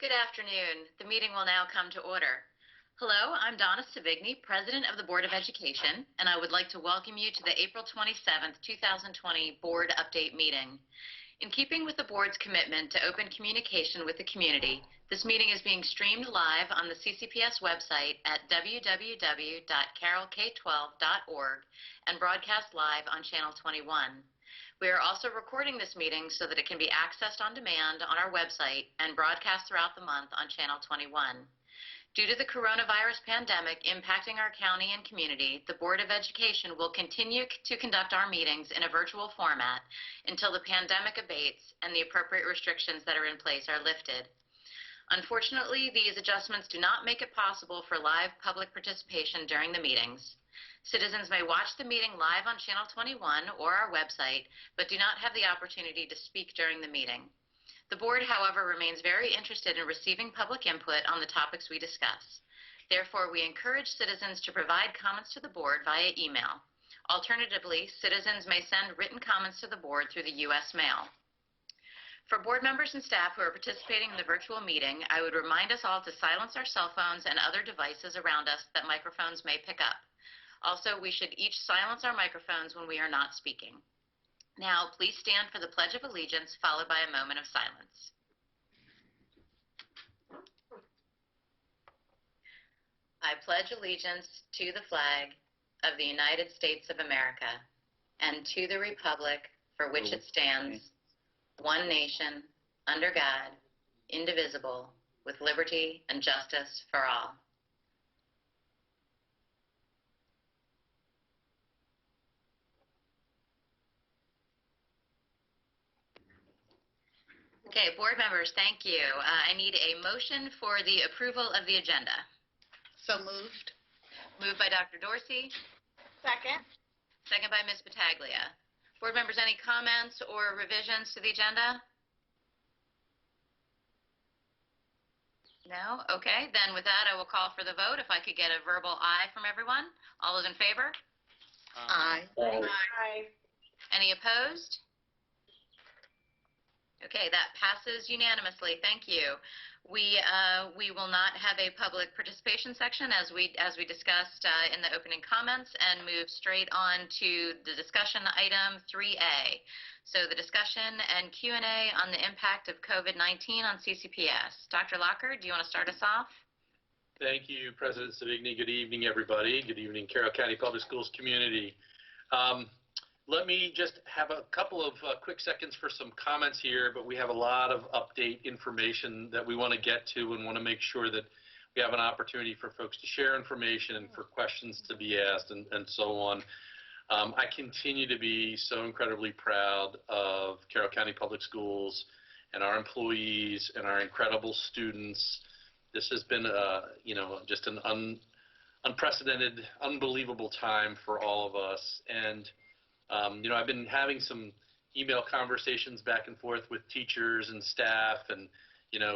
Good afternoon. The meeting will now come to order. Hello, I'm Donna Savigny, President of the Board of Education, and I would like to welcome you to the April 27th, 2020 Board Update Meeting. In keeping with the Board's commitment to open communication with the community, this meeting is being streamed live on the CCPS website at www.carrollk12.org and broadcast live on Channel 21. We are also recording this meeting so that it can be accessed on demand on our website and broadcast throughout the month on Channel 21. Due to the coronavirus pandemic impacting our county and community, the Board of Education will continue to conduct our meetings in a virtual format until the pandemic abates and the appropriate restrictions that are in place are lifted. Unfortunately, these adjustments do not make it possible for live public participation during the meetings. Citizens may watch the meeting live on Channel 21 or our website, but do not have the opportunity to speak during the meeting. The Board, however, remains very interested in receiving public input on the topics we discuss. Therefore, we encourage citizens to provide comments to the Board via email. Alternatively, citizens may send written comments to the Board through the U.S. mail. For Board members and staff who are participating in the virtual meeting, I would remind us all to silence our cell phones and other devices around us that microphones may pick up. Also, we should each silence our microphones when we are not speaking. Now, please stand for the Pledge of Allegiance, followed by a moment of silence. I pledge allegiance to the flag of the United States of America and to the republic for which it stands, one nation, under God, indivisible, with liberty and justice for all. Okay, Board members, thank you. I need a motion for the approval of the agenda. So moved. Moved by Dr. Dorsey. Second. Second by Ms. Battaglia. Board members, any comments or revisions to the agenda? No? Okay, then with that, I will call for the vote. If I could get a verbal aye from everyone. All those in favor? Aye. Aye. Any opposed? Okay, that passes unanimously. Thank you. We will not have a public participation section as we discussed in the opening comments, and move straight on to the discussion item 3A. So the discussion and Q&A on the impact of COVID-19 on CCPS. Dr. Lockard, do you want to start us off? Thank you, President Savigny. Good evening, everybody. Good evening, Carroll County Public Schools community. Let me just have a couple of quick seconds for some comments here, but we have a lot of update information that we want to get to and want to make sure that we have an opportunity for folks to share information and for questions to be asked and so on. I continue to be so incredibly proud of Carroll County Public Schools and our employees and our incredible students. This has been just an unprecedented, unbelievable time for all of us. And I've been having some email conversations back and forth with teachers and staff, and,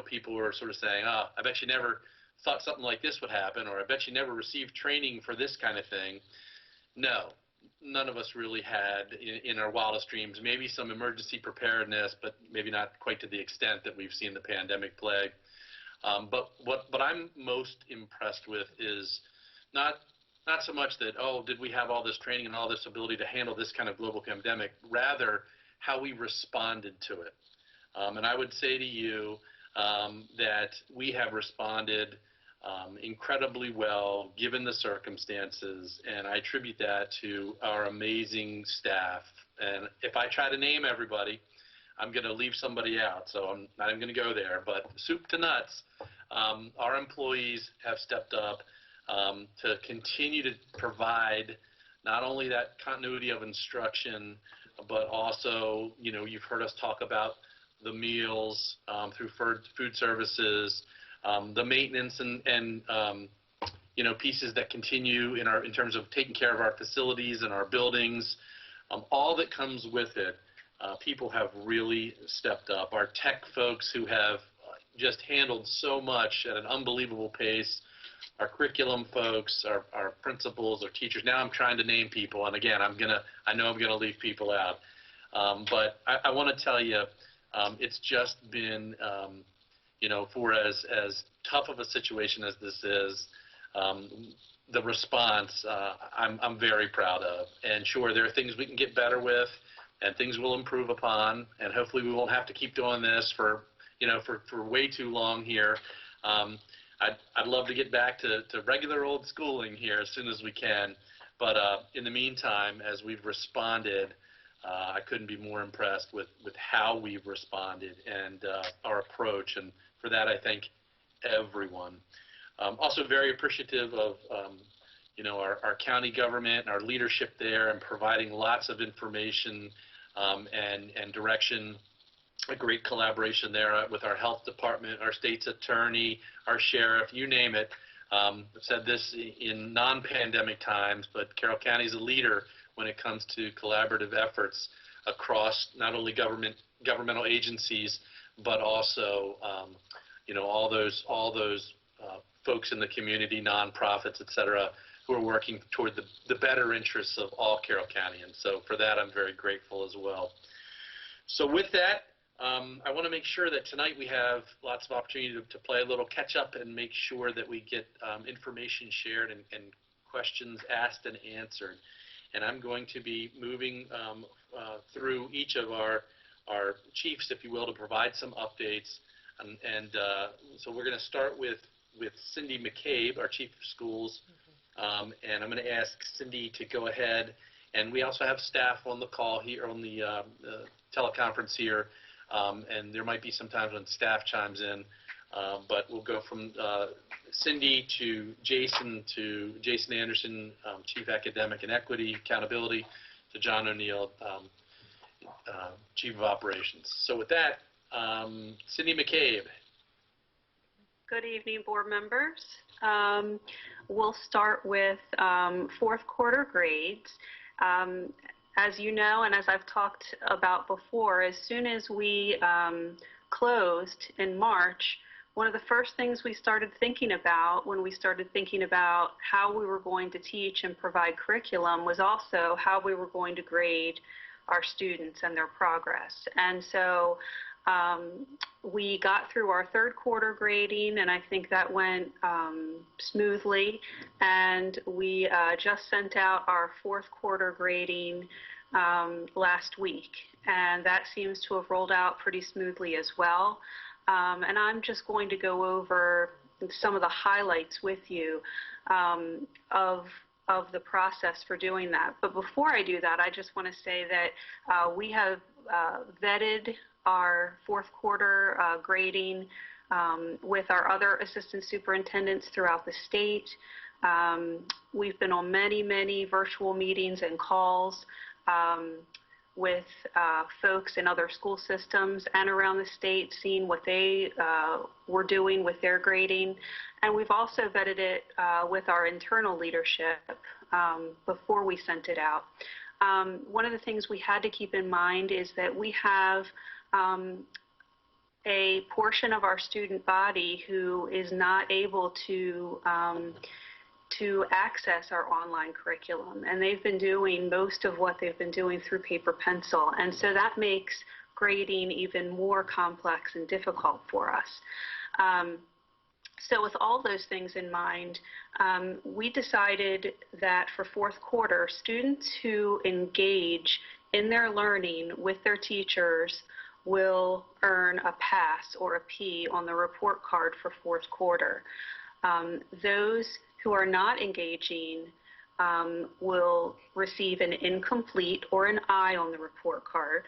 people were sort of saying, oh, I bet you never thought something like this would happen, or I bet you never received training for this kind of thing. No, none of us really had in our wildest dreams. Maybe some emergency preparedness, but maybe not quite to the extent that we've seen the pandemic plague. But what I'm most impressed with is not so much that, oh, did we have all this training and all this ability to handle this kind of global pandemic, rather how we responded to it. And I would say to you that we have responded incredibly well given the circumstances, and I attribute that to our amazing staff. And if I try to name everybody, I'm going to leave somebody out, so I'm not even going to go there. But soup to nuts, our employees have stepped up to continue to provide not only that continuity of instruction, but also, you've heard us talk about the meals through food services, the maintenance and pieces that continue in terms of taking care of our facilities and our buildings, all that comes with it. People have really stepped up. Our tech folks who have just handled so much at an unbelievable pace, our curriculum folks, our principals, our teachers. Now I'm trying to name people, and again, I know I'm gonna leave people out. But I want to tell you, it's just been for as tough of a situation as this is, the response I'm very proud of. And sure, there are things we can get better with, and things we'll improve upon, and hopefully we won't have to keep doing this for way too long here. I'd love to get back to regular old schooling here as soon as we can, but in the meantime, as we've responded, I couldn't be more impressed with how we've responded and our approach, and for that I thank everyone. Also very appreciative of our county government and our leadership there, and providing lots of information and direction. A great collaboration there with our health department, our state's attorney, our sheriff, you name it. I've said this in non-pandemic times, but Carroll County is a leader when it comes to collaborative efforts across not only governmental agencies, but also all those folks in the community, nonprofits, et cetera, who are working toward the better interests of all Carroll Countyans. So for that, I'm very grateful as well. So with that, I want to make sure that tonight we have lots of opportunity to play a little catch-up and make sure that we get information shared and questions asked and answered. And I'm going to be moving through each of our chiefs, if you will, to provide some updates. So we're going to start with Cindy McCabe, our chief of schools. And I'm going to ask Cindy to go ahead. And we also have staff on the call here, on the teleconference here. And there might be some times when staff chimes in. But we'll go from Cindy to Jason Anderson, Chief Academic and Equity Accountability, to John O'Neill, Chief of Operations. So with that, Cindy McCabe. Good evening, board members. We'll start with fourth quarter grades. As you know, and as I've talked about before, as soon as we closed in March, one of the first things we started thinking about when we started thinking about how we were going to teach and provide curriculum was also how we were going to grade our students and their progress. And so we got through our third quarter grading, and I think that went smoothly. And we just sent out our fourth quarter grading last week, and that seems to have rolled out pretty smoothly as well. And I'm just going to go over some of the highlights with you of the process for doing that. But before I do that, I just want to say that we have vetted our fourth quarter grading with our other assistant superintendents throughout the state. We've been on many virtual meetings and calls with folks in other school systems and around the state, seeing what they were doing with their grading. And we've also vetted it with our internal leadership before we sent it out. One of the things we had to keep in mind is that we have a portion of our student body who is not able to access our online curriculum, and they've been doing most of what they've been doing through paper pencil, and so that makes grading even more complex and difficult for us. So with all those things in mind, we decided that for fourth quarter, students who engage in their learning with their teachers will earn a pass or a P on the report card for fourth quarter. Those who are not engaging will receive an incomplete or an I on the report card.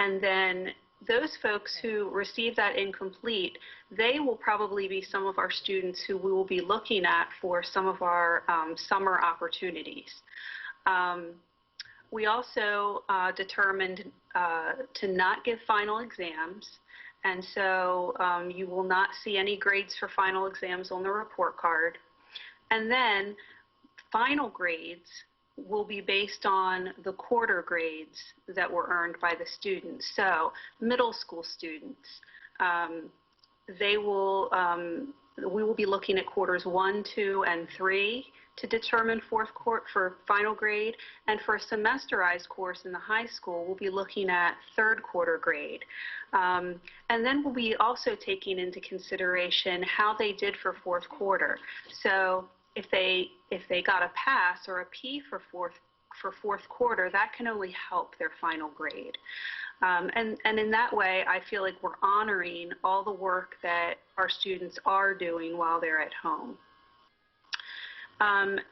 And then those folks who receive that incomplete, they will probably be some of our students who we will be looking at for some of our summer opportunities. We also determined to not give final exams, and so you will not see any grades for final exams on the report card. And then final grades will be based on the quarter grades that were earned by the students. So middle school students, they will we will be looking at quarters 1, 2, and 3 to determine fourth quarter for final grade. And for a semesterized course in the high school, we'll be looking at third quarter grade. And then we'll be also taking into consideration how they did for fourth quarter. So if they got a pass or a P for fourth quarter, that can only help their final grade. And in that way, I feel like we're honoring all the work that our students are doing while they're at home.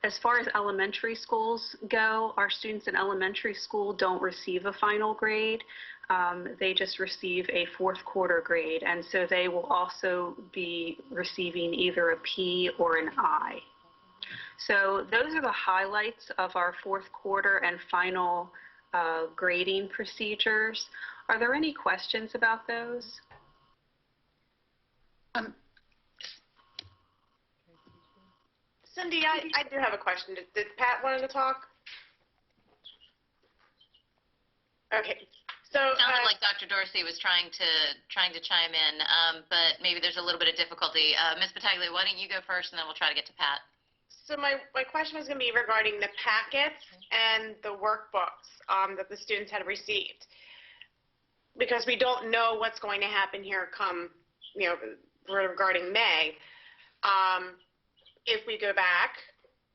As far as elementary schools go, our students in elementary school don't receive a final grade. They just receive a fourth quarter grade, and so they will also be receiving either a P or an I. So those are the highlights of our fourth quarter and final grading procedures. Are there any questions about those? Cindy, I do have a question. Did Pat want to talk? Okay. So Sounded like Dr. Dorsey was trying to chime in, but maybe there's a little bit of difficulty. Ms. Battaglia, why don't you go first, and then we'll try to get to Pat. So my question was going to be regarding the packets and the workbooks that the students had received, because we don't know what's going to happen here come, regarding May. If we go back,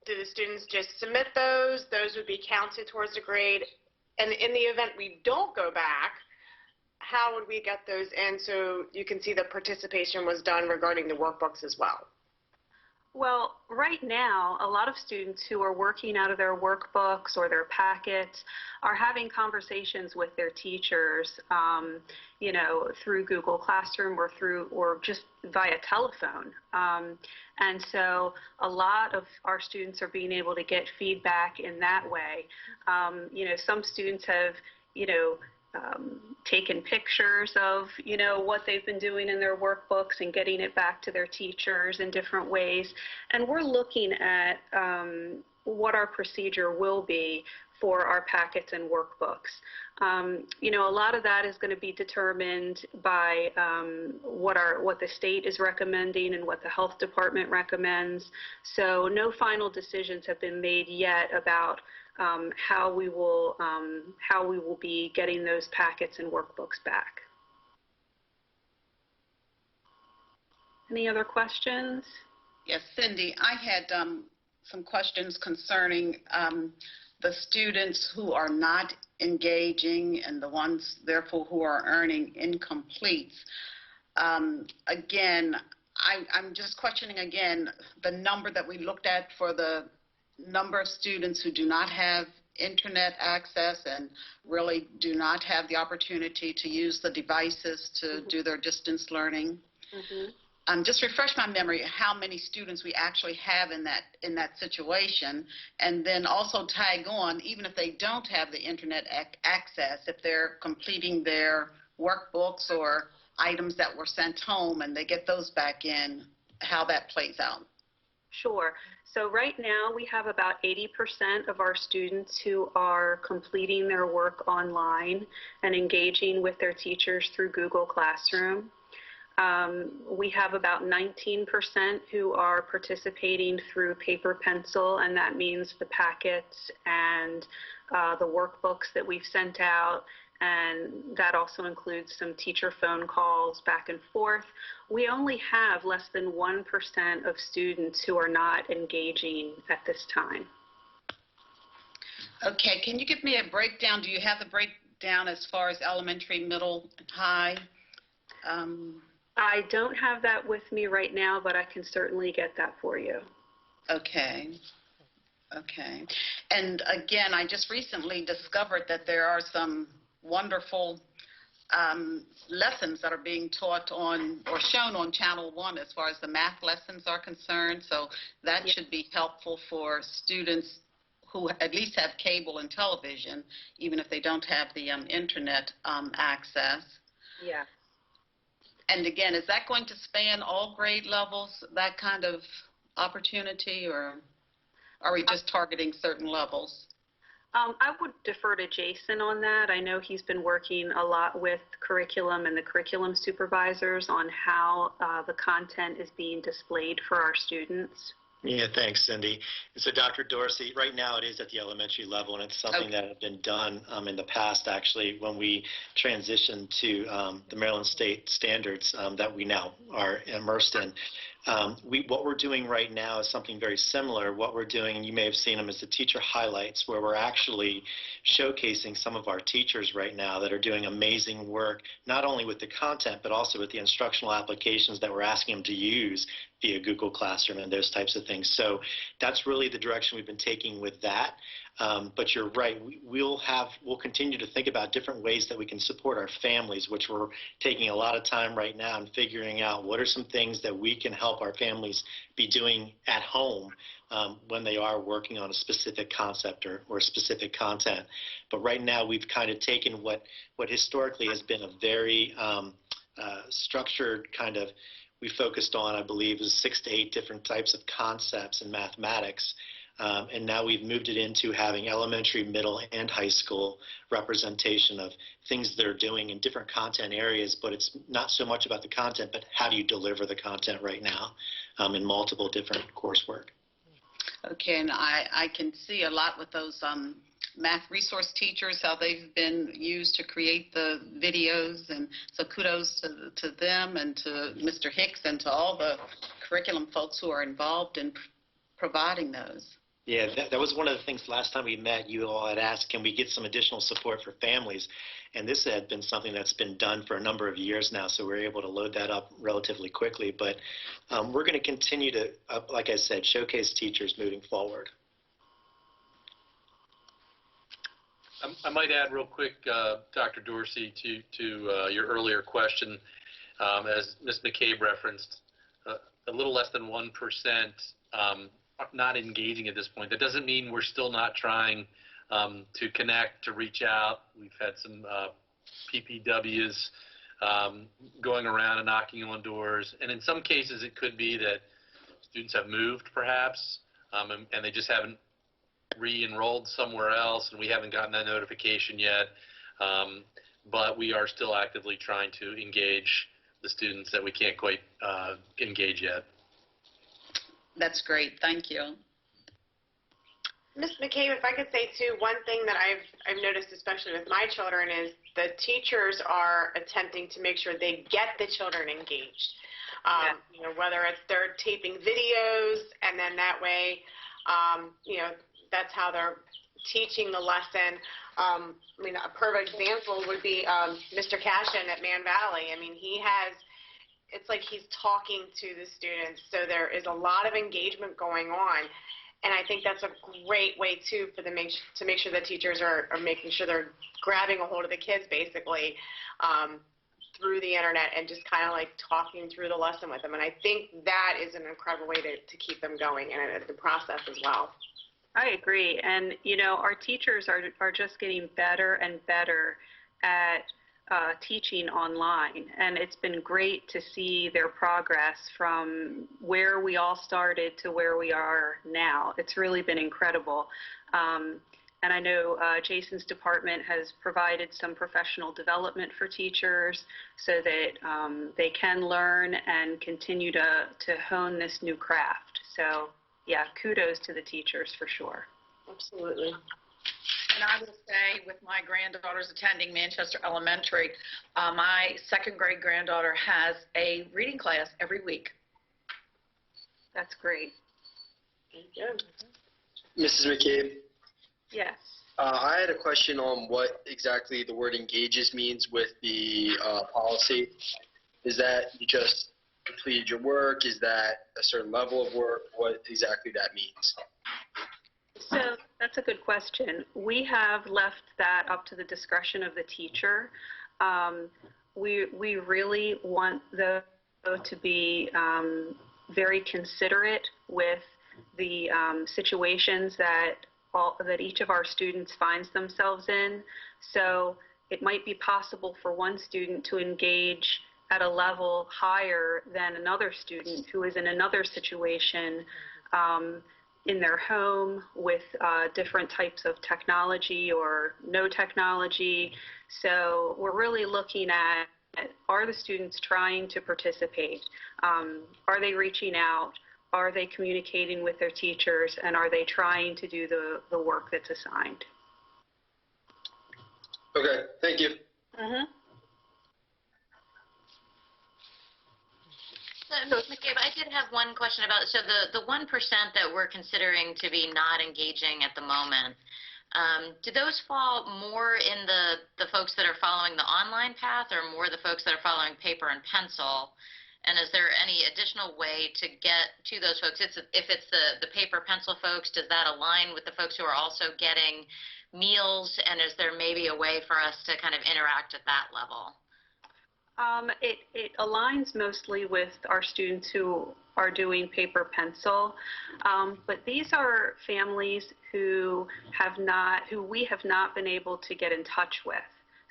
do the students just submit those? Those would be counted towards the grade. And in the event we don't go back, how would we get those in so you can see the participation was done regarding the workbooks as well? Well, right now, a lot of students who are working out of their workbooks or their packets are having conversations with their teachers, through Google Classroom or just via telephone. And so a lot of our students are being able to get feedback in that way. Some students have, taken pictures of, what they've been doing in their workbooks and getting it back to their teachers in different ways. And we're looking at what our procedure will be for our packets and workbooks. A lot of that is going to be determined by what the state is recommending and what the health department recommends. So no final decisions have been made yet about how we will be getting those packets and workbooks back. Any other questions? Yes, Cindy, I had some questions concerning the students who are not engaging and the ones, therefore, who are earning incompletes. Again, I'm just questioning again the number that we looked at for the number of students who do not have internet access and really do not have the opportunity to use the devices to do their distance learning. Just refresh my memory how many students we actually have in that situation, and then also tag on, even if they don't have the internet access, if they're completing their workbooks or items that were sent home and they get those back in, how that plays out. Sure. So right now we have about 80% of our students who are completing their work online and engaging with their teachers through Google Classroom. We have about 19% who are participating through paper pencil, and that means the packets and the workbooks that we've sent out, and that also includes some teacher phone calls back and forth. We only have less than 1% of students who are not engaging at this time. Okay, can you give me a breakdown? Do you have the breakdown as far as elementary, middle, and high? I don't have that with me right now, but I can certainly get that for you. Okay. Okay. And again, I just recently discovered that there are some wonderful lessons that are being taught on or shown on Channel 1 as far as the math lessons are concerned. So that should be helpful for students who at least have cable and television, even if they don't have the internet access. Yeah. And again, is that going to span all grade levels, that kind of opportunity, or are we just targeting certain levels? I would defer to Jason on that. I know he's been working a lot with curriculum and the curriculum supervisors on how the content is being displayed for our students. Yeah, thanks, Cindy. And so, Dr. Dorsey, right now it is at the elementary level, and it's something that had been done in the past, actually, when we transitioned to the Maryland State standards that we now are immersed in. What we're doing right now is something very similar. What we're doing, and you may have seen them, is the teacher highlights, where we're actually showcasing some of our teachers right now that are doing amazing work, not only with the content, but also with the instructional applications that we're asking them to use via Google Classroom and those types of things. So that's really the direction we've been taking with that. But you're right, we'll continue to think about different ways that we can support our families, which we're taking a lot of time right now and figuring out what are some things that we can help our families be doing at home when they are working on a specific concept or specific content. But right now we've kind of taken what historically has been a very structured kind of, we focused on, I believe, is 6 to 8 different types of concepts in mathematics. And now we've moved it into having elementary, middle, and high school representation of things they're doing in different content areas, but it's not so much about the content, but how do you deliver the content right now in multiple different coursework. Okay, and I can see a lot with those math resource teachers, how they've been used to create the videos, and so kudos to them and to Mr. Hicks and to all the curriculum folks who are involved in providing those. Yeah, that was one of the things last time we met. You all had asked, can we get some additional support for families? And this had been something that's been done for a number of years now, so we're able to load that up relatively quickly. But we're going to continue to, like I said, showcase teachers moving forward. I might add real quick, Dr. Dorsey, to your earlier question, as Ms. McCabe referenced, a little less than 1% not engaging at this point. That doesn't mean we're still not trying to connect, to reach out. We've had some PPWs going around and knocking on doors, and in some cases it could be that students have moved perhaps, and they just haven't re-enrolled somewhere else, and we haven't gotten that notification yet, but we are still actively trying to engage the students that we can't quite engage yet. That's great. Thank you. Ms. McCabe, if I could say too, one thing that I've noticed, especially with my children, is the teachers are attempting to make sure they get the children engaged. You know, whether it's they're taping videos, and then that way, you know, that's how they're teaching the lesson. I mean, a perfect example would be Mr. Cashin at Man Valley. I mean, it's like he's talking to the students, so there is a lot of engagement going on. And I think that's a great way, too, to make sure that teachers are making sure they're grabbing a hold of the kids, basically, through the internet and just kind of like talking through the lesson with them. And I think that is an incredible way to keep them going and the process as well. I agree. And, you know, our teachers are just getting better and better at teaching online, and it's been great to see their progress from where we all started to where we are now. It's really been incredible. And I know Jason's department has provided some professional development for teachers so that they can learn and continue to hone this new craft. So, yeah, kudos to the teachers for sure. Absolutely. And I will say, with my granddaughters attending Manchester Elementary, my second grade granddaughter has a reading class every week. That's great. Thank you. Mrs. McCabe, Yes. I had a question on what exactly the word engages means with the policy. Is that you just completed your work? Is that a certain level of work? What exactly that means? So that's a good question. We have left that up to the discretion of the teacher. We really want them to be very considerate with the situations that each of our students finds themselves in. So it might be possible for one student to engage at a level higher than another student who is in another situation. in their home with different types of technology or no technology. So we're really looking at, are the students trying to participate? Are they reaching out? Are they communicating with their teachers? And are they trying to do the work that's assigned? Okay, thank you. So, McCabe, I did have one question about, so the 1% that we're considering to be not engaging at the moment, do those fall more in the folks that are following the online path or more the folks that are following paper and pencil? And is there any additional way to get to those folks? If it's the paper pencil folks, does that align with the folks who are also getting meals? And is there maybe a way for us to kind of interact at that level? It aligns mostly with our students who are doing paper pencil, but these are families who we have not been able to get in touch with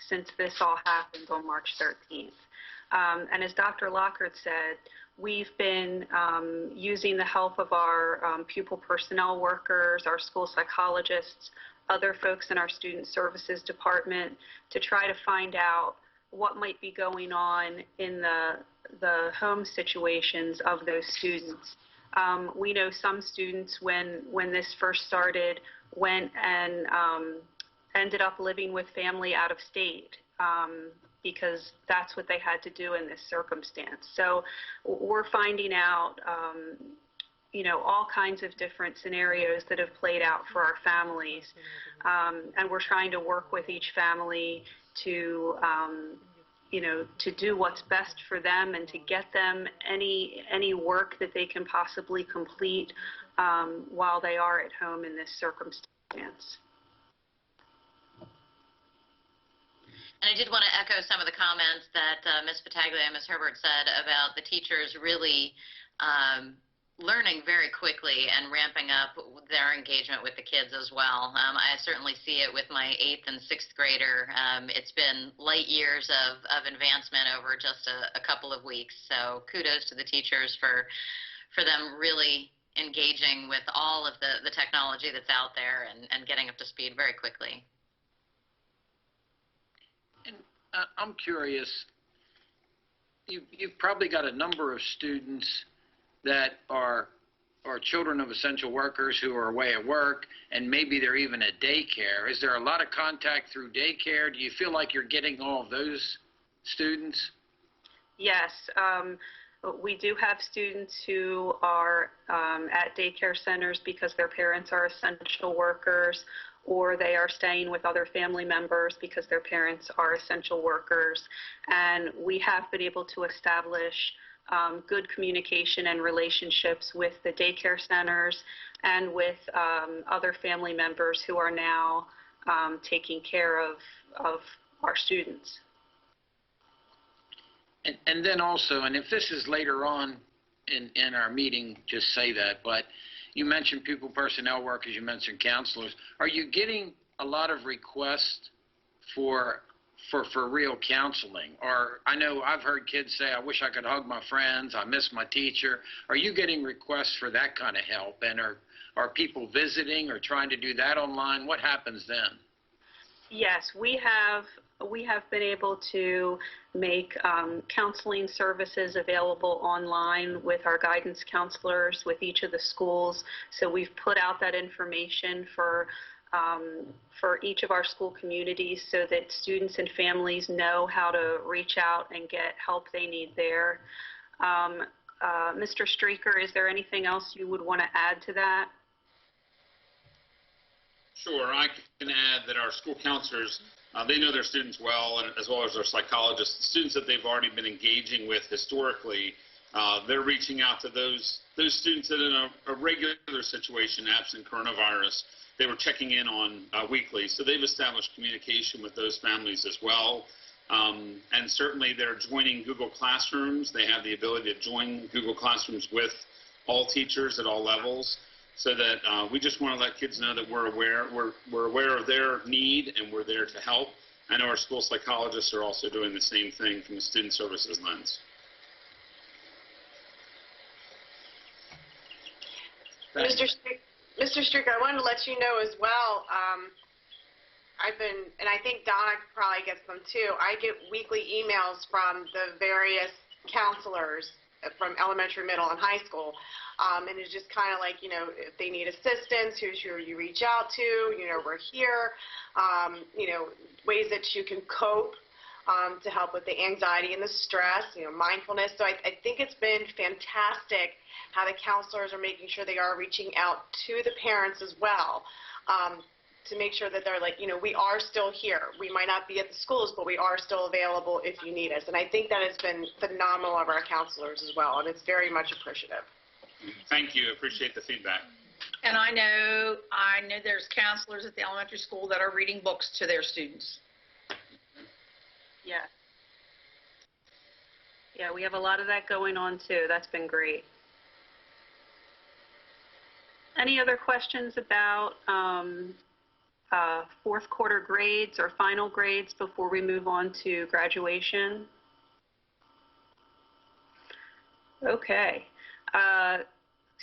since this all happened on March 13th. And as Dr. Lockard said, we've been using the help of our pupil personnel workers, our school psychologists, other folks in our student services department to try to find out what might be going on in the home situations of those students. We know some students, when this first started, went and ended up living with family out of state because that's what they had to do in this circumstance. So we're finding out, all kinds of different scenarios that have played out for our families, and we're trying to work with each family to do what's best for them and to get them any work that they can possibly complete while they are at home in this circumstance. And I did want to echo some of the comments that Ms. Pataglia and Ms. Herbert said about the teachers really learning very quickly and ramping up their engagement with the kids as well. I certainly see it with my 8th and 6th grader. It's been light years of advancement over just a couple of weeks. So kudos to the teachers for them really engaging with all of the technology that's out there and getting up to speed very quickly. And I'm curious, you've probably got a number of students that are children of essential workers who are away at work, and maybe they're even at daycare. Is there a lot of contact through daycare? Do you feel like you're getting all of those students? Yes. We do have students who are at daycare centers because their parents are essential workers, or they are staying with other family members because their parents are essential workers. And we have been able to establish good communication and relationships with the daycare centers and with other family members who are now taking care of our students. And then also, and if this is later on in our meeting, just say that, but you mentioned pupil personnel workers, you mentioned counselors. Are you getting a lot of requests for real counseling? Or I know I've heard kids say, I wish I could hug my friends, I miss my teacher. Are you getting requests for that kind of help? And are people visiting or trying to do that online? What happens then? Yes, we have been able to make counseling services available online with our guidance counselors with each of the schools. So we've put out that information for each of our school communities so that students and families know how to reach out and get help they need there. Mr. Streaker, is there anything else you would want to add to that? Sure. I can add that our school counselors, they know their students well, and as well as their psychologists. The students that they've already been engaging with historically, they're reaching out to those students that in a regular situation, absent coronavirus, they were checking in on weekly. So they've established communication with those families as well. And certainly they're joining Google Classrooms. They have the ability to join Google Classrooms with all teachers at all levels. So that we just want to let kids know that we're aware of their need and we're there to help. I know our school psychologists are also doing the same thing from the student services lens. Mr. Streaker, Mr. Streeter, I wanted to let you know as well, and I think Donna probably gets them too, I get weekly emails from the various counselors from elementary, middle, and high school. And it's just kind of like, if they need assistance, who you reach out to, we're here, ways that you can cope to help with the anxiety and the stress, mindfulness. So I think it's been fantastic how the counselors are making sure they are reaching out to the parents as well, to make sure that they're like, we are still here. We might not be at the schools, but we are still available if you need us. And I think that has been phenomenal of our counselors as well, and it's very much appreciative. Thank you. Appreciate the feedback. And I know there's counselors at the elementary school that are reading books to their students. Yeah. Yeah, we have a lot of that going on too. That's been great. Any other questions about fourth quarter grades or final grades before we move on to graduation? Okay.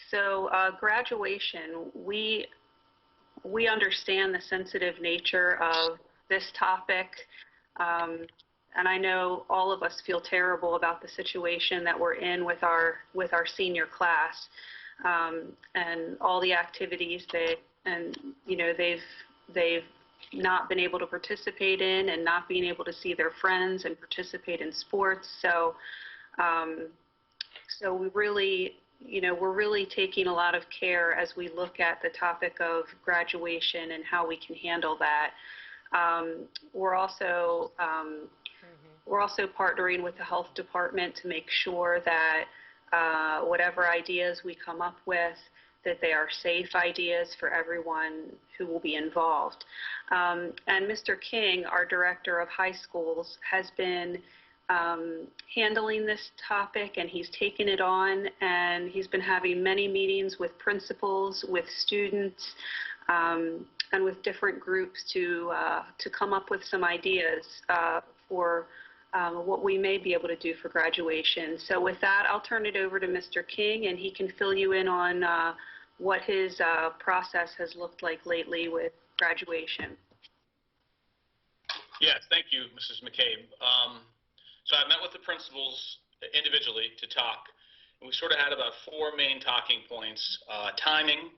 So graduation, we understand the sensitive nature of this topic, and I know all of us feel terrible about the situation that we're in with our senior class, and all the activities they've not been able to participate in, and not being able to see their friends and participate in sports. So we really, we're really taking a lot of care as we look at the topic of graduation and how we can handle that. We're also partnering with the health department to make sure that whatever ideas we come up with, that they are safe ideas for everyone who will be involved. And Mr. King, our director of high schools, has been handling this topic, and he's taken it on, and he's been having many meetings with principals, with students, and with different groups to come up with some ideas for what we may be able to do for graduation. So with that, I'll turn it over to Mr. King, and he can fill you in on what his process has looked like lately with graduation. Yes, thank you, Mrs. McCabe. So I met with the principals individually to talk, and we sort of had about 4 main talking points: timing,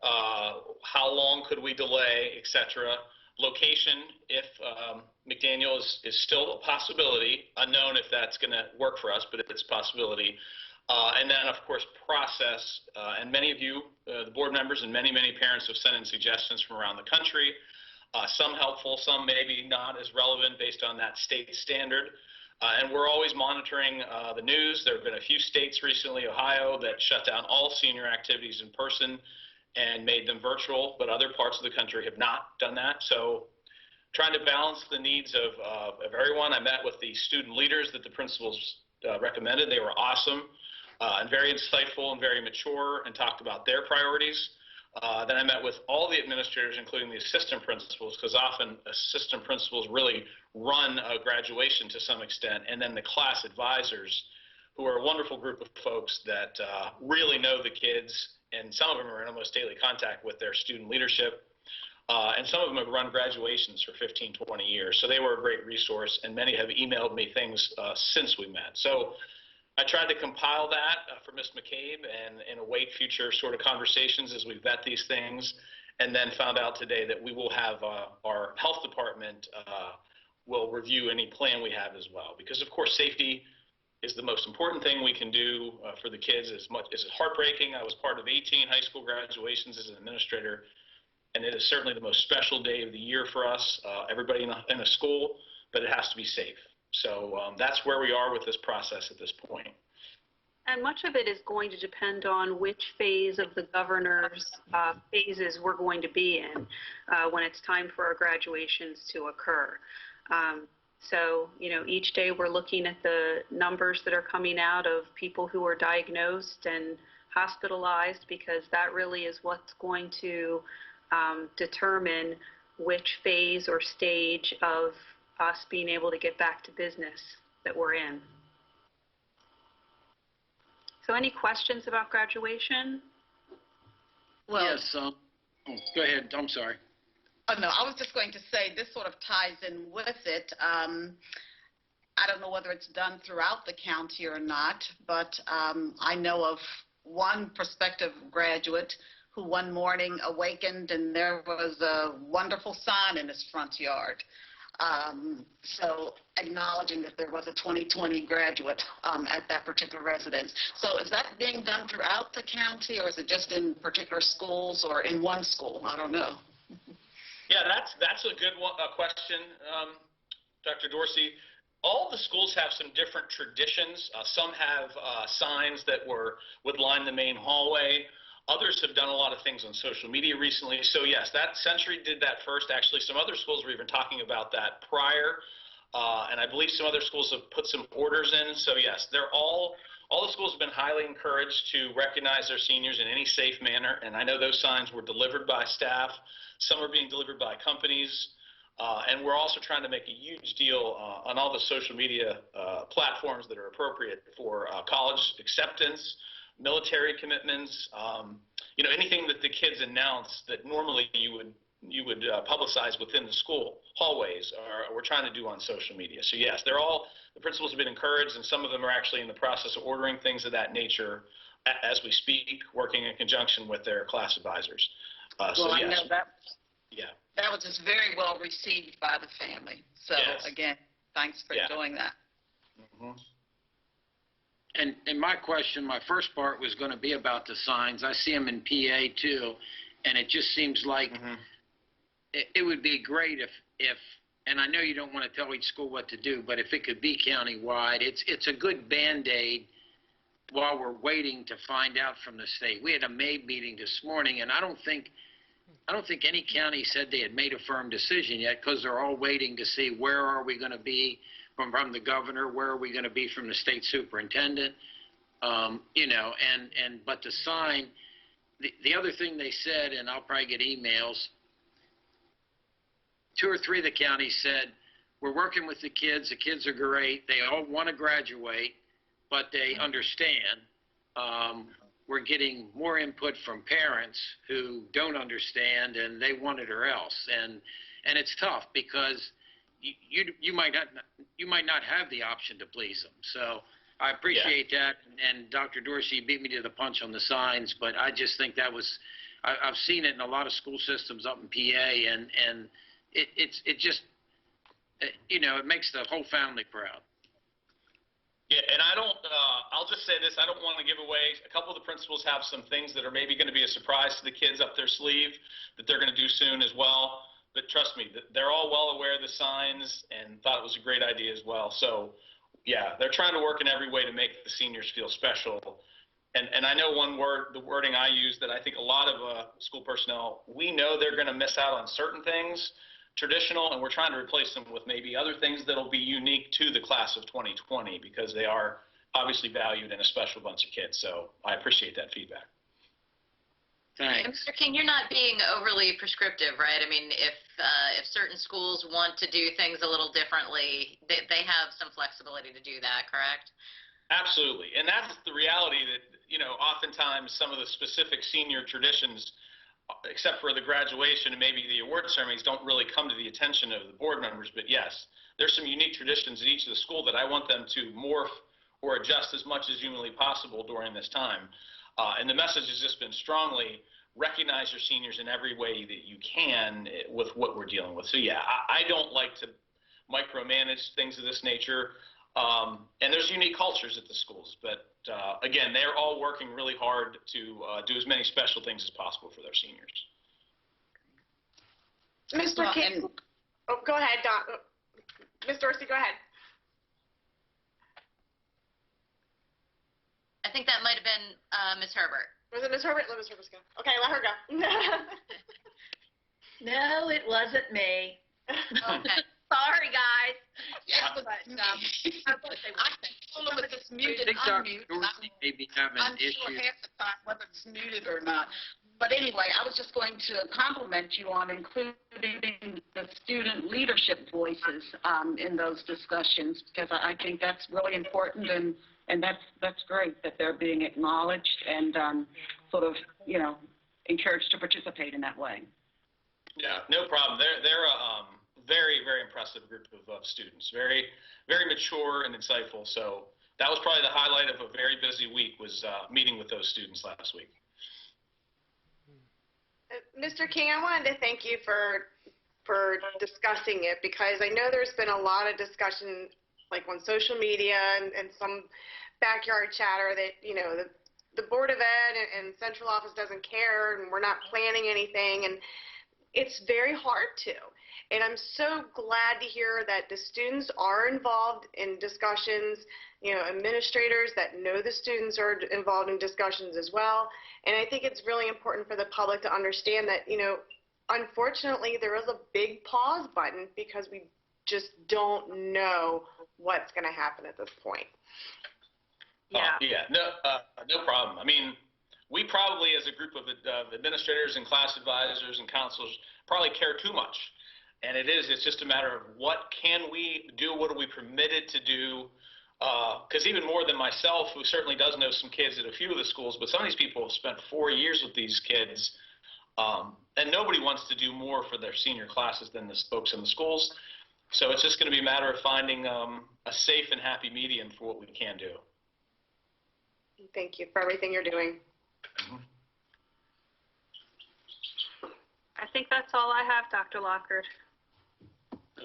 how long could we delay, etc. Location, if McDaniel is still a possibility, unknown if that's going to work for us, but it's a possibility. And then, of course, process. And many of you, the board members, and many parents have sent in suggestions from around the country. Some helpful, some maybe not as relevant based on that state standard. And we're always monitoring the news. There have been a few states recently, Ohio, that shut down all senior activities in person and made them virtual, but other parts of the country have not done that. So trying to balance the needs of everyone. I met with the student leaders that the principals recommended. They were awesome and very insightful and very mature, and talked about their priorities. Then I met with all the administrators, including the assistant principals, because often assistant principals really run a graduation to some extent, and then the class advisors, who are a wonderful group of folks that really know the kids, and some of them are in almost daily contact with their student leadership, and some of them have run graduations for 15, 20 years. So they were a great resource, and many have emailed me things since we met. So I tried to compile that for Ms. McCabe and await future sort of conversations as we vet these things, and then found out today that we will have our health department will review any plan we have as well. Because, of course, safety is the most important thing we can do for the kids. As much as it's heartbreaking, I was part of 18 high school graduations as an administrator, and it is certainly the most special day of the year for us, everybody in a school, but it has to be safe. So that's where we are with this process at this point. And much of it is going to depend on which phase of the governor's phases we're going to be in when it's time for our graduations to occur. So, each day we're looking at the numbers that are coming out of people who are diagnosed and hospitalized, because that really is what's going to determine which phase or stage of us being able to get back to business that we're in. So any questions about graduation? Well, Yes, go ahead. I'm sorry. oh, no, I was just going to say, this sort of ties in with it. I don't know whether it's done throughout the county or not, but I know of one prospective graduate who one morning awakened and there was a wonderful sign in his front yard. So acknowledging that there was a 2020 graduate at that particular residence. So is that being done throughout the county, or is it just in particular schools or in one school? I don't know. Yeah, that's a good question, Dr. Dorsey. All the schools have some different traditions. Some have signs that would line the main hallway. Others have done a lot of things on social media recently. So yes, that Century did that first. Actually, some other schools were even talking about that prior. And I believe some other schools have put some orders in. So yes, all the schools have been highly encouraged to recognize their seniors in any safe manner. And I know those signs were delivered by staff. Some are being delivered by companies. And we're also trying to make a huge deal on all the social media platforms that are appropriate for college acceptance, military commitments, anything that the kids announce that normally you would publicize within the school hallways, we're trying to do on social media. So yes, the principals have been encouraged, and some of them are actually in the process of ordering things of that nature as we speak, working in conjunction with their class advisors. Well, I know that. Yeah. That was just very well received by the family. So yes. Again, thanks for doing that. Mm-hmm. And my question, my first part was going to be about the signs. I see them in PA too, and it just seems like it would be great if, and I know you don't want to tell each school what to do, but if it could be countywide, it's a good Band-Aid while we're waiting to find out from the state. We had a McCabe meeting this morning, and I don't think any county said they had made a firm decision yet, because they're all waiting to see where are we going to be from the governor, where are we going to be from the state superintendent, but the sign, the other thing they said, and I'll probably get emails, 2 or 3 of the counties said, we're working with the kids are great, they all want to graduate, but they understand. We're getting more input from parents who don't understand, and they want it or else. And it's tough because you might not have the option to please them. So I appreciate that. And Dr. Dorsey beat me to the punch on the signs, but I just think that was, I've seen it in a lot of school systems up in PA, and it just, it makes the whole family proud. Yeah, and I'll just say this, I don't want to give away, a couple of the principals have some things that are maybe going to be a surprise to the kids up their sleeve that they're going to do soon as well. But trust me, they're all well aware of the signs and thought it was a great idea as well. So, yeah, they're trying to work in every way to make the seniors feel special. And I know the wording I use that I think a lot of school personnel, we know they're going to miss out on certain things, traditional, and we're trying to replace them with maybe other things that'll be unique to the class of 2020, because they are obviously valued in a special bunch of kids. So I appreciate that feedback. Thanks. Mr. King, you're not being overly prescriptive, right? I mean, if certain schools want to do things a little differently, they have some flexibility to do that, correct? Absolutely. And that's the reality that, oftentimes some of the specific senior traditions, except for the graduation and maybe the award ceremonies, don't really come to the attention of the board members. But yes, there's some unique traditions at each of the school that I want them to morph or adjust as much as humanly possible during this time. And the message has just been strongly recognize your seniors in every way that you can with what we're dealing with. So yeah, I don't like to micromanage things of this nature. And there's unique cultures at the schools, but again, they're all working really hard to do as many special things as possible for their seniors. Mr. King, go ahead, Don. Ms. Dorsey, go ahead. I think that might have been Ms. Herbert. Was it Ms. Herbert? Let Ms. Herbert go. Okay, let her go. No, it wasn't me. Okay. Sorry, guys. Yeah, but I don't know if it's muted, I think unmuted. Dr. Dorsey may be having I'm issues. sure half the time whether it's muted or not. But anyway, I was just going to compliment you on including the student leadership voices in those discussions, because I think that's really important, and that's great that they're being acknowledged and sort of, encouraged to participate in that way. Yeah, no problem. They're a very, very impressive group of students. Very, very mature and insightful. So that was probably the highlight of a very busy week, was meeting with those students last week. Mr. King, I wanted to thank you for discussing it, because I know there's been a lot of discussion, like on social media and some backyard chatter that, you know, the Board of Ed and central office doesn't care and we're not planning anything, and it's very hard to. And I'm so glad to hear that the students are involved in discussions, you know, administrators that know the students are involved in discussions as well. And I think it's really important for the public to understand that, you know, unfortunately there is a big pause button because we just don't know what's going to happen at this point. Yeah. No problem. I mean, we probably, as a group of administrators and class advisors and counselors, probably care too much. And it's just a matter of what can we do, what are we permitted to do, because even more than myself, who certainly does know some kids at a few of the schools, but some of these people have spent 4 years with these kids, and nobody wants to do more for their senior classes than the folks in the schools. So it's just going to be a matter of finding a safe and happy medium for what we can do. Thank you for everything you're doing. I think that's all I have, Dr. Lockard.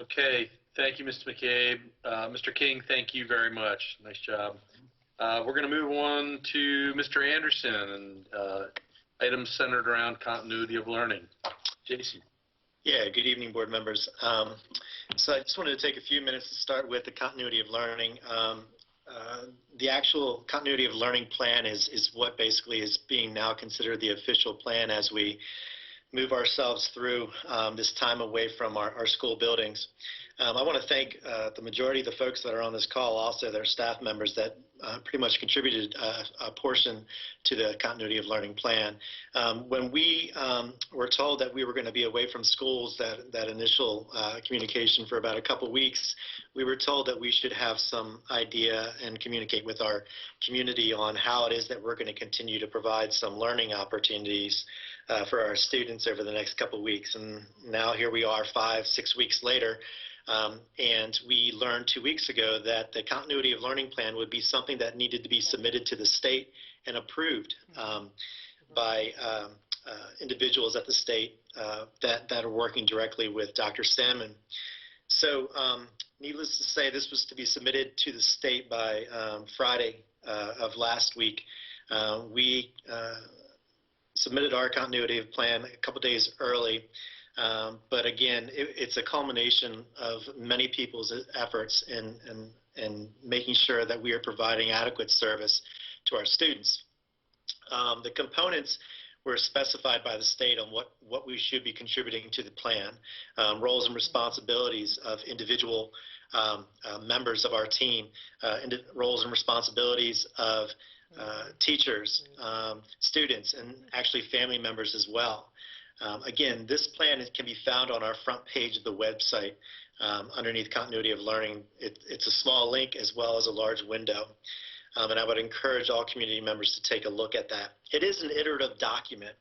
Okay, thank you, Mr. McCabe. Mr. King, thank you very much. Nice job. We're going to move on to Mr. Anderson and items centered around continuity of learning. Jason. Yeah, good evening, board members. So I just wanted to take a few minutes to start with the continuity of learning. The actual continuity of learning plan is what basically is being now considered the official plan as we move ourselves through this time away from our school buildings. I want to thank the majority of the folks that are on this call, also their staff members that pretty much contributed a portion to the continuity of learning plan. When we were told that we were going to be away from schools, that initial communication for about a couple weeks, we were told that we should have some idea and communicate with our community on how it is that we're going to continue to provide some learning opportunities for our students over the next couple weeks. And now here we are 5-6 weeks later. And we learned 2 weeks ago that the continuity of learning plan would be something that needed to be submitted to the state and approved by individuals at the state that are working directly with Dr. Salmon. So needless to say, this was to be submitted to the state by Friday of last week. We submitted our continuity of plan a couple days early. But again, it's a culmination of many people's efforts in making sure that we are providing adequate service to our students. The components were specified by the state on what we should be contributing to the plan, roles and responsibilities of individual members of our team, roles and responsibilities of teachers, students, and actually family members as well. Again, this plan can be found on our front page of the website underneath continuity of learning. It's a small link as well as a large window. And I would encourage all community members to take a look at that. It is an iterative document.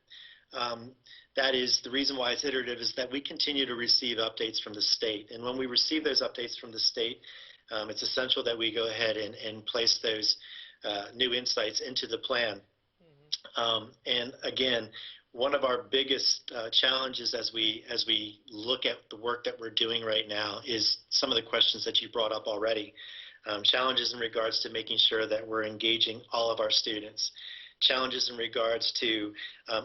That is, the reason why it's iterative is that we continue to receive updates from the state. And when we receive those updates from the state, it's essential that we go ahead and place those new insights into the plan. And again, one of our biggest challenges as we look at the work that we're doing right now is some of the questions that you brought up already. Challenges in regards to making sure that we're engaging all of our students. Challenges in regards to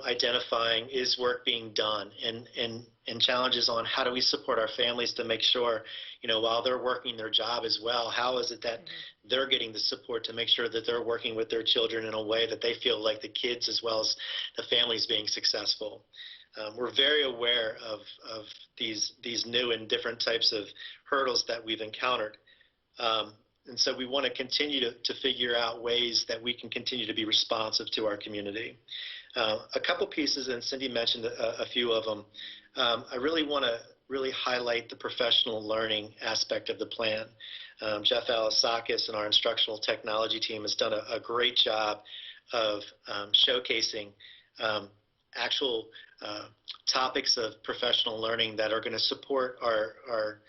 identifying is work being done, and challenges on how do we support our families to make sure, you know, while they're working their job as well, how is it that they're getting the support to make sure that they're working with their children in a way that they feel like the kids as well as the families being successful. We're very aware of these new and different types of hurdles that we've encountered. And so we want to continue to figure out ways that we can continue to be responsive to our community. A couple pieces, and Cindy mentioned a few of them. I really want to highlight the professional learning aspect of the plan. Jeff Alasakis and our instructional technology team has done a great job of showcasing actual topics of professional learning that are going to support our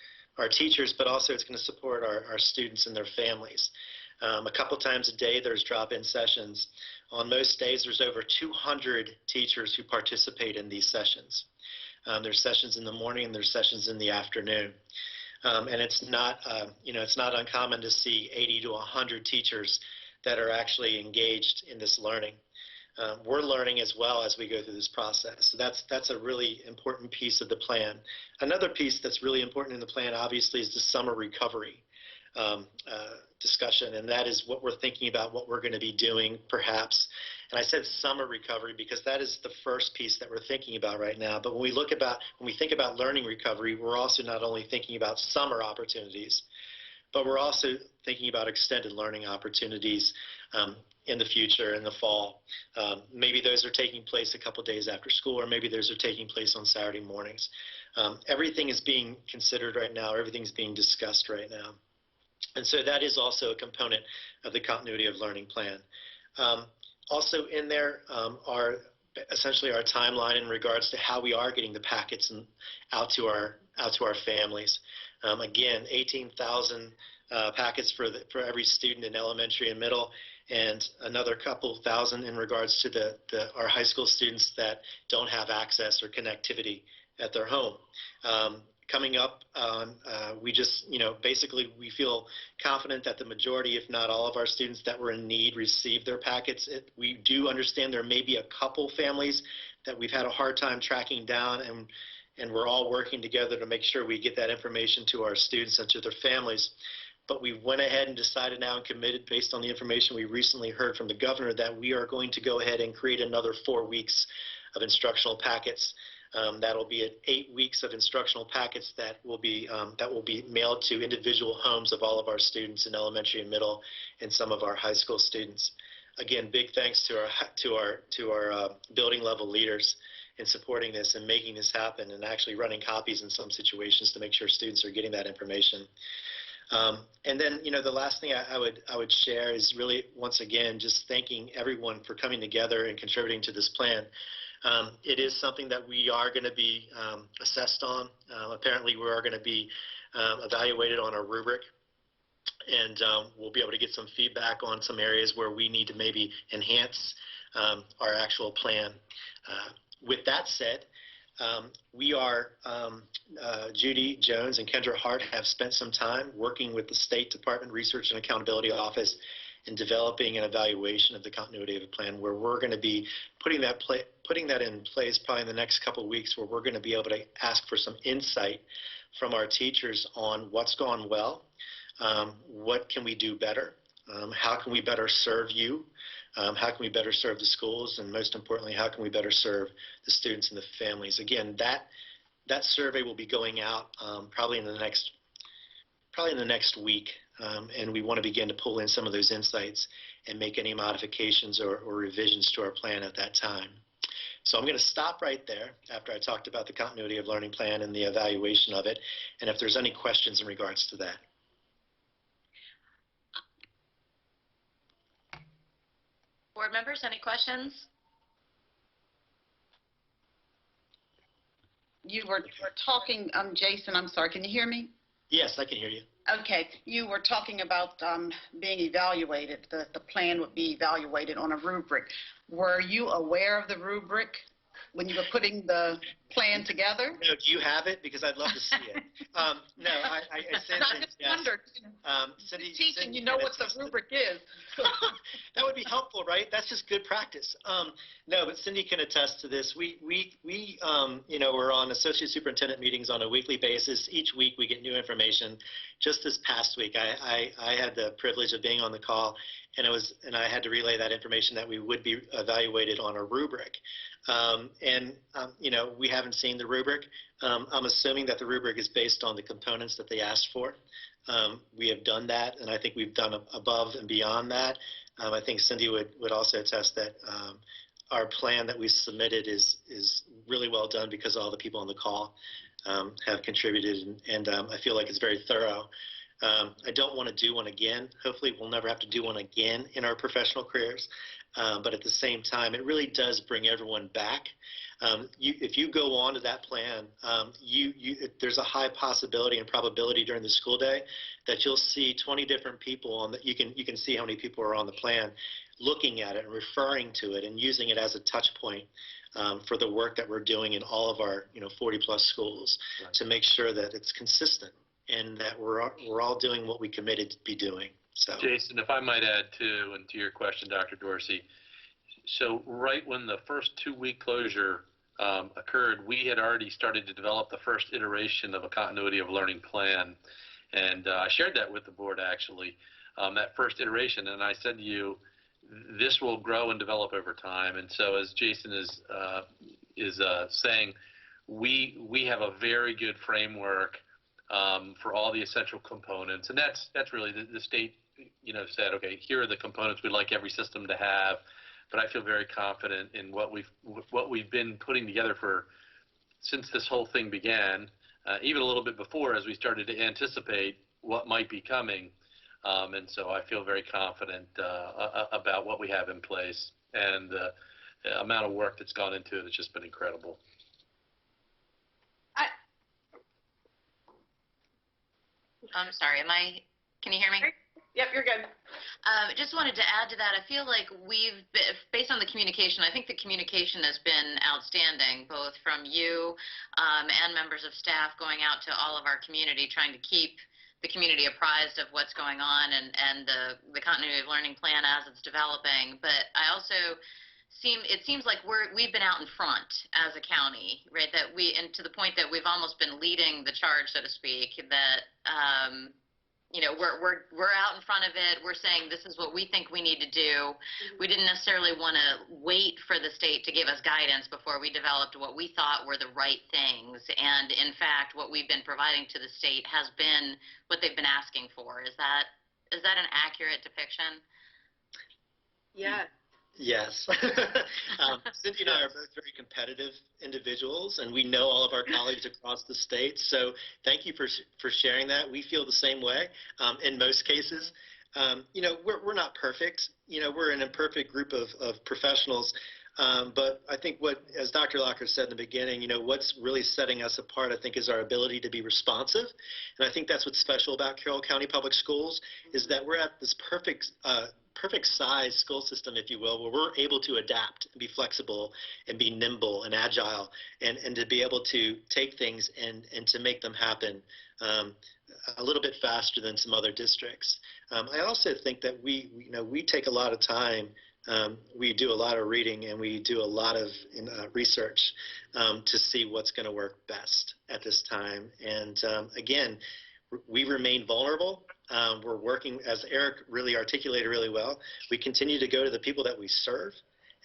teachers, but also it's going to support our students and their families. A couple times a day, there's drop-in sessions. On most days, there's over 200 teachers who participate in these sessions. There's sessions in the morning and there's sessions in the afternoon. And it's not, it's not uncommon to see 80 to 100 teachers that are actually engaged in this learning. We're learning as well as we go through this process. So that's a really important piece of the plan. Another piece that's really important in the plan, obviously, is the summer recovery discussion, and that is what we're thinking about, what we're going to be doing, perhaps. And I said summer recovery because that is the first piece that we're thinking about right now. But when we think about learning recovery, we're also not only thinking about summer opportunities, but we're also thinking about extended learning opportunities in the future, in the fall. Maybe those are taking place a couple days after school, or maybe those are taking place on Saturday mornings. Everything is being considered right now. Everything's being discussed right now. And so that is also a component of the continuity of learning plan. Also in there are essentially our timeline in regards to how we are getting the packets out to our families. Again, 18,000 packets for every student in elementary and middle, and another couple thousand in regards to our high school students that don't have access or connectivity at their home. Coming up, we just, basically we feel confident that the majority, if not all of our students that were in need received their packets. We do understand there may be a couple families that we've had a hard time tracking down, and we're all working together to make sure we get that information to our students and to their families. But we went ahead and decided now and committed, based on the information we recently heard from the governor, that we are going to go ahead and create another 4 weeks of instructional packets. That'll be 8 weeks of instructional packets that will be mailed to individual homes of all of our students in elementary and middle, and some of our high school students. Again, big thanks to our building level leaders in supporting this and making this happen, and actually running copies in some situations to make sure students are getting that information. And then, the last thing I would share is really, once again, just thanking everyone for coming together and contributing to this plan. It is something that we are going to be assessed on. Apparently, we are going to be evaluated on a rubric, and we'll be able to get some feedback on some areas where we need to maybe enhance our actual plan. With that said, we are, Judy Jones and Kendra Hart have spent some time working with the State Department Research and Accountability Office in developing an evaluation of the continuity of the plan, where we're going to be putting that in place probably in the next couple of weeks, where we're going to be able to ask for some insight from our teachers on what's gone well, what can we do better, how can we better serve you, how can we better serve the schools, and most importantly, how can we better serve the students and the families. Again, that survey will be going out probably in the next week, and we want to begin to pull in some of those insights and make any modifications or revisions to our plan at that time. So I'm going to stop right there after I talked about the continuity of learning plan and the evaluation of it, and if there's any questions in regards to that. Board members, any questions? You were talking, Jason, I'm sorry, can you hear me? Yes, I can hear you. Okay, you were talking about being evaluated, the plan would be evaluated on a rubric. Were you aware of the rubric when you were putting the plan together? No, do you have it? Because I'd love to see it. No, I said I just wondered, Cindy, teaching, you know what the rubric is. That would be helpful, right? That's just good practice. No, but Cindy can attest to this. We we're on associate superintendent meetings on a weekly basis. Each week we get new information. Just this past week, I had the privilege of being on the call, and I had to relay that information that we would be evaluated on a rubric. We haven't seen the rubric. I'm assuming that the rubric is based on the components that they asked for. We have done that, and I think we've done above and beyond that. I think Cindy would also attest that our plan that we submitted is really well done because all the people on the call have contributed, and I feel like it's very thorough. I don't want to do one again. Hopefully we'll never have to do one again in our professional careers. but at the same time, it really does bring everyone back. If you go on to that plan, there's a high possibility and probability during the school day that you'll see 20 different people on the, you can see how many people are on the plan, looking at it and referring to it and using it as a touch point for the work that we're doing in all of our 40 plus schools, right, to make sure that it's consistent and that we're all doing what we committed to be doing. So, Jason, if I might add too, and to your question, Dr. Dorsey, so right when the first 2-week closure occurred, we had already started to develop the first iteration of a continuity of learning plan, and I shared that with the board actually, that first iteration, and I said to you, this will grow and develop over time. And so as Jason is saying, we have a very good framework for all the essential components, and that's really the state said, okay, here are the components we'd like every system to have. But I feel very confident in what we've been putting together since this whole thing began, even a little bit before, as we started to anticipate what might be coming. And so I feel very confident about what we have in place, and the amount of work that's gone into it has just been incredible. I'm sorry, can you hear me? Yep, you're good. Just wanted to add to that. I feel like based on the communication, I think the communication has been outstanding, both from you and members of staff going out to all of our community, trying to keep the community apprised of what's going on and the continuity of learning plan as it's developing. But I also it seems like we've been out in front as a county, right? And to the point that we've almost been leading the charge, so to speak, that we're out in front of it. We're saying this is what we think we need to do. We didn't necessarily want to wait for the state to give us guidance before we developed what we thought were the right things. And in fact, what we've been providing to the state has been what they've been asking for. Is that an accurate depiction? Yeah. Yes. Cindy and I are both very competitive individuals, and we know all of our colleagues across the state. So thank you for sharing that. We feel the same way in most cases. We're not perfect. We're an imperfect group of professionals. But I think as Dr. Lockard said in the beginning, what's really setting us apart, I think, is our ability to be responsive. And I think that's what's special about Carroll County Public Schools, is that we're at this perfect size school system, if you will, where we're able to adapt and be flexible and be nimble and agile and to be able to take things and to make them happen a little bit faster than some other districts. I also think that we take a lot of time. We do a lot of reading and we do a lot of research to see what's going to work best at this time. And again, we remain vulnerable. We're working, as Eric really articulated really well, we continue to go to the people that we serve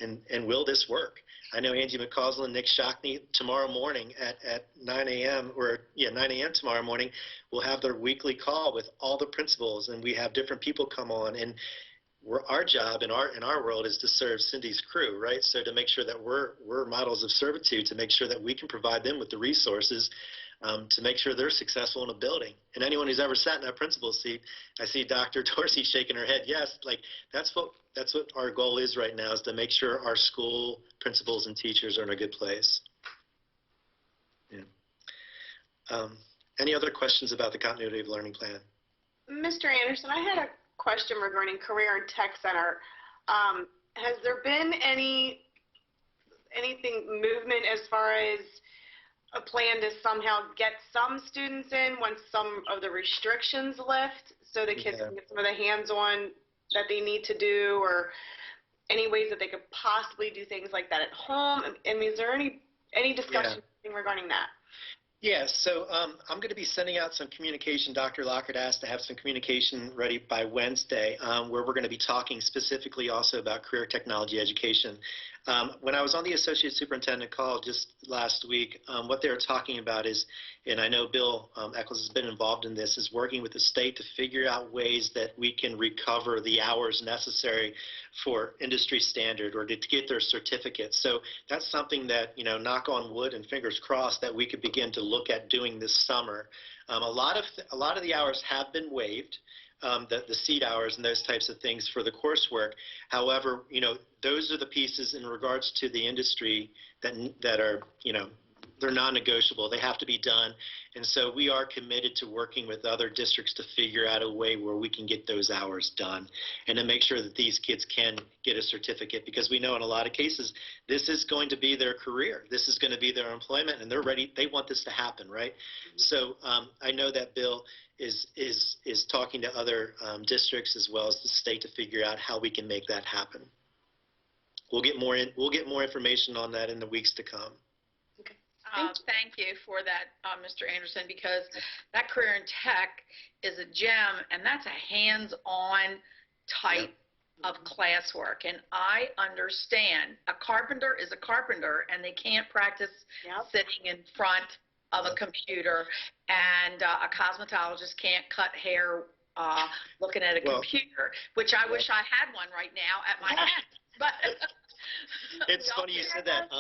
and will this work? I know Angie McCausland and Nick Shockney tomorrow morning at 9 a.m. 9 a.m. tomorrow morning will have their weekly call with all the principals, and we have different people come on. And our job in our world is to serve Cindy's crew, right? So to make sure that we're models of servitude, to make sure that we can provide them with the resources to make sure they're successful in a building. And anyone who's ever sat in that principal's seat, I see Dr. Dorsey shaking her head. Yes, that's what our goal is right now, is to make sure our school principals and teachers are in a good place. Yeah. Any other questions about the continuity of learning plan? Mr. Anderson, I had a question regarding Career and Tech Center. Has there been anything movement as far as a plan to somehow get some students in once some of the restrictions lift, so the kids can get some of the hands-on that they need to do, or any ways that they could possibly do things like that at home? I mean, is there any discussion regarding that? Yeah, so I'm going to be sending out some communication. Dr. Lockard asked to have some communication ready by Wednesday, where we're going to be talking specifically also about career technology education. When I was on the Associate Superintendent call just last week, what they were talking about is, and I know Bill Eccles has been involved in this, is working with the state to figure out ways that we can recover the hours necessary for industry standard or to get their certificates. So that's something that, knock on wood and fingers crossed, that we could begin to look at doing this summer. A lot of the hours have been waived. the seat hours and those types of things for the coursework. However, those are the pieces in regards to the industry that are, they're non-negotiable. They have to be done. And so we are committed to working with other districts to figure out a way where we can get those hours done and to make sure that these kids can get a certificate, because we know in a lot of cases this is going to be their career. This is going to be their employment, and they're ready. They want this to happen, right? So I know that Bill is talking to other districts as well as the state to figure out how we can make that happen. We'll get more information on that in the weeks to come. Thank you for that, Mr. Anderson, because that career in tech is a gem, and that's a hands-on type of classwork. And I understand a carpenter is a carpenter, and they can't practice sitting in front of a computer, and a cosmetologist can't cut hair looking at a computer, which I wish I had one right now at my hand. But it's funny you said that.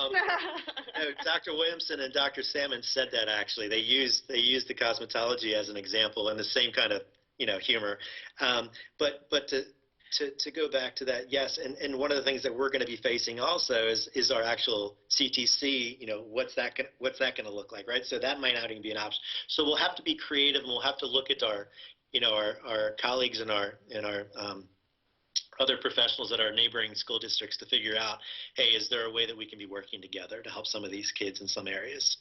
Dr. Williamson and Dr. Salmon said that actually. They used the cosmetology as an example and the same kind of humor. But to go back to that, yes, and one of the things that we're going to be facing also is our actual CTC. What's that going to look like, right? So that might not even be an option. So we'll have to be creative, and we'll have to look at our colleagues and our other professionals at our neighboring school districts to figure out, hey, is there a way that we can be working together to help some of these kids in some areas?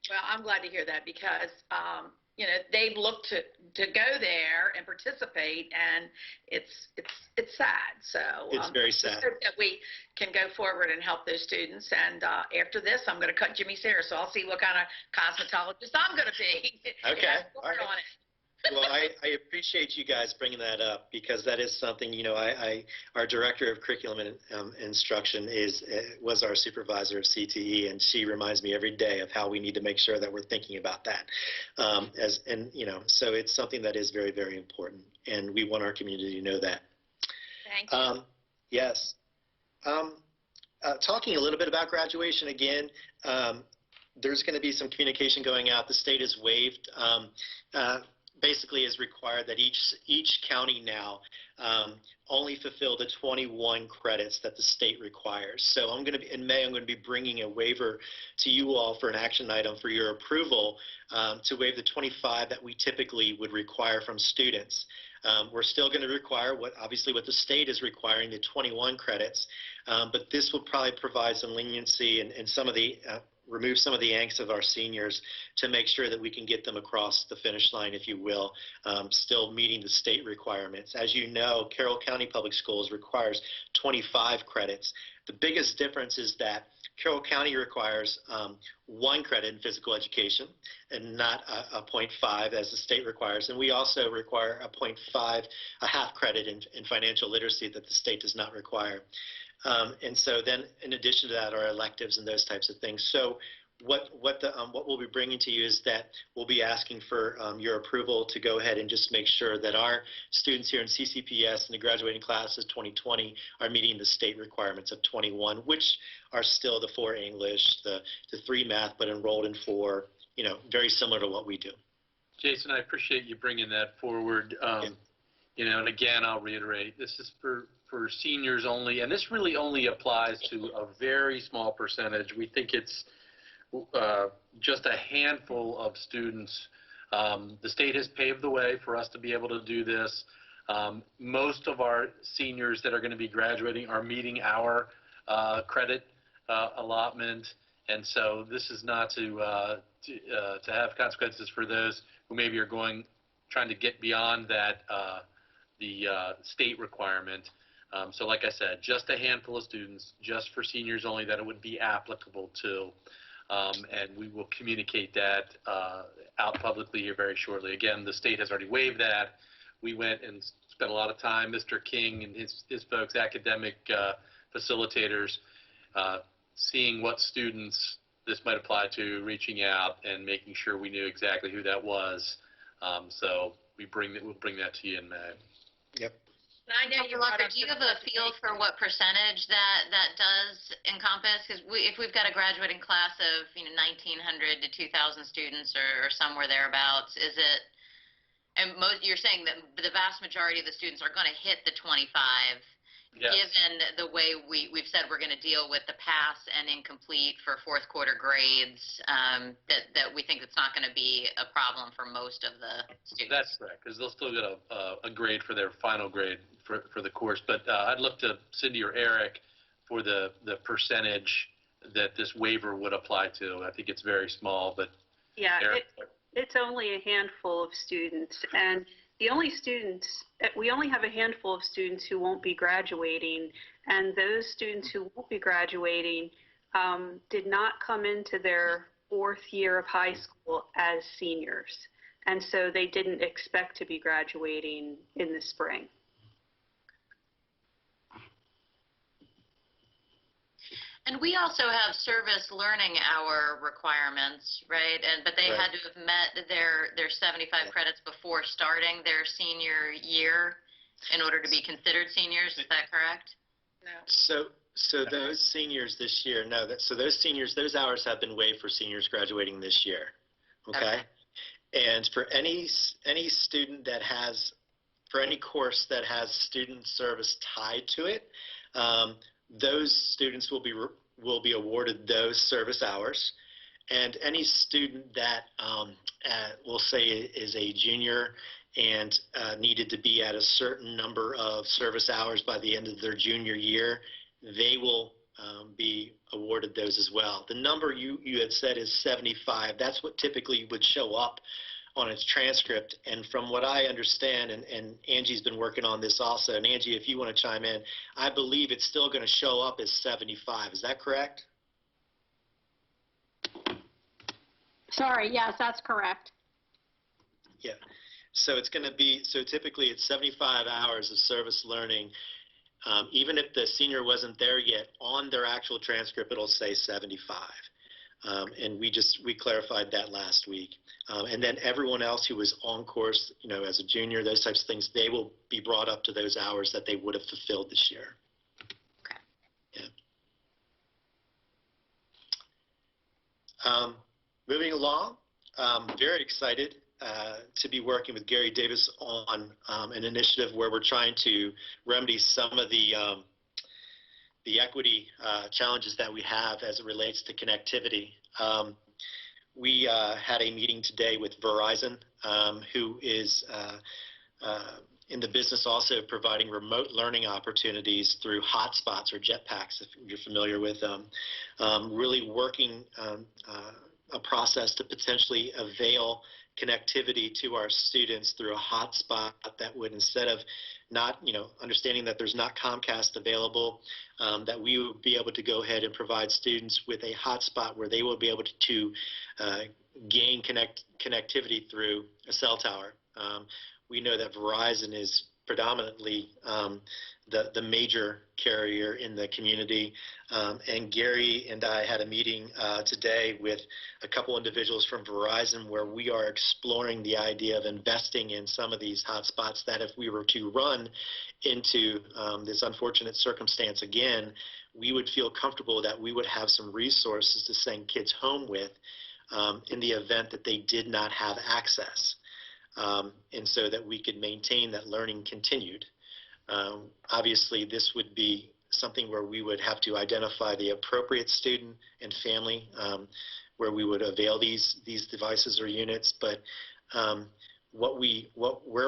Well, I'm glad to hear that, because they've looked to go there and participate, and it's sad. So it's very sad that we can go forward and help those students. And after this, I'm going to cut Jimmy's hair, so I'll see what kind of cosmetologist I'm going to be. Okay. All right. On it. Well, I appreciate you guys bringing that up, because that is something, our director of curriculum and instruction was our supervisor of CTE, and she reminds me every day of how we need to make sure that we're thinking about that. So it's something that is very, very important, and we want our community to know that. Thank you. Yes. Talking a little bit about graduation again, there's going to be some communication going out. The state has waived basically is required that each county now only fulfill the 21 credits that the state requires. So in May, I'm going to be bringing a waiver to you all for an action item for your approval to waive the 25 that we typically would require from students. We're still going to require obviously what the state is requiring, the 21 credits, but this will probably provide some leniency and some of the remove some of the angst of our seniors to make sure that we can get them across the finish line, if you will, still meeting the state requirements. As you know, Carroll County Public Schools requires 25 credits. The biggest difference is that Carroll County requires 1 credit in physical education and not a 0.5 as the state requires. And we also require a 0.5, a half credit in financial literacy that the state does not require. And so then in addition to that are electives and those types of things. So what we'll be bringing to you is that we'll be asking for your approval to go ahead and just make sure that our students here in CCPS and the graduating class of 2020 are meeting the state requirements of 21, which are still the 4 English, the 3 math, but enrolled in 4, very similar to what we do. Jason, I appreciate you bringing that forward. And again, I'll reiterate, this is for seniors only, and this really only applies to a very small percentage. We think it's just a handful of students. The state has paved the way for us to be able to do this. Most of our seniors that are going to be graduating are meeting our credit allotment, and so this is not to have consequences for those who maybe are trying to get beyond that the state requirement. So like I said, just a handful of students, just for seniors only, that it would be applicable to. And we will communicate that out publicly here very shortly. Again, the state has already waived that. We went and spent a lot of time, Mr. King and his folks, academic facilitators, seeing what students this might apply to, reaching out and making sure we knew exactly who that was. So we'll bring that to you in May. Yep. I know Lockard, do you have a feel for what percentage that does encompass? Because if we've got a graduating class of 1,900 to 2,000 students or somewhere thereabouts, is it? And you're saying that the vast majority of the students are going to hit the 25, Yes. given the way we've said we're going to deal with the pass and incomplete for fourth quarter grades, that we think it's not going to be a problem for most of the students. That's correct, because they'll still get a grade for their final grade for the course. But I'd look to Cindy or Eric for the percentage that this waiver would apply to. I think it's very small, but Yeah, Eric? it's only a handful of students, and we only have a handful of students who won't be graduating, and those students who won't be graduating did not come into their fourth year of high school as seniors, and so they didn't expect to be graduating in the spring. And we also have service learning hour requirements, right? But they had to have met their 75 credits before starting their senior year in order to be considered seniors. Is that correct? No. So those seniors this year, those hours have been waived for seniors graduating this year. Okay. And for any student that has, for any course that has student service tied to it, those students will be awarded those service hours, and any student that we'll say is a junior and needed to be at a certain number of service hours by the end of their junior year, they will be awarded those as well. The number you had said is 75. That's what typically would show up on its transcript, and from what I understand, and Angie's been working on this also, and Angie, if you want to chime in, I believe it's still going to show up as 75. Is that correct? Sorry, yes, that's correct. Yeah. So it's going to be, so typically it's 75 hours of service learning. Even if the senior wasn't there yet, on their actual transcript, it'll say 75. And we clarified that last week. And then everyone else who was on course, as a junior, those types of things, they will be brought up to those hours that they would have fulfilled this year. Okay. Yeah. Moving along, very excited to be working with Gary Davis on an initiative where we're trying to remedy some of the equity challenges that we have as it relates to connectivity. We had a meeting today with Verizon, who is in the business also of providing remote learning opportunities through hotspots or jetpacks, if you're familiar with them, really working a process to potentially avail connectivity to our students through a hotspot that would, instead of not, understanding that there's not Comcast available, that we would be able to go ahead and provide students with a hotspot where they will be able to gain connectivity through a cell tower. We know that Verizon is predominantly the major carrier in the community, and Gary and I had a meeting today with a couple individuals from Verizon where we are exploring the idea of investing in some of these hotspots that if we were to run into this unfortunate circumstance again, we would feel comfortable that we would have some resources to send kids home with in the event that they did not have access, and so that we could maintain that learning continued. Obviously, this would be something where we would have to identify the appropriate student and family where we would avail these devices or units. But where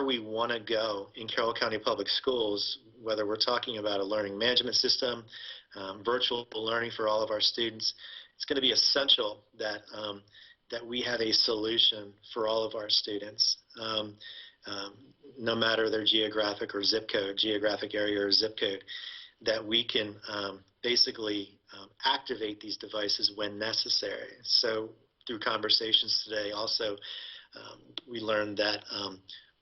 we want to go in Carroll County Public Schools, whether we're talking about a learning management system, virtual learning for all of our students, it's going to be essential that that we have a solution for all of our students. No matter their geographic area or zip code, that we can basically activate these devices when necessary. So through conversations today also, we learned that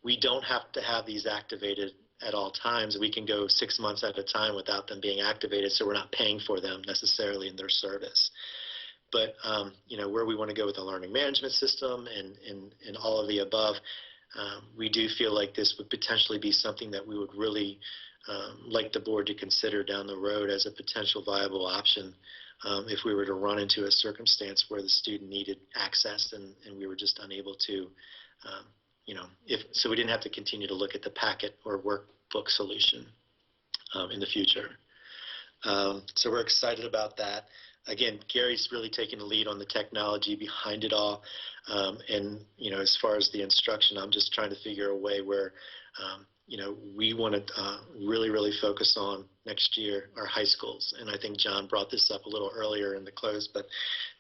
we don't have to have these activated at all times. We can go 6 months at a time without them being activated, so we're not paying for them necessarily in their service. But where we want to go with the learning management system and all of the above, we do feel like this would potentially be something that we would really like the board to consider down the road as a potential viable option if we were to run into a circumstance where the student needed access and we were just unable to so we didn't have to continue to look at the packet or workbook solution in the future. So we're excited about that. Again, Gary's really taking the lead on the technology behind it all. And, as far as the instruction, I'm just trying to figure a way where, we want to really, really focus on next year our high schools. And I think John brought this up a little earlier in the close, but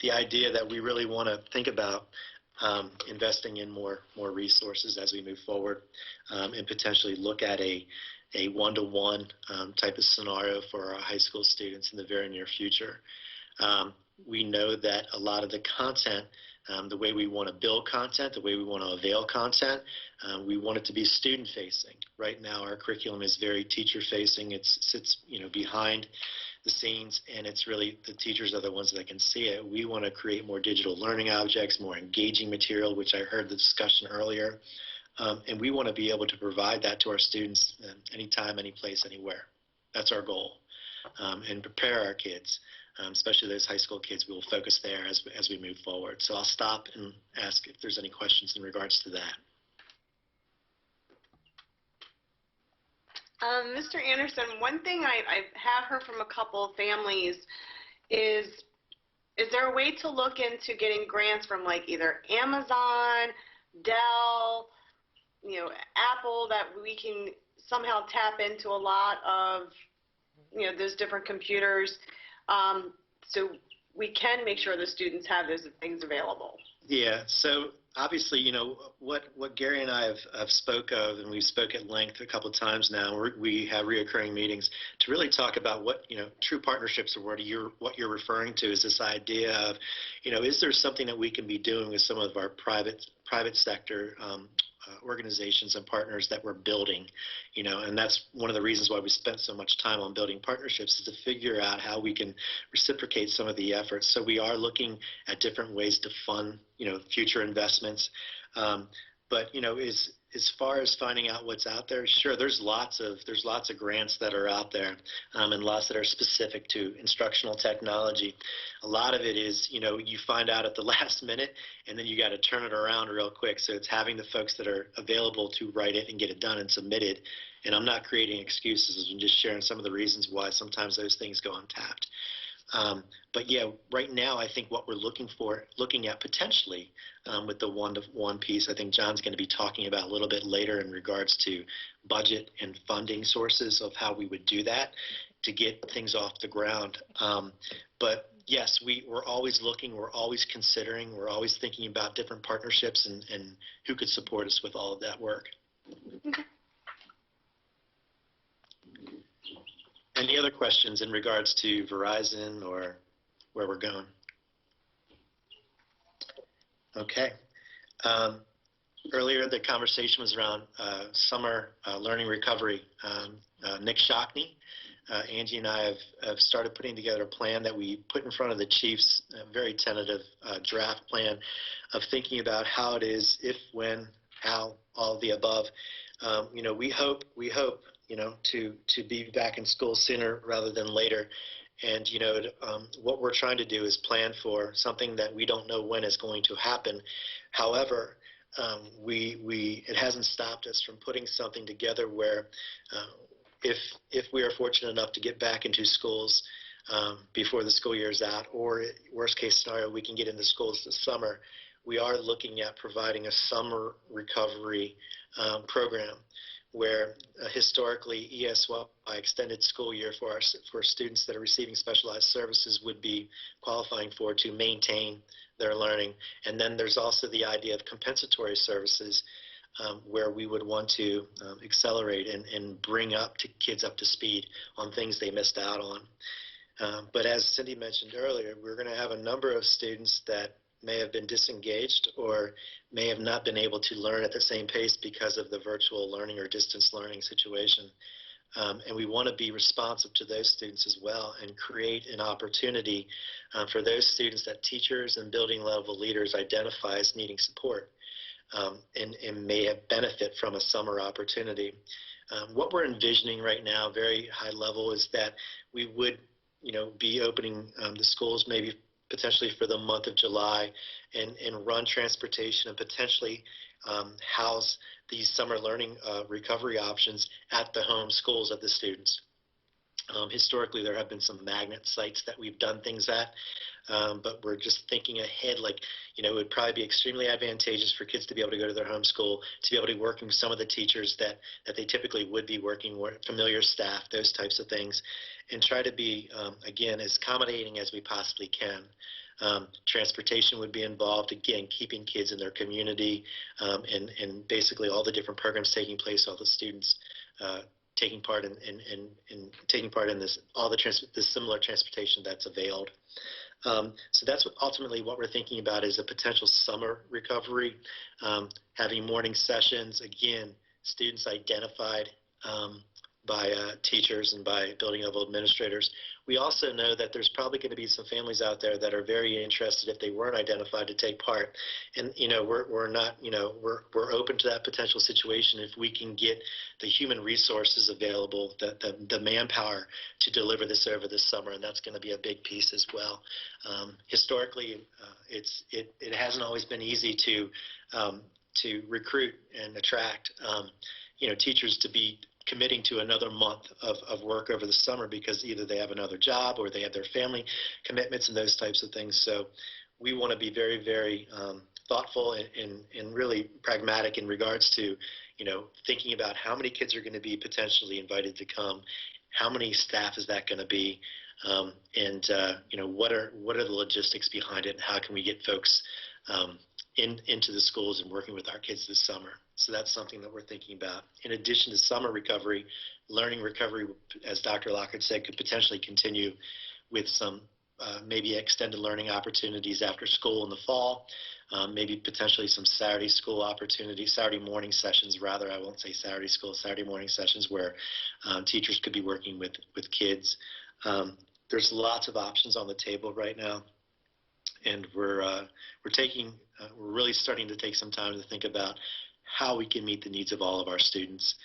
the idea that we really want to think about investing in more resources as we move forward, and potentially look at a one-to-one type of scenario for our high school students in the very near future. We know that a lot of the content, the way we want to build content, the way we want to avail content, we want it to be student-facing. Right now, our curriculum is very teacher-facing. It sits, behind the scenes, and it's really the teachers are the ones that can see it. We want to create more digital learning objects, more engaging material, which I heard the discussion earlier, and we want to be able to provide that to our students anytime, any place, anywhere. That's our goal, and prepare our kids. Especially those high school kids, we will focus there as we move forward. So I'll stop and ask if there's any questions in regards to that. Mr. Anderson, one thing I have heard from a couple of families is there a way to look into getting grants from like either Amazon, Dell, Apple, that we can somehow tap into a lot of, those different computers, so we can make sure the students have those things available? Yeah, so obviously, what Gary and I have spoke of, and we've spoke at length a couple of times now, we have reoccurring meetings to really talk about what, true partnerships, or what you're referring to is this idea of, is there something that we can be doing with some of our private sector organizations and partners that we're building, and that's one of the reasons why we spent so much time on building partnerships, is to figure out how we can reciprocate some of the efforts. So we are looking at different ways to fund, future investments. But, as far as finding out what's out there, sure, there's lots of grants that are out there, and lots that are specific to instructional technology. A lot of it is, you find out at the last minute, and then you got to turn it around real quick. So it's having the folks that are available to write it and get it done and submitted. And I'm not creating excuses. I'm just sharing some of the reasons why sometimes those things go untapped. But yeah, right now, I think what we're looking at potentially with the one-to-one piece, I think John's going to be talking about a little bit later in regards to budget and funding sources of how we would do that to get things off the ground. But yes, we're always looking, we're always considering, we're always thinking about different partnerships and who could support us with all of that work. Okay. Any other questions in regards to Verizon or where we're going? Okay. Earlier, the conversation was around summer learning recovery. Nick Shockney, Angie and I have started putting together a plan that we put in front of the chiefs, a very tentative draft plan of thinking about how it is, if, when, how, all of the above. We hope, to be back in school sooner rather than later. And, what we're trying to do is plan for something that we don't know when is going to happen. However, it hasn't stopped us from putting something together where if we are fortunate enough to get back into schools before the school year is out, or worst case scenario, we can get into schools this summer, we are looking at providing a summer recovery program where historically ESY, extended school year for students that are receiving specialized services, would be qualifying for to maintain their learning. And then there's also the idea of compensatory services where we would want to accelerate and bring kids up to speed on things they missed out on. But as Cindy mentioned earlier, we're going to have a number of students that may have been disengaged or may have not been able to learn at the same pace because of the virtual learning or distance learning situation. And we want to be responsive to those students as well and create an opportunity for those students that teachers and building level leaders identify as needing support and may have benefit from a summer opportunity. What we're envisioning right now, very high level, is that we would be opening the schools maybe potentially for the month of July and run transportation and potentially house these summer learning recovery options at the home schools of the students. Historically, there have been some magnet sites that we've done things at, but we're just thinking ahead, like, it would probably be extremely advantageous for kids to be able to go to their home school, to be able to work with some of the teachers that they typically would be working with, familiar staff, those types of things, and try to be, again, as accommodating as we possibly can. Transportation would be involved, again, keeping kids in their community, and basically all the different programs taking place, all the students taking part in this, all the similar transportation that's availed. So that's ultimately what we're thinking about is a potential summer recovery, having morning sessions, again, students identified by teachers and by building level administrators. We also know that there's probably going to be some families out there that are very interested, if they weren't identified, to take part. And we're not, we're open to that potential situation if we can get the human resources available, the manpower to deliver this over this summer, and that's going to be a big piece as well. Historically, it hasn't always been easy to recruit and attract teachers to be committing to another month of work over the summer, because either they have another job or they have their family commitments and those types of things. So we want to be very, very thoughtful and really pragmatic in regards to, thinking about how many kids are going to be potentially invited to come, how many staff is that going to be, and what are the logistics behind it, and how can we get folks into the schools and working with our kids this summer. So that's something that we're thinking about. In addition to summer recovery, learning recovery, as Dr. Lockard said, could potentially continue with some maybe extended learning opportunities after school in the fall, maybe potentially some Saturday school opportunities, Saturday morning sessions rather, I won't say Saturday school, Saturday morning sessions where teachers could be working with kids. There's lots of options on the table right now, and we're really starting to take some time to think about how we can meet the needs of all of our students.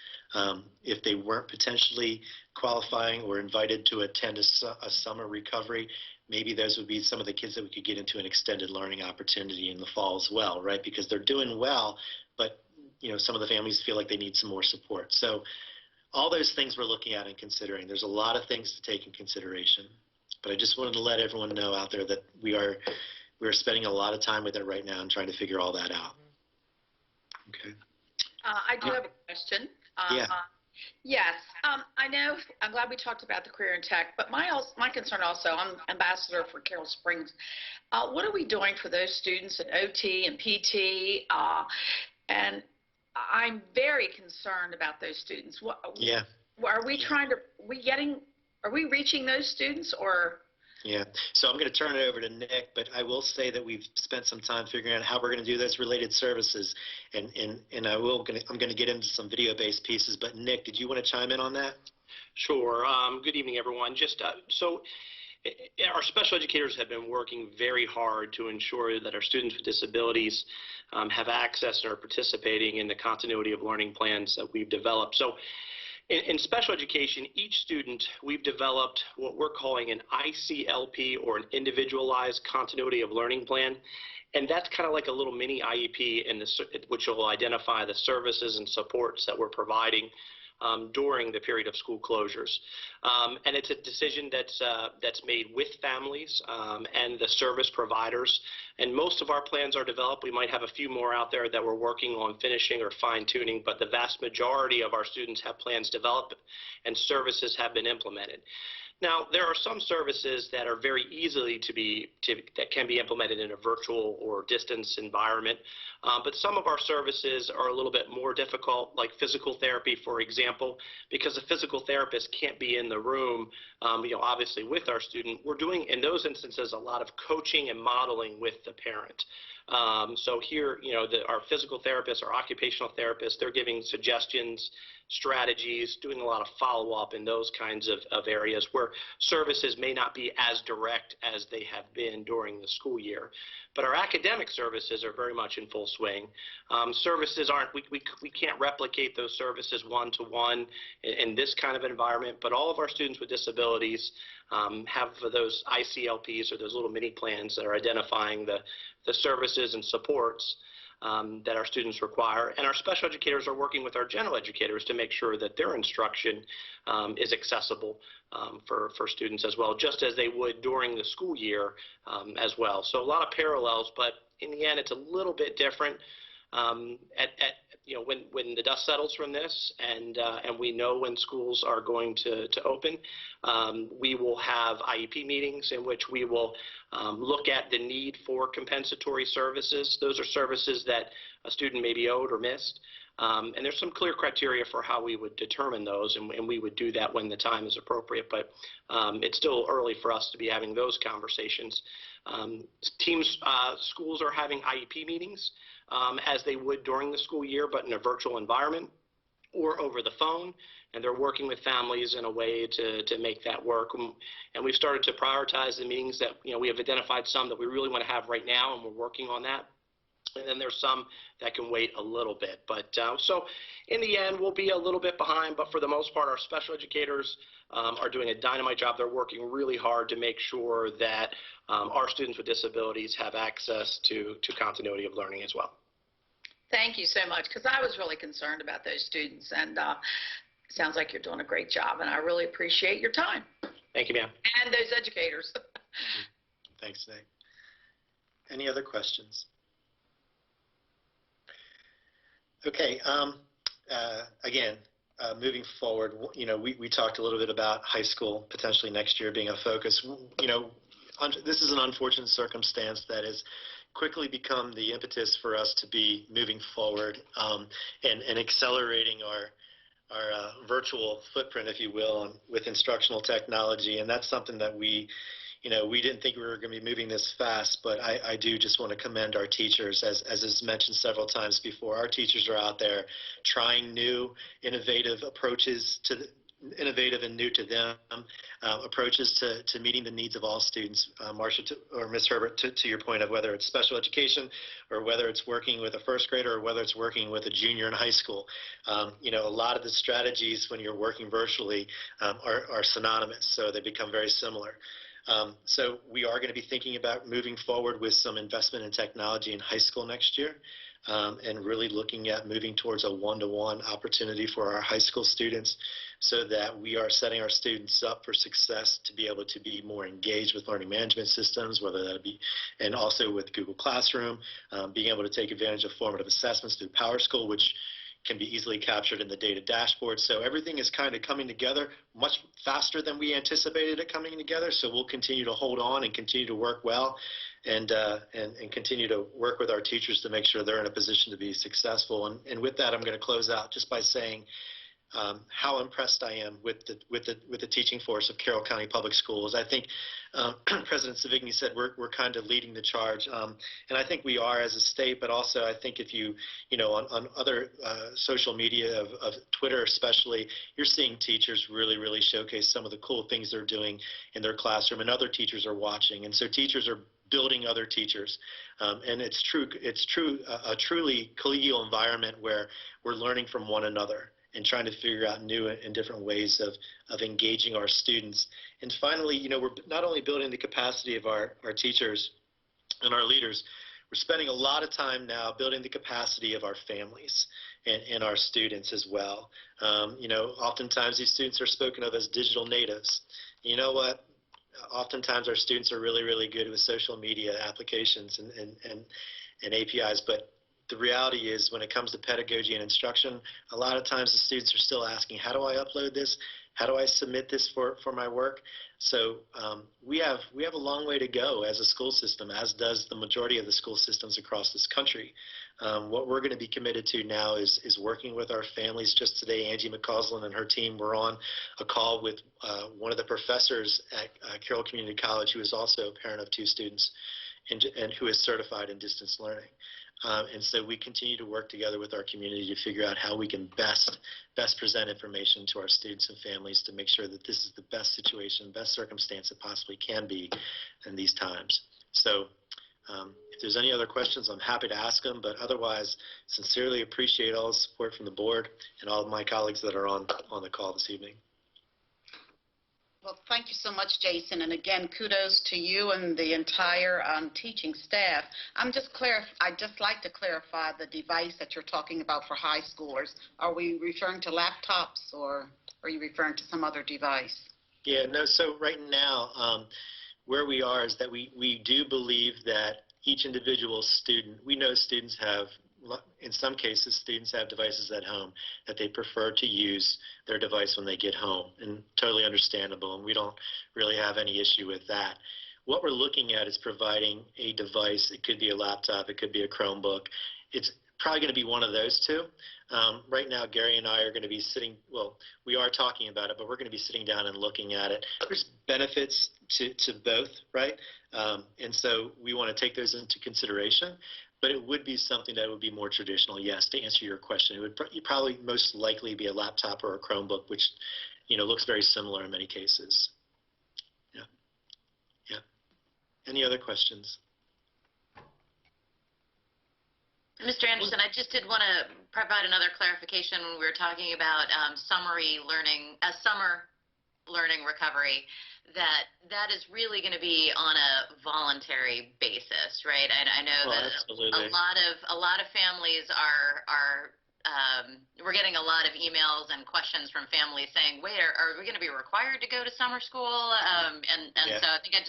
If they weren't potentially qualifying or invited to attend a summer recovery, maybe those would be some of the kids that we could get into an extended learning opportunity in the fall as well, right? Because they're doing well, but some of the families feel like they need some more support. So all those things we're looking at and considering. There's a lot of things to take in consideration, but I just wanted to let everyone know out there that we're spending a lot of time with it right now and trying to figure all that out. Okay. I do have a question. Yeah. Yes. I know. I'm glad we talked about the career in tech, but my concern also, I'm ambassador for Carroll Springs. What are we doing for those students at OT and PT? And I'm very concerned about those students. Yeah. Are we reaching those students, or? Yeah. So I'm going to turn it over to Nick, but I will say that we've spent some time figuring out how we're going to do those related services, and I'm going to get into some video-based pieces. But Nick, did you want to chime in on that? Sure. Good evening, everyone. Our special educators have been working very hard to ensure that our students with disabilities have access and are participating in the continuity of learning plans that we've developed. So in special education, each student, we've developed what we're calling an ICLP, or an individualized continuity of learning plan. And that's kind of like a little mini IEP which will identify the services and supports that we're providing during the period of school closures. And it's a decision that's made with families and the service providers. And most of our plans are developed. We might have a few more out there that we're working on finishing or fine-tuning, but the vast majority of our students have plans developed and services have been implemented. Now, there are some services that are very easily that can be implemented in a virtual or distance environment, but some of our services are a little bit more difficult, like physical therapy, for example, because a physical therapist can't be in the room, obviously with our student. We're doing, in those instances, a lot of coaching and modeling with the parent. So here, our physical therapists, our occupational therapists, they're giving suggestions, strategies, doing a lot of follow-up in those kinds of areas where services may not be as direct as they have been during the school year. But our academic services are very much in full swing. Services aren't, we can't replicate those services one-to-one in this kind of environment, but all of our students with disabilities have those ICLPs, or those little mini plans that are identifying the services and supports that our students require. And our special educators are working with our general educators to make sure that their instruction is accessible for students as well, just as they would during the school year as well. So a lot of parallels, but in the end, it's a little bit different. When the dust settles from this, and we know when schools are going to open, we will have IEP meetings in which we will look at the need for compensatory services. Those are services that a student may be owed or missed. And there's some clear criteria for how we would determine those, and we would do that when the time is appropriate. But it's still early for us to be having those conversations. Schools are having IEP meetings as they would during the school year, but in a virtual environment or over the phone, and they're working with families in a way to make that work. And we've started to prioritize the meetings that, we have identified some that we really want to have right now, and we're working on that. And then there's some that can wait a little bit. But so in the end, we'll be a little bit behind, but for the most part, our special educators are doing a dynamite job. They're working really hard to make sure that our students with disabilities have access to continuity of learning as well. Thank you so much, because I was really concerned about those students, and it sounds like you're doing a great job, and I really appreciate your time. Thank you, ma'am. And those educators. Thanks, Nick. Any other questions? Okay, again, moving forward, we talked a little bit about high school potentially next year being a focus. This is an unfortunate circumstance that has quickly become the impetus for us to be moving forward and accelerating our virtual footprint, if you will, with instructional technology. And that's something that we didn't think we were going to be moving this fast, but I do just want to commend our teachers. As is mentioned several times before, our teachers are out there trying new, innovative approaches innovative and new to them, approaches to meeting the needs of all students. Marsha or Ms. Herbert, to your point of whether it's special education or whether it's working with a first grader or whether it's working with a junior in high school, a lot of the strategies when you're working virtually are synonymous, so they become very similar. So we are going to be thinking about moving forward with some investment in technology in high school next year, and really looking at moving towards a one-to-one opportunity for our high school students so that we are setting our students up for success to be able to be more engaged with learning management systems, whether that be, and also with Google Classroom, being able to take advantage of formative assessments through PowerSchool, which can be easily captured in the data dashboard. So everything is kind of coming together much faster than we anticipated it coming together. So we'll continue to hold on and continue to work well and continue to work with our teachers to make sure they're in a position to be successful. And with that, I'm going to close out just by saying how impressed I am with the teaching force of Carroll County Public Schools. I think President Savigny said we're kind of leading the charge, and I think we are as a state. But also, I think if you on other social media of Twitter especially, you're seeing teachers really showcase some of the cool things they're doing in their classroom, and other teachers are watching, and so teachers are building other teachers, and it's a truly collegial environment where we're learning from one another and trying to figure out new and different ways of engaging our students. And finally, we're not only building the capacity of our teachers and our leaders, we're spending a lot of time now building the capacity of our families and our students as well. Oftentimes these students are spoken of as digital natives. You know what? Oftentimes our students are really good with social media applications and APIs, but the reality is when it comes to pedagogy and instruction, a lot of times the students are still asking, how do I upload this? How do I submit this for my work? So we have a long way to go as a school system, as does the majority of the school systems across this country. What we're going to be committed to now is working with our families. Just today, Angie McCausland and her team were on a call with one of the professors at Carroll Community College, who is also a parent of 2 students and who is certified in distance learning. And so we continue to work together with our community to figure out how we can best present information to our students and families to make sure that this is the best situation, best circumstance it possibly can be in these times. So If there's any other questions, I'm happy to ask them, but otherwise, sincerely appreciate all the support from the board and all of my colleagues that are on the call this evening. Well, thank you so much, Jason, and again, kudos to you and the entire teaching staff. I'd just like to clarify the device that you're talking about for high schoolers. Are we referring to laptops, or are you referring to some other device? Yeah, no, so right now, where we are is that we do believe that each individual student, we know students have, in some cases, students have devices at home that they prefer to use their device when they get home, and totally understandable, and we don't really have any issue with that. What we're looking at is providing a device. It could be a laptop, it could be a Chromebook. It's probably going to be one of those two. Right now, Gary and I are going to be sitting, well, we are talking about it, but we're going to be sitting down and looking at it. There's benefits to both, right? And so we want to take those into consideration, but it would be something that would be more traditional, yes, to answer your question. It would probably most likely be a laptop or a Chromebook, which, looks very similar in many cases. Yeah. Yeah. Any other questions? Mr. Anderson, I just did want to provide another clarification when we were talking about summer learning recovery, that is really going to be on a voluntary basis, right? I know that absolutely. a lot of families are we're getting a lot of emails and questions from families saying, wait, are we going to be required to go to summer school? Yeah. So I think I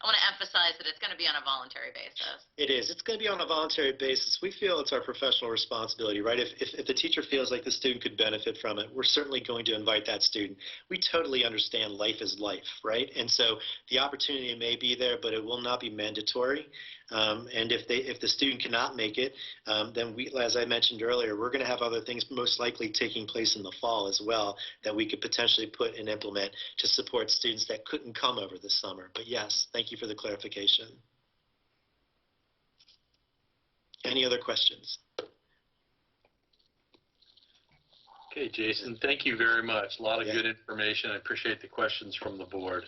want to emphasize that it's going to be on a voluntary basis. It is. It's going to be on a voluntary basis. We feel it's our professional responsibility, right? If the teacher feels like the student could benefit from it, we're certainly going to invite that student. We totally understand life is life, right? And so the opportunity may be there, but it will not be mandatory. And if the student cannot make it, then we, as I mentioned earlier, we're going to have other things most likely taking place in the fall as well that we could potentially put and implement to support students that couldn't come over this summer. But yes, thank you for the clarification. Any other questions? Okay, Jason, thank you very much. A lot of good information. I appreciate the questions from the board.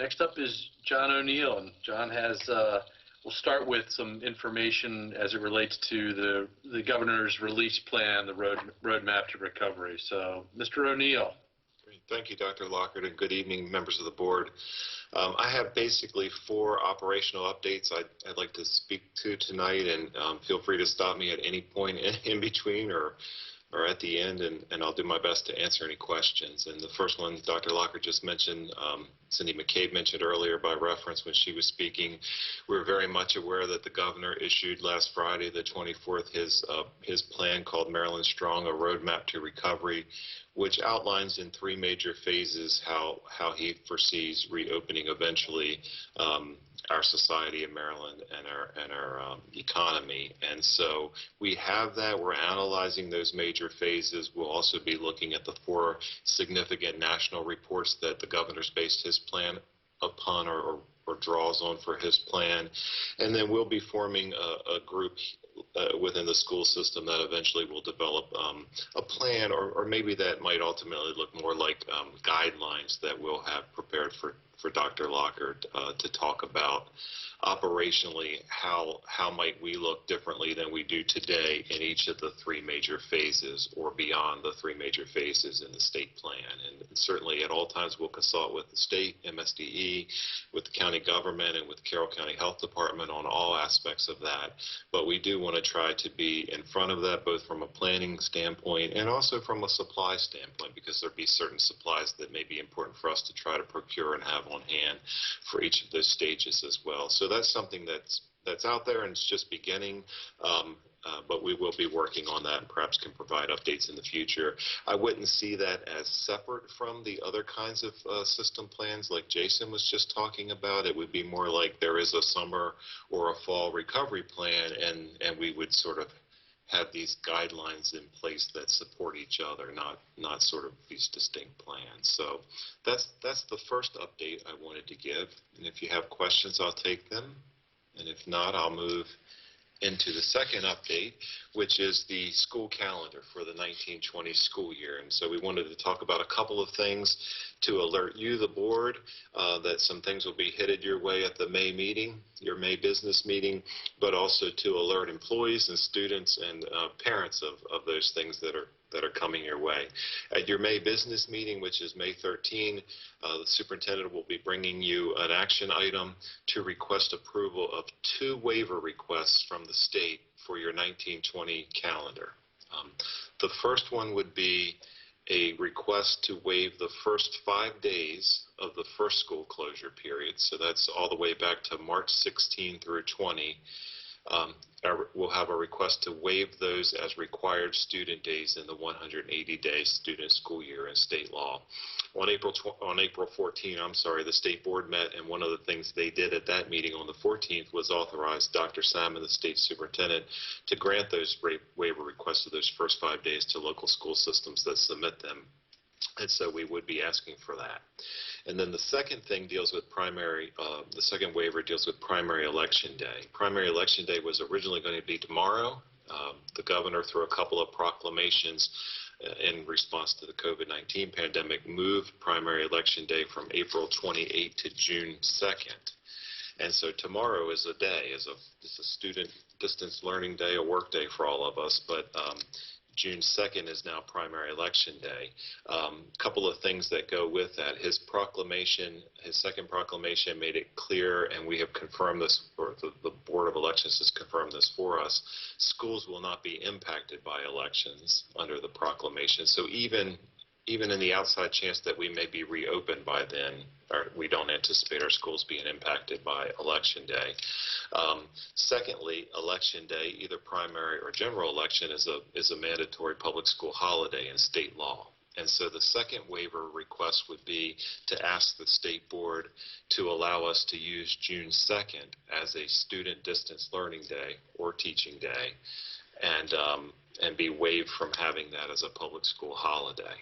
Next up is John O'Neill, and John has, we'll start with some information as it relates to the governor's release plan, the roadmap to recovery. So, Mr. O'Neill. Thank you, Dr. Lockard, and good evening, members of the board. I have basically 4 operational updates I'd like to speak to tonight, and feel free to stop me at any point in between or at the end, and I'll do my best to answer any questions. And the first one, Dr. Lockard just mentioned, Cindy McCabe mentioned earlier by reference when she was speaking. We're very much aware that the governor issued last Friday, the 24th, his plan called Maryland Strong, a roadmap to recovery, which outlines in 3 major phases how he foresees reopening eventually our society in Maryland and our economy. And so we have that. We're analyzing those major phases. We'll also be looking at the 4 significant national reports that the governor's based his plan upon or draws on for his plan. And then we'll be forming a group within the school system that eventually will develop a plan, or maybe that might ultimately look more like guidelines that we'll have prepared for Dr. Lockard to talk about operationally how might we look differently than we do today in each of the 3 major phases or beyond the 3 major phases in the state plan. And certainly at all times we'll consult with the state, MSDE, with the county government, and with the Carroll County Health Department on all aspects of that. But we do want to try to be in front of that, both from a planning standpoint and also from a supply standpoint, because there'll be certain supplies that may be important for us to try to procure and have on hand for each of those stages as well. So that's something that's out there, and it's just beginning, but we will be working on that and perhaps can provide updates in the future. I wouldn't see that as separate from the other kinds of system plans like Jason was just talking about. It would be more like there is a summer or a fall recovery plan, and we would sort of have these guidelines in place that support each other, not sort of these distinct plans. So that's the first update I wanted to give. And if you have questions, I'll take them. And if not, I'll move into the second update, which is the school calendar for the 1920 school year. And so we wanted to talk about a couple of things to alert you, the board, that some things will be headed your way at the May meeting, your May business meeting, but also to alert employees and students and parents of those things that are coming your way. At your May business meeting, which is May 13, the superintendent will be bringing you an action item to request approval of 2 waiver requests from the state for your 1920 calendar. The first one would be a request to waive the first 5 days of the first school closure period. So that's all the way back to March 16 through 20. We'll have a request to waive those as required student days in the 180-day student school year in state law. On April 14, the state board met, and one of the things they did at that meeting on the 14th was authorize Dr. Salmon, the state superintendent, to grant those waiver requests of those first 5 days to local school systems that submit them. And so we would be asking for that. And then the second thing deals with the second waiver deals with primary election day. Primary election day was originally going to be tomorrow. The governor, through a couple of proclamations in response to the COVID-19 pandemic, moved primary election day from April 28 to June 2nd. And so tomorrow is a day, it's a student distance learning day, a work day for all of us, but June 2nd is now primary election day. Couple of things that go with that. His second proclamation made it clear, and we have confirmed this, or the Board of Elections has confirmed this for us, schools will not be impacted by elections under the proclamation. So even in the outside chance that we may be reopened by then, we don't anticipate our schools being impacted by election day. Secondly, election day, either primary or general election, is a mandatory public school holiday in state law. And so the second waiver request would be to ask the state board to allow us to use June 2nd as a student distance learning day or teaching day, and be waived from having that as a public school holiday.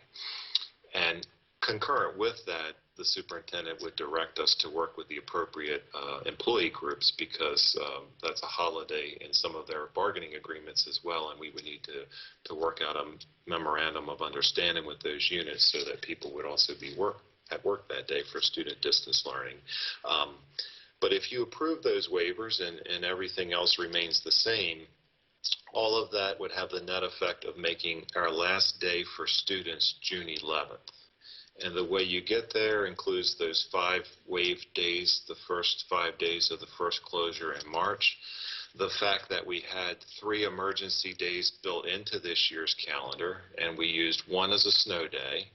And concurrent with that, the superintendent would direct us to work with the appropriate employee groups, because that's a holiday in some of their bargaining agreements as well, and we would need to work out a memorandum of understanding with those units so that people would also be at work that day for student distance learning. But if you approve those waivers and everything else remains the same, all of that would have the net effect of making our last day for students June 11th. And the way you get there includes those 5 waived days, the first 5 days of the first closure in March. The fact that we had 3 emergency days built into this year's calendar, and we used one as a snow day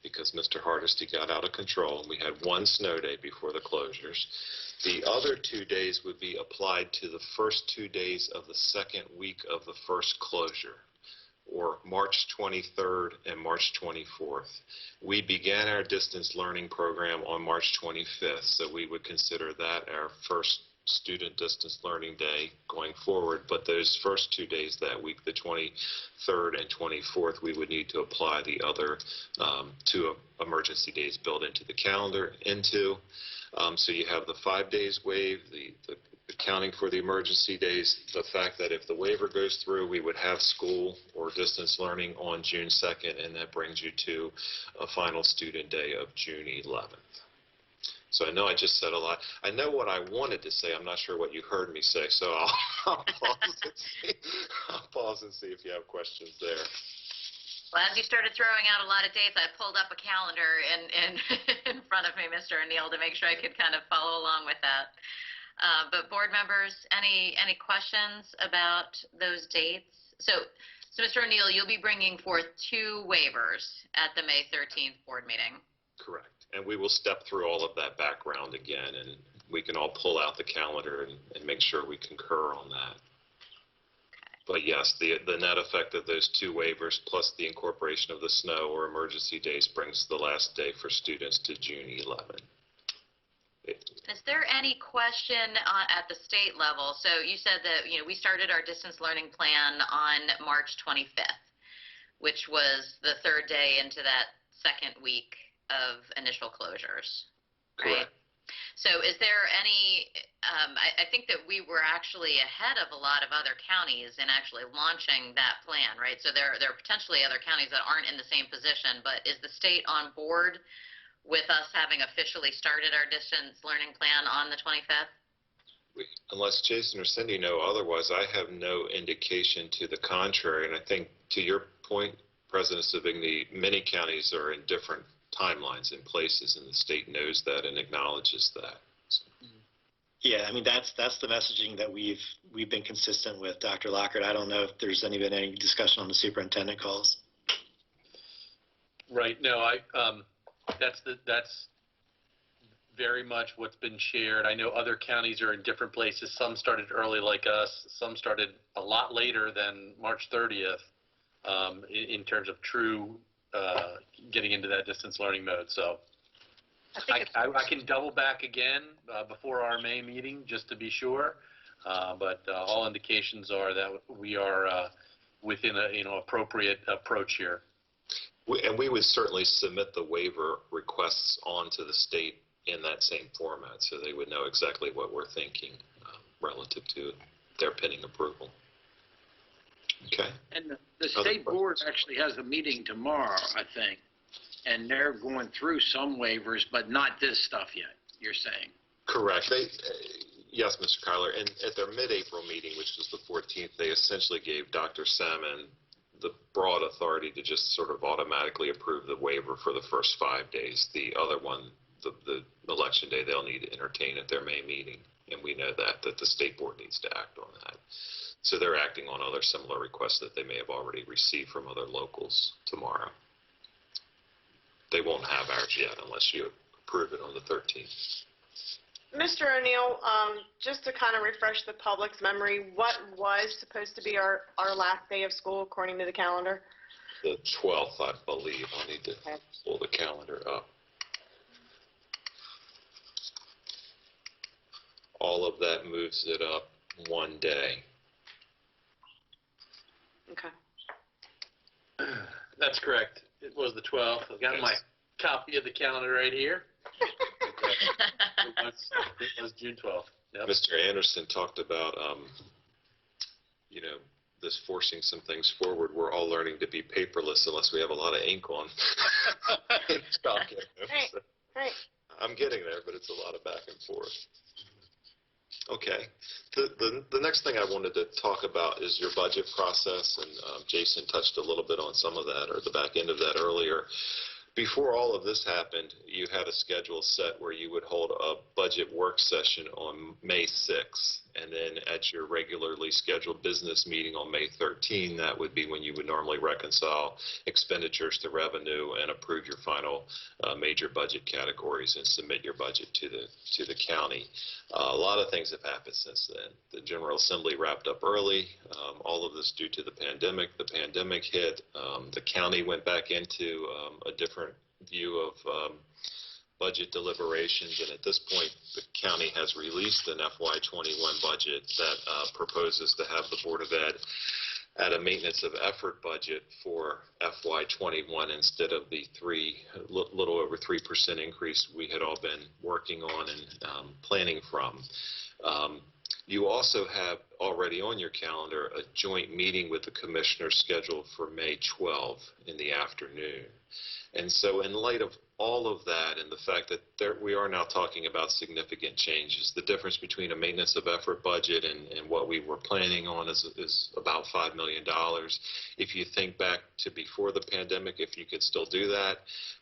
because Mr. Hardesty got out of control, and we had 1 snow day before the closures. The other 2 days would be applied to the first 2 days of the second week of the first closure, or March 23rd and March 24th. We began our distance learning program on March 25th, so we would consider that our first student distance learning day going forward. But those first 2 days that week, the 23rd and 24th, we would need to apply the other 2 emergency days built into the calendar so you have the 5 days waived, the accounting for the emergency days, the fact that if the waiver goes through, we would have school or distance learning on June 2nd, and that brings you to a final student day of June 11th. So I know I just said a lot. I know what I wanted to say. I'm not sure what you heard me say, so I'll pause and see if you have questions there. Well, as you started throwing out a lot of dates, I pulled up a calendar in front of me, Mr. O'Neill, to make sure I could kind of follow along with that. But board members, any questions about those dates? So Mr. O'Neill, you'll be bringing forth 2 waivers at the May 13th board meeting. Correct. And we will step through all of that background again, and we can all pull out the calendar and make sure we concur on that. But yes, the net effect of those 2 waivers plus the incorporation of the snow or emergency days brings the last day for students to June 11th. Is there any question at the state level? So you said that we started our distance learning plan on March 25th, which was the 3rd day into that second week of initial closures, right? Correct. So is there any, I think that we were actually ahead of a lot of other counties in actually launching that plan, right? So there are potentially other counties that aren't in the same position, but is the state on board with us having officially started our distance learning plan on the 25th? Unless Jason or Cindy know otherwise, I have no indication to the contrary. And I think to your point, President Savigny, many counties are in different timelines and places, and the state knows that and acknowledges that. Yeah, I mean, that's the messaging that we've been consistent with, Dr. Lockard. I don't know if there's been any discussion on the superintendent calls. Right. No, that's very much what's been shared. I know other counties are in different places. Some started early like us. Some started a lot later than March 30th in terms of true getting into that distance learning mode. So I can double back again before our May meeting just to be sure. But all indications are that we are within a appropriate approach here. And we would certainly submit the waiver requests onto the state in that same format, so they would know exactly what we're thinking relative to their pending approval. Okay. And the state board actually has a meeting tomorrow, I think, and they're going through some waivers, but not this stuff yet, you're saying? Correct. Yes, Mr. Kyler, and at their mid-April meeting, which was the 14th, they essentially gave Dr. Salmon the broad authority to just sort of automatically approve the waiver for the first 5 days. The other one, the election day, they'll need to entertain at their May meeting, and we know that the state board needs to act on that. So they're acting on other similar requests that they may have already received from other locals tomorrow. They won't have ours yet unless you approve it on the 13th. Mr. O'Neill, just to kind of refresh the public's memory, what was supposed to be our last day of school according to the calendar? The 12th, I believe. I need to pull the calendar up. All of that moves it up one day. Okay. That's correct. It was the 12th. I've got my copy of the calendar right here. It was June 12th. Yep. Mr. Anderson talked about, this forcing some things forward. We're all learning to be paperless unless we have a lot of ink on. Right. I'm getting there, but it's a lot of back and forth. Okay. The next thing I wanted to talk about is your budget process, and Jason touched a little bit on some of that, or the back end of that earlier. Before all of this happened, you had a schedule set where you would hold a budget work session on May 6th, and then at your regularly scheduled business meeting on May 13th, that would be when you would normally reconcile expenditures to revenue and approve your final major budget categories and submit your budget to the county. A lot of things have happened since then. The General Assembly wrapped up early. All of this due to the pandemic. The pandemic hit. The county went back into a different view of budget deliberations, and at this point the county has released an FY21 budget that proposes to have the Board of Ed at a maintenance of effort budget for FY21 instead of the little over 3% increase we had all been working on and planning from. You also have already on your calendar a joint meeting with the commissioners scheduled for May 12 in the afternoon. And so in light of all of that and the fact that we are now talking about significant changes, the difference between a maintenance of effort budget and what we were planning on is about $5 million. If you think back to before the pandemic, if you could still do that,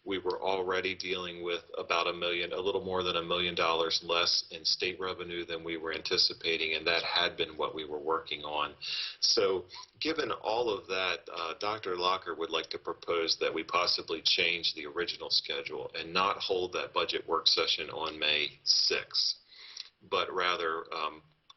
we were already dealing with about a little more than $1 million less in state revenue than we were anticipating, and that had been what we were working on. So given all of that, Dr. Lockard would like to propose that we possibly change the original schedule and not hold that budget work session on May 6th, but rather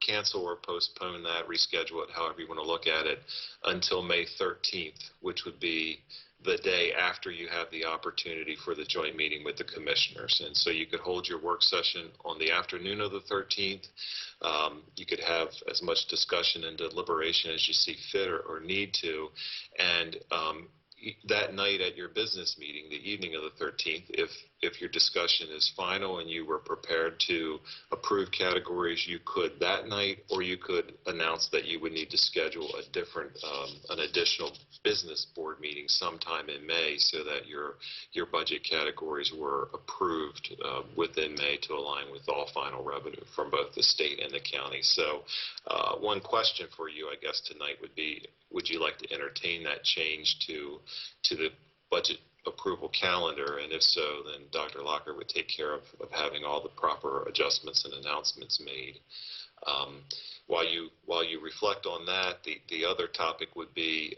cancel or postpone that, reschedule it, however you want to look at it, until May 13th, which would be the day after you have the opportunity for the joint meeting with the commissioners. And so you could hold your work session on the afternoon of the 13th. You could have as much discussion and deliberation as you see fit or need to. And that night at your business meeting, the evening of the 13th, if if your discussion is final and you were prepared to approve categories, you could that night, or you could announce that you would need to schedule a different, an additional business board meeting sometime in May so that your budget categories were approved within May to align with all final revenue from both the state and the county. So one question for you, I guess, tonight would be, would you like to entertain that change to the budget approval calendar? And if so, then Dr. Lockard would take care of having all the proper adjustments and announcements made. While you reflect on that, the other topic would be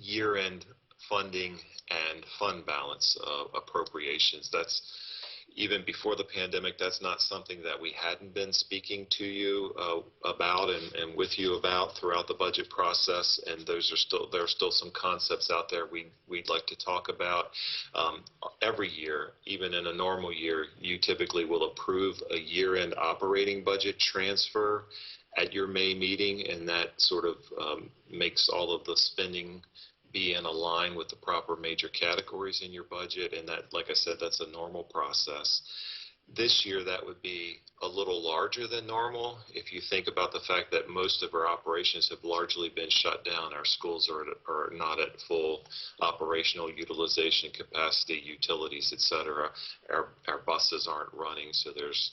year-end funding and fund balance appropriations. That's, even before the pandemic, that's not something that we hadn't been speaking to you about and with you about throughout the budget process. And there are still some concepts out there we'd like to talk about. Every year, even in a normal year, you typically will approve a year-end operating budget transfer at your May meeting, and that sort of makes all of the spending be in a line with the proper major categories in your budget. And that, like I said, that's a normal process. This year, that would be a little larger than normal. If you think about the fact that most of our operations have largely been shut down, our schools are not at full operational utilization capacity, utilities, et cetera. Our buses aren't running, so there's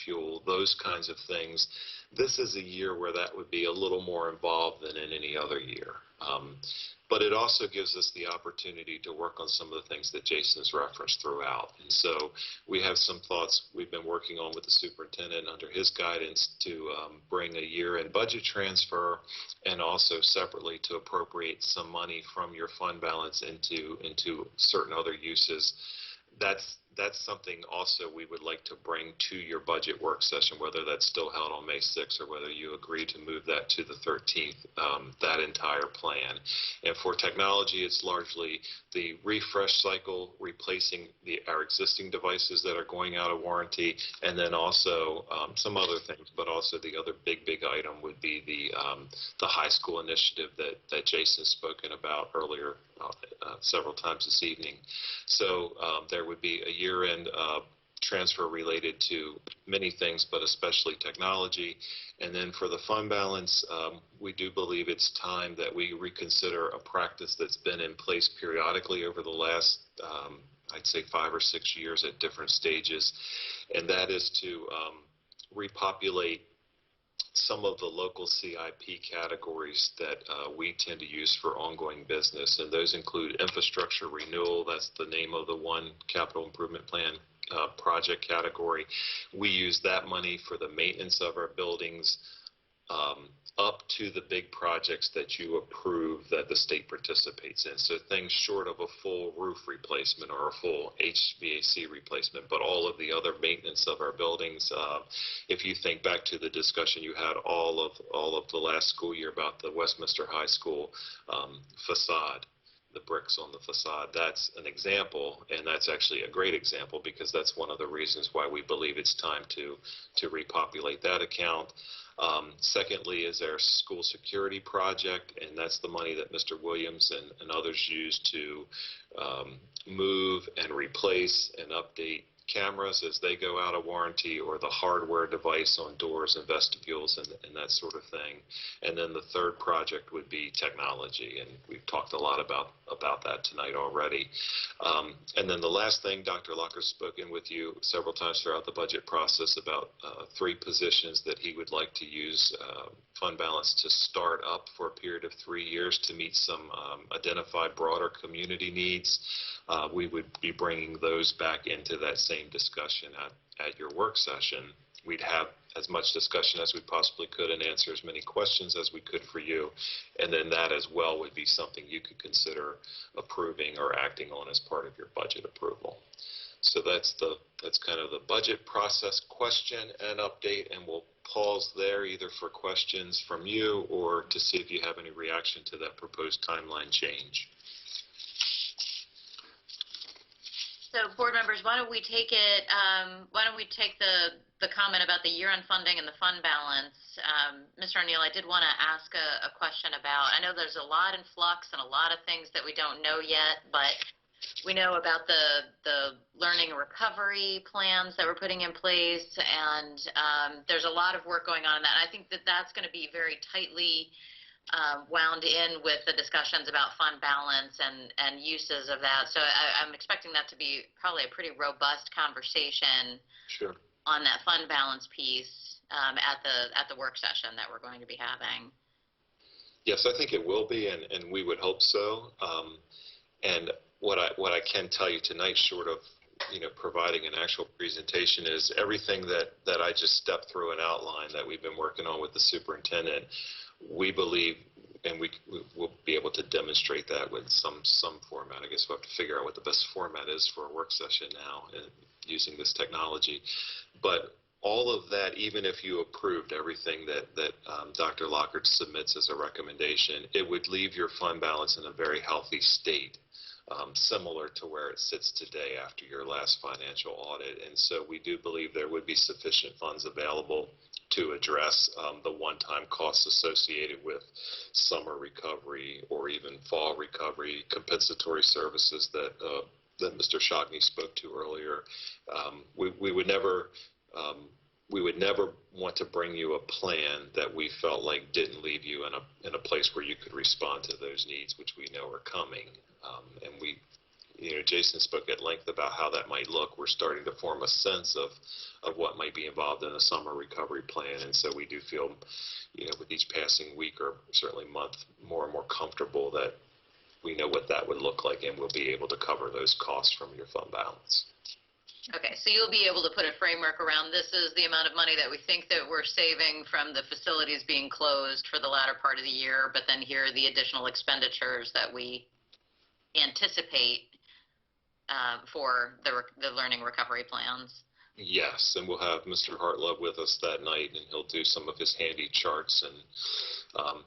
fuel, those kinds of things. This is a year where that would be a little more involved than in any other year. But it also gives us the opportunity to work on some of the things that Jason's referenced throughout. And so we have some thoughts we've been working on with the superintendent under his guidance to bring a year-end budget transfer, and also separately to appropriate some money from your fund balance into certain other uses. That's something also we would like to bring to your budget work session, whether that's still held on May 6th or whether you agree to move that to the 13th, that entire plan. And for technology, it's largely the refresh cycle, replacing our existing devices that are going out of warranty, and then also some other things, but also the other big item would be the high school initiative that Jason's spoken about earlier several times this evening. So there would be a year-end transfer related to many things, but especially technology. And then for the fund balance, we do believe it's time that we reconsider a practice that's been in place periodically over the last, I'd say 5 or 6 years at different stages, and that is to repopulate some of the local CIP categories that we tend to use for ongoing business, and those include infrastructure renewal. That's the name of the one capital improvement plan project category. We use that money for the maintenance of our buildings up to the big projects that you approve that the state participates in. So things short of a full roof replacement or a full HVAC replacement, but all of the other maintenance of our buildings. If you think back to the discussion you had all of the last school year about the Westminster High School facade, the bricks on the facade, that's an example, and that's actually a great example because that's one of the reasons why we believe it's time to repopulate that account. Secondly is our school security project, and that's the money that Mr. Williams and others use to move and replace and update cameras as they go out of warranty, or the hardware device on doors and vestibules and that sort of thing. And then the third project would be technology, and we've talked a lot about that tonight already. And then the last thing, Dr. Locker's spoken with you several times throughout the budget process about 3 positions that he would like to use fund balance to start up for a period of 3 years to meet some identified broader community needs. We would be bringing those back into that same discussion at your work session. We'd have as much discussion as we possibly could and answer as many questions as we could for you. And then that as well would be something you could consider approving or acting on as part of your budget approval. So that's kind of the budget process question and update, and we'll pause there either for questions from you or to see if you have any reaction to that proposed timeline change. So board members, why don't we take the comment about the year-end funding and the fund balance. Mr. O'Neill, I did want to ask a question about, I know there's a lot in flux and a lot of things that we don't know yet, but We know about the learning and recovery plans that we're putting in place, and there's a lot of work going on in that. I think that that's going to be very tightly wound in with the discussions about fund balance and uses of that. So I'm expecting that to be probably a pretty robust conversation Sure. on that fund balance piece at the work session that we're going to be having. Yes, I think it will be, and we would hope so. And what I can tell you tonight, short of providing an actual presentation, is everything that I just stepped through and outlined that we've been working on with the superintendent. We believe, and we will be able to demonstrate that with some format. I guess we'll have to figure out what the best format is for a work session now, and using this technology. But all of that, even if you approved everything that Dr. Lockard submits as a recommendation, it would leave your fund balance in a very healthy state, similar to where it sits today after your last financial audit. And so we do believe there would be sufficient funds available to address the one-time costs associated with summer recovery or even fall recovery, compensatory services that Mr. Shockney spoke to earlier. We would never want to bring you a plan that we felt like didn't leave you in a place where you could respond to those needs, which we know are coming. And Jason spoke at length about how that might look. We're starting to form a sense of what might be involved in a summer recovery plan. And so we do feel, with each passing week or certainly month, more and more comfortable that we know what that would look like, and we'll be able to cover those costs from your fund balance. Okay, so you'll be able to put a framework around this is the amount of money that we think that we're saving from the facilities being closed for the latter part of the year, but then here are the additional expenditures that we anticipate for the learning recovery plans. Yes, and we'll have Mr. Hartlove with us that night, and he'll do some of his handy charts and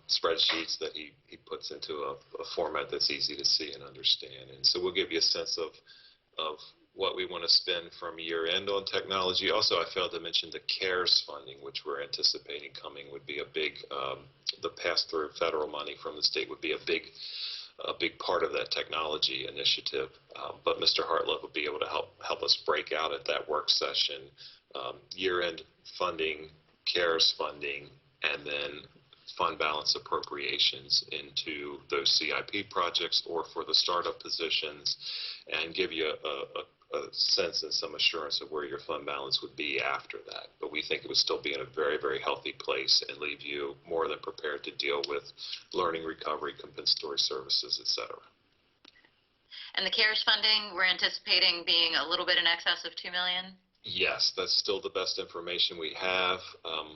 spreadsheets that he puts into a format that's easy to see and understand. And so we'll give you a sense of what we want to spend from year end on technology. Also, I failed to mention the CARES funding, which we're anticipating coming, would be a big, the pass-through federal money from the state would be a big part of that technology initiative. But Mr. Hartlove will be able to help us break out at that work session year-end funding, CARES funding, and then fund balance appropriations into those CIP projects or for the startup positions, and give you a sense and some assurance of where your fund balance would be after that. But we think it would still be in a very, very healthy place and leave you more than prepared to deal with learning recovery, compensatory services, et cetera. And the CARES funding, we're anticipating being a little bit in excess of $2 million? Yes, that's still the best information we have.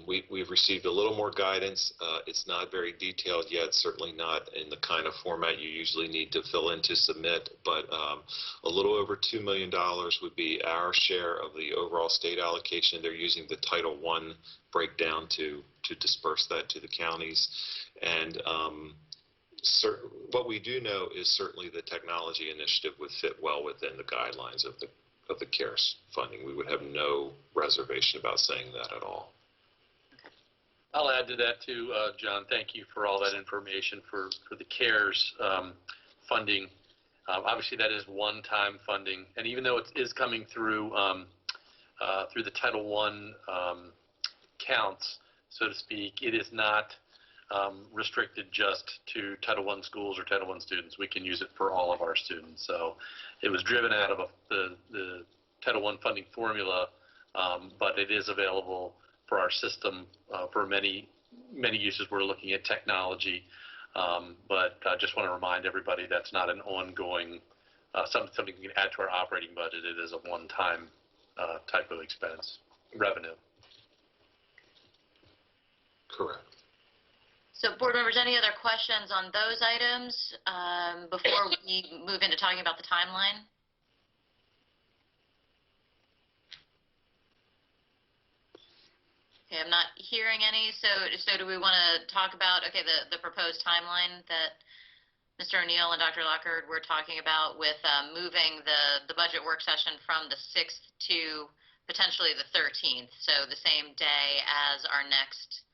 We've received a little more guidance. It's not very detailed yet, certainly not in the kind of format you usually need to fill in to submit, but a little over $2 million would be our share of the overall state allocation. They're using the Title I breakdown to disperse that to the counties. And what we do know is certainly the technology initiative would fit well within the guidelines of the CARES funding. We would have no reservation about saying that at all. I'll add to that too, John. Thank you for all that information for the CARES funding. Obviously, that is one-time funding, and even though it is coming through the Title I counts, so to speak, it is not restricted just to Title I schools or Title I students. We can use it for all of our students. So it was driven out of the Title I funding formula, but it is available for our system for many uses. We're looking at technology, but I just want to remind everybody that's not an ongoing something we can add to our operating budget. It is a one-time type of expense revenue. Correct. So board members, any other questions on those items before we move into talking about the timeline? Okay, I'm not hearing any, so do we want to talk about, okay, the proposed timeline that Mr. O'Neill and Dr. Lockard were talking about with moving the budget work session from the 6th to potentially the 13th, so the same day as our next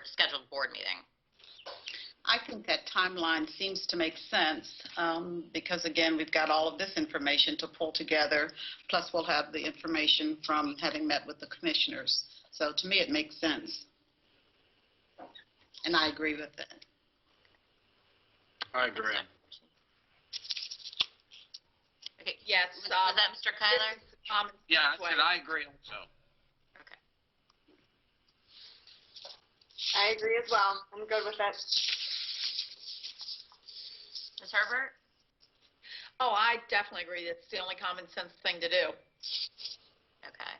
scheduled board meeting. I think that timeline seems to make sense because, again, we've got all of this information to pull together, plus we'll have the information from having met with the commissioners. So to me, it makes sense. And I agree with that. I agree. Okay, Yes. was that Mr. Kyler? Yeah, I agree also. Okay. I agree as well. I'm good with that. Ms. Herbert? Oh, I definitely agree. It's the only common sense thing to do. Okay.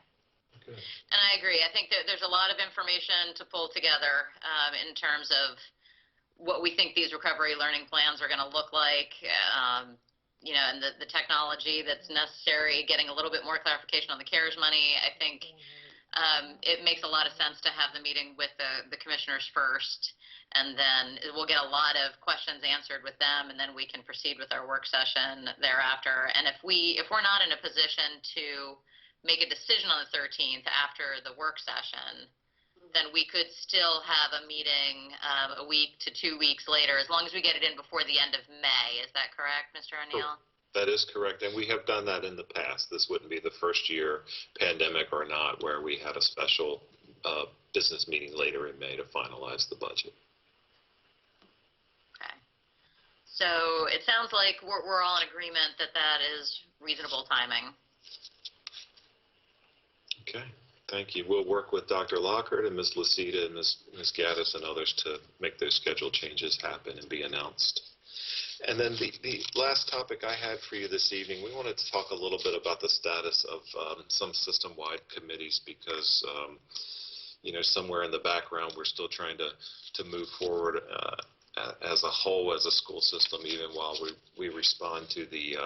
And I agree. I think that there's a lot of information to pull together in terms of what we think these recovery learning plans are going to look like, you know, and the technology that's necessary, getting a little bit more clarification on the CARES money. I think it makes a lot of sense to have the meeting with the commissioners first, and then we'll get a lot of questions answered with them, and then we can proceed with our work session thereafter. And if we're not in a position to make a decision on the 13th after the work session, then we could still have a meeting a week to 2 weeks later, as long as we get it in before the end of May. Is that correct, Mr. O'Neill? That is correct, and we have done that in the past. This wouldn't be the first year, pandemic or not, where we had a special business meeting later in May to finalize the budget. Okay. So it sounds like we're all in agreement that that is reasonable timing. Okay, thank you. We'll work with Dr. Lockard and Ms. Lucida and Ms. Gaddis and others to make those schedule changes happen and be announced. And then the last topic I had for you this evening, we wanted to talk a little bit about the status of some system-wide committees because, you know, somewhere in the background we're still trying to move forward as a whole, as a school system, even while we respond to the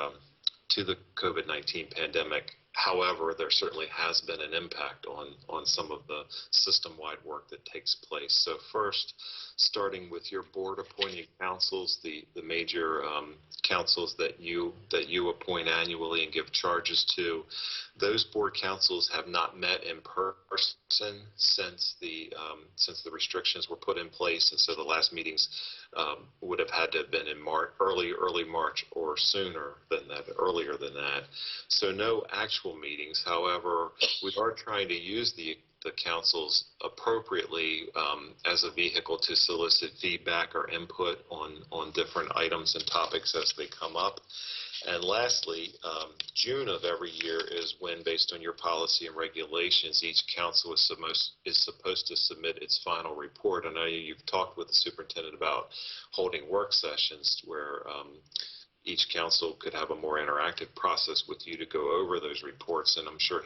COVID-19 pandemic. However, there certainly has been an impact on some of the system-wide work that takes place. So first, starting with your board appointing councils, the major councils that you appoint annually and give charges to, those board councils have not met in person since the restrictions were put in place, and so the last meetings would have had to have been in early March or earlier than that. So no actual meetings. However, we are trying to use the councils appropriately as a vehicle to solicit feedback or input on different items and topics as they come up. And lastly, June of every year is when, based on your policy and regulations, each council is supposed to submit its final report. I know you've talked with the superintendent about holding work sessions where each council could have a more interactive process with you to go over those reports, and I'm sure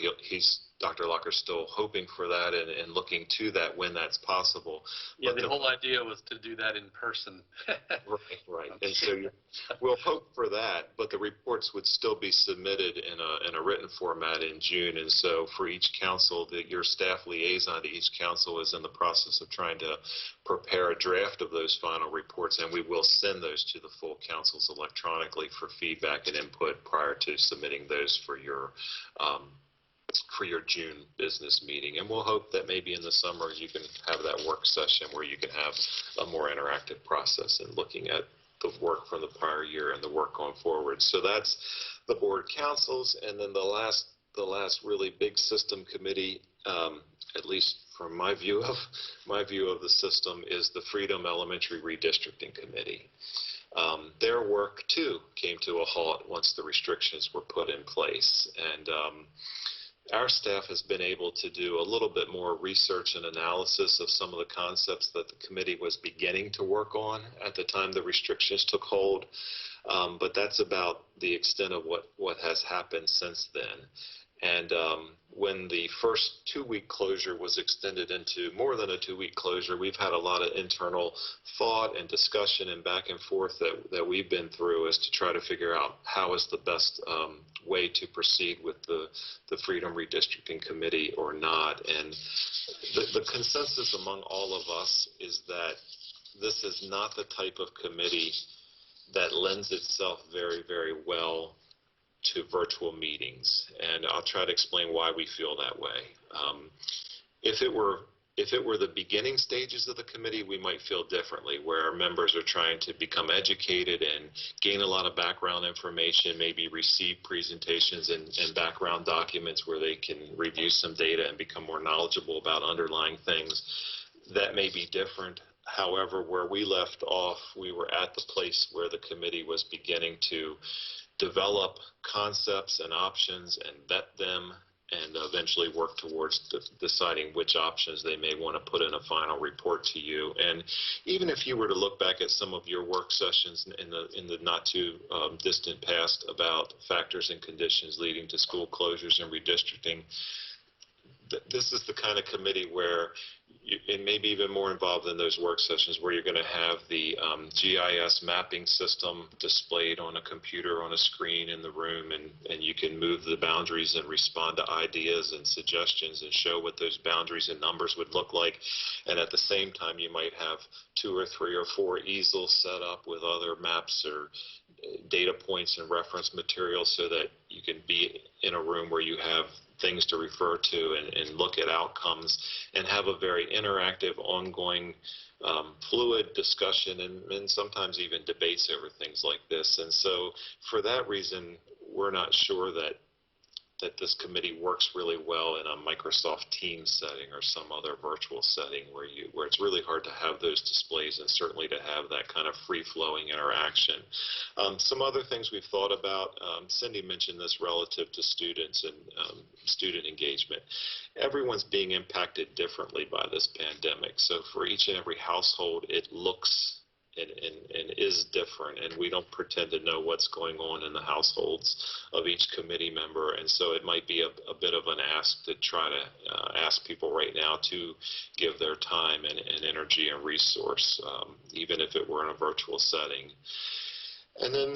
Dr. Locker's still hoping for that and looking to that when that's possible. Yeah, the whole idea was to do that in person. Right. And so we'll hope for that, but the reports would still be submitted in a written format in June. And so for each council, your staff liaison to each council is in the process of trying to prepare a draft of those final reports, and we will send those to the full councils electronically for feedback and input prior to submitting those for your June business meeting. And we'll hope that maybe in the summer you can have that work session where you can have a more interactive process in looking at the work from the prior year and the work going forward. So that's the board councils. And then the last really big system committee, at least from my view of the system, is the Freedom Elementary Redistricting Committee. Their work too came to a halt once the restrictions were put in place, and our staff has been able to do a little bit more research and analysis of some of the concepts that the committee was beginning to work on at the time the restrictions took hold, but that's about the extent of what has happened since then. And when the first 2-week closure was extended into more than a 2-week closure, we've had a lot of internal thought and discussion and back and forth that we've been through as to try to figure out how is the best way to proceed with the Freedom Redistricting Committee or not. And the consensus among all of us is that this is not the type of committee that lends itself very, very well to virtual meetings, and I'll try to explain why we feel that way. If If it were the beginning stages of the committee, we might feel differently, where our members are trying to become educated and gain a lot of background information, maybe receive presentations and background documents where they can review some data and become more knowledgeable about underlying things. That may be different. However, where we left off, we were at the place where the committee was beginning to develop concepts and options and vet them, and eventually work towards deciding which options they may want to put in a final report to you. And even if you were to look back at some of your work sessions in the not too distant past about factors and conditions leading to school closures and redistricting, this is the kind of committee where it may be even more involved in those work sessions, where you're going to have the GIS mapping system displayed on a computer on a screen in the room, and you can move the boundaries and respond to ideas and suggestions and show what those boundaries and numbers would look like. And at the same time, you might have 2 or 3 or 4 easels set up with other maps or data points and reference materials, so that you can be in a room where you have things to refer to and look at outcomes and have a very interactive, ongoing, fluid discussion and sometimes even debates over things like this. And so for that reason, we're not sure that this committee works really well in a Microsoft Teams setting or some other virtual setting where it's really hard to have those displays and certainly to have that kind of free-flowing interaction. Some other things we've thought about, Cindy mentioned this relative to students and student engagement. Everyone's being impacted differently by this pandemic. So for each and every household, it looks and is different, and we don't pretend to know what's going on in the households of each committee member. And so it might be a bit of an ask to try to ask people right now to give their time and energy and resource, even if it were in a virtual setting. And then,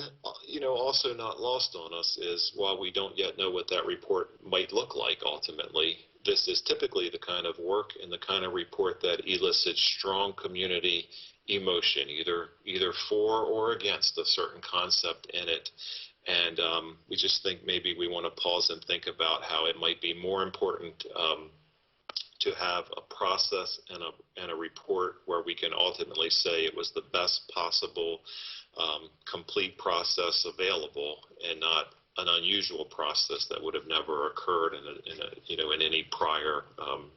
also not lost on us is, while we don't yet know what that report might look like ultimately, this is typically the kind of work and the kind of report that elicits strong community emotion, either for or against a certain concept in it. And we just think maybe we want to pause and think about how it might be more important to have a process and a report where we can ultimately say it was the best possible complete process available, and not an unusual process that would have never occurred in any prior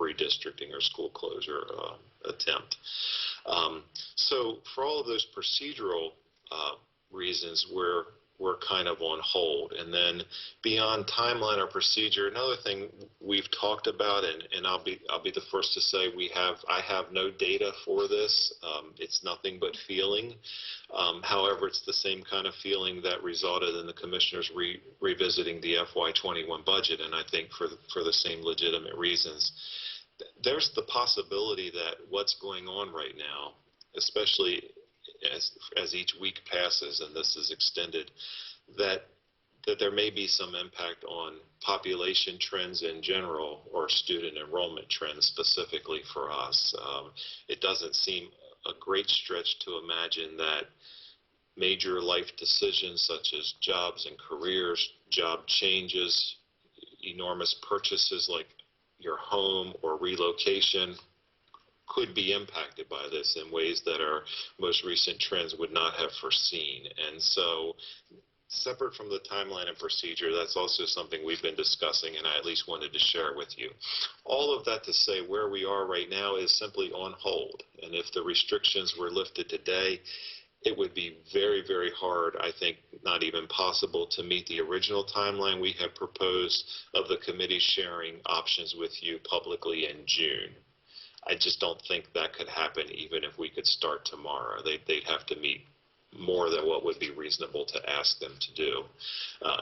redistricting or school closure attempt. So for all of those procedural reasons, we're kind of on hold. And then beyond timeline or procedure, another thing we've talked about, and I'll be the first to say I have no data for this. It's nothing but feeling. However, it's the same kind of feeling that resulted in the commissioners revisiting the FY21 budget, and I think for the same legitimate reasons. There's the possibility that what's going on right now, especially as each week passes and this is extended, that there may be some impact on population trends in general or student enrollment trends specifically for us. It doesn't seem a great stretch to imagine that major life decisions such as jobs and careers, job changes, enormous purchases like your home or relocation could be impacted by this in ways that our most recent trends would not have foreseen. And so, separate from the timeline and procedure, that's also something we've been discussing, and I at least wanted to share with you. All of that to say, where we are right now is simply on hold. And if the restrictions were lifted today, it would be very, very hard, I think not even possible, to meet the original timeline we had proposed of the committee sharing options with you publicly in June. I just don't think that could happen even if we could start tomorrow. They'd have to meet more than what would be reasonable to ask them to do,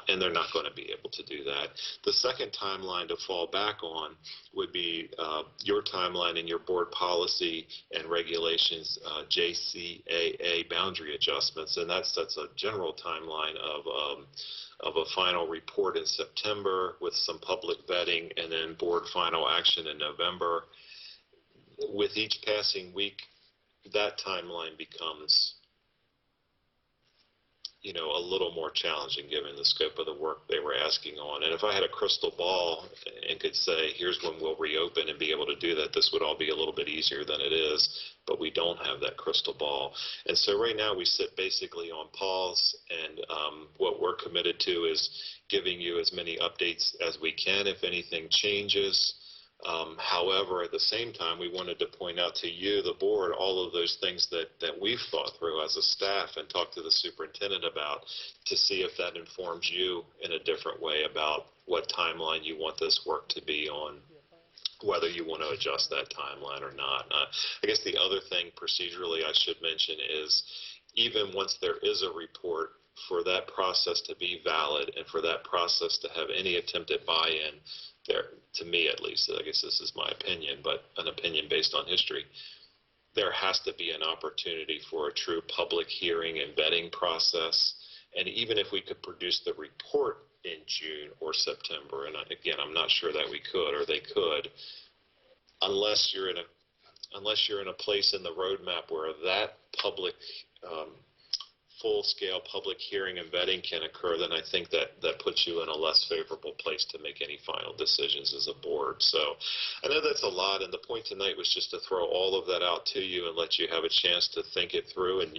and they're not going to be able to do that. The second timeline to fall back on would be your timeline and your board policy and regulations, JCAA boundary adjustments, and that sets a general timeline of a final report in September with some public vetting and then board final action in November. With each passing week, that timeline becomes a little more challenging given the scope of the work they were asking on. And if I had a crystal ball and could say, here's when we'll reopen and be able to do that, this would all be a little bit easier than it is, but we don't have that crystal ball. And so right now we sit basically on pause, and what we're committed to is giving you as many updates as we can if anything changes. However, at the same time, we wanted to point out to you, the board, all of those things that we've thought through as a staff and talked to the superintendent about to see if that informs you in a different way about what timeline you want this work to be on, whether you want to adjust that timeline or not. I guess the other thing procedurally I should mention is even once there is a report, for that process to be valid and for that process to have any attempt at buy-in, there, to me at least, I guess this is my opinion, but an opinion based on history, there has to be an opportunity for a true public hearing and vetting process. And even if we could produce the report in June or September, and again, I'm not sure that we could or they could, unless you're in a place in the roadmap where that public full-scale public hearing and vetting can occur, then I think that puts you in a less favorable place to make any final decisions as a board. So I know that's a lot, and the point tonight was just to throw all of that out to you and let you have a chance to think it through and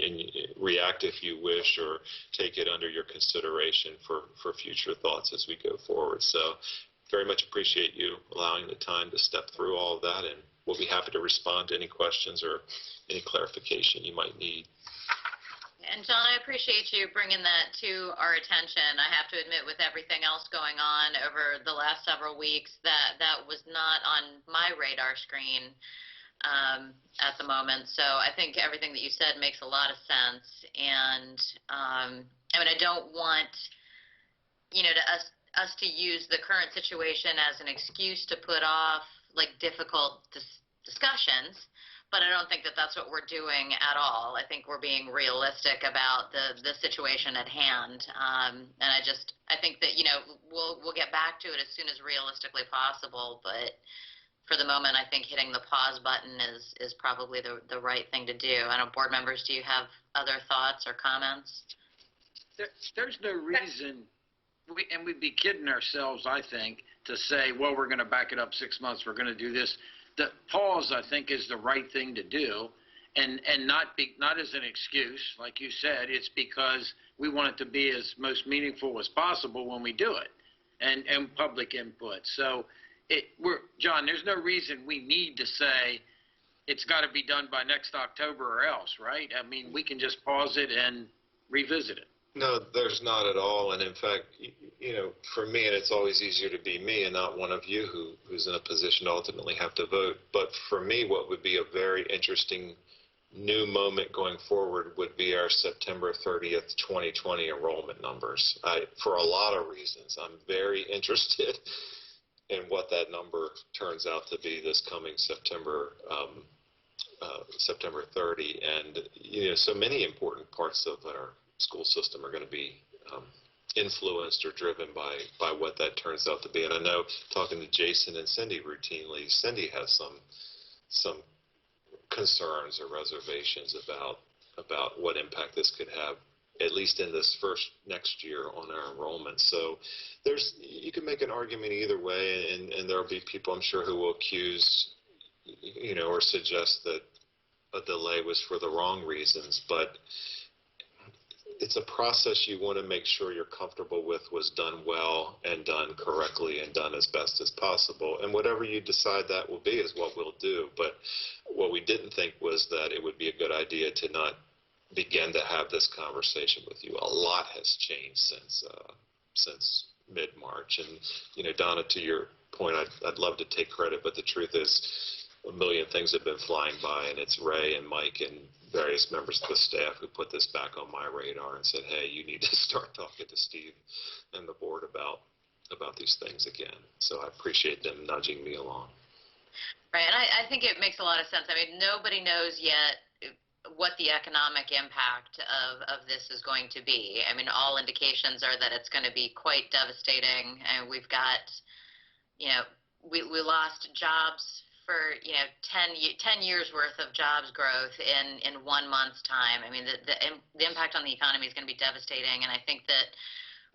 react if you wish, or take it under your consideration for future thoughts as we go forward. So very much appreciate you allowing the time to step through all of that, and we'll be happy to respond to any questions or any clarification you might need. And John, I appreciate you bringing that to our attention. I have to admit, with everything else going on over the last several weeks, that was not on my radar screen at the moment. So I think everything that you said makes a lot of sense. And I mean, I don't want us to use the current situation as an excuse to put off like difficult discussions. But I don't think that that's what we're doing at all. I think we're being realistic about the situation at hand. And I think that, we'll get back to it as soon as realistically possible. But for the moment, I think hitting the pause button is probably the right thing to do. I don't know, board members, do you have other thoughts or comments? There's no reason, and we'd be kidding ourselves, I think, to say, well, we're going to back it up 6 months, we're going to do this. The pause, I think, is the right thing to do, and not as an excuse, like you said. It's because we want it to be as most meaningful as possible when we do it, and public input. So, John, there's no reason we need to say it's got to be done by next October or else, right? I mean, we can just pause it and revisit it. No, there's not at all. And in fact, for me, and it's always easier to be me and not one of you who's in a position to ultimately have to vote. But for me, what would be a very interesting new moment going forward would be our September 30th, 2020 enrollment numbers. For a lot of reasons, I'm very interested in what that number turns out to be this coming September 30. And, so many important parts of our school system are going to be influenced or driven by what that turns out to be. And I know, talking to Jason and Cindy routinely, Cindy has some concerns or reservations about what impact this could have, at least in this next year, on our enrollment. So you can make an argument either way, and there'll be people, I'm sure, who will accuse, or suggest that a delay was for the wrong reasons. But it's a process you want to make sure you're comfortable with was done well and done correctly and done as best as possible. And whatever you decide that will be is what we'll do. But what we didn't think was that it would be a good idea to not begin to have this conversation with you. A lot has changed since mid-March. And, Donna, to your point, I'd love to take credit, but the truth is a million things have been flying by, and it's Ray and Mike and various members of the staff who put this back on my radar and said, hey, you need to start talking to Steve and the board about these things again. So I appreciate them nudging me along. Right, and I think it makes a lot of sense. I mean, nobody knows yet what the economic impact of this is going to be. I mean, all indications are that it's going to be quite devastating, and we've got, we lost jobs for, 10 years worth of jobs growth in 1 month's time. I mean, the impact on the economy is going to be devastating, and I think that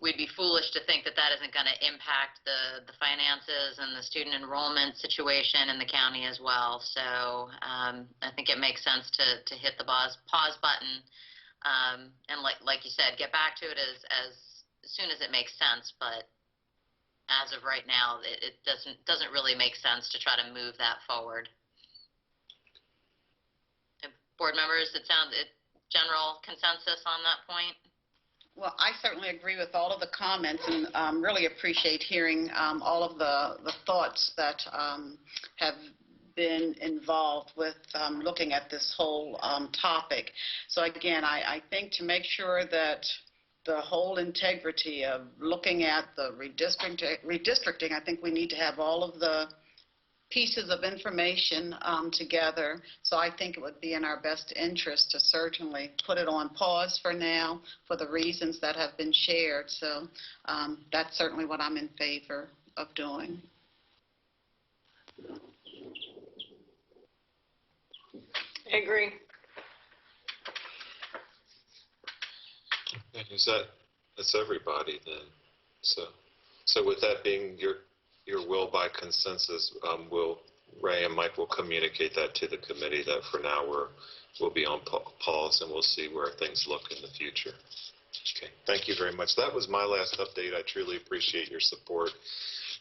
we'd be foolish to think that that isn't going to impact the finances and the student enrollment situation in the county as well. So I think it makes sense to hit the pause button, and like you said, get back to it as soon as it makes sense. But as of right now, it doesn't really make sense to try to move that forward. And board members, general consensus on that point? Well, I certainly agree with all of the comments, and really appreciate hearing all of the thoughts that have been involved with looking at this whole topic. So again, I think to make sure that the whole integrity of looking at the redistricting, I think we need to have all of the pieces of information together. So I think it would be in our best interest to certainly put it on pause for now for the reasons that have been shared. So that's certainly what I'm in favor of doing. I agree. That's everybody then. So with that being your will by consensus, Ray and Mike will communicate that to the committee that for now we'll be on pause, and we'll see where things look in the future. Okay, thank you very much. That was my last update. I truly appreciate your support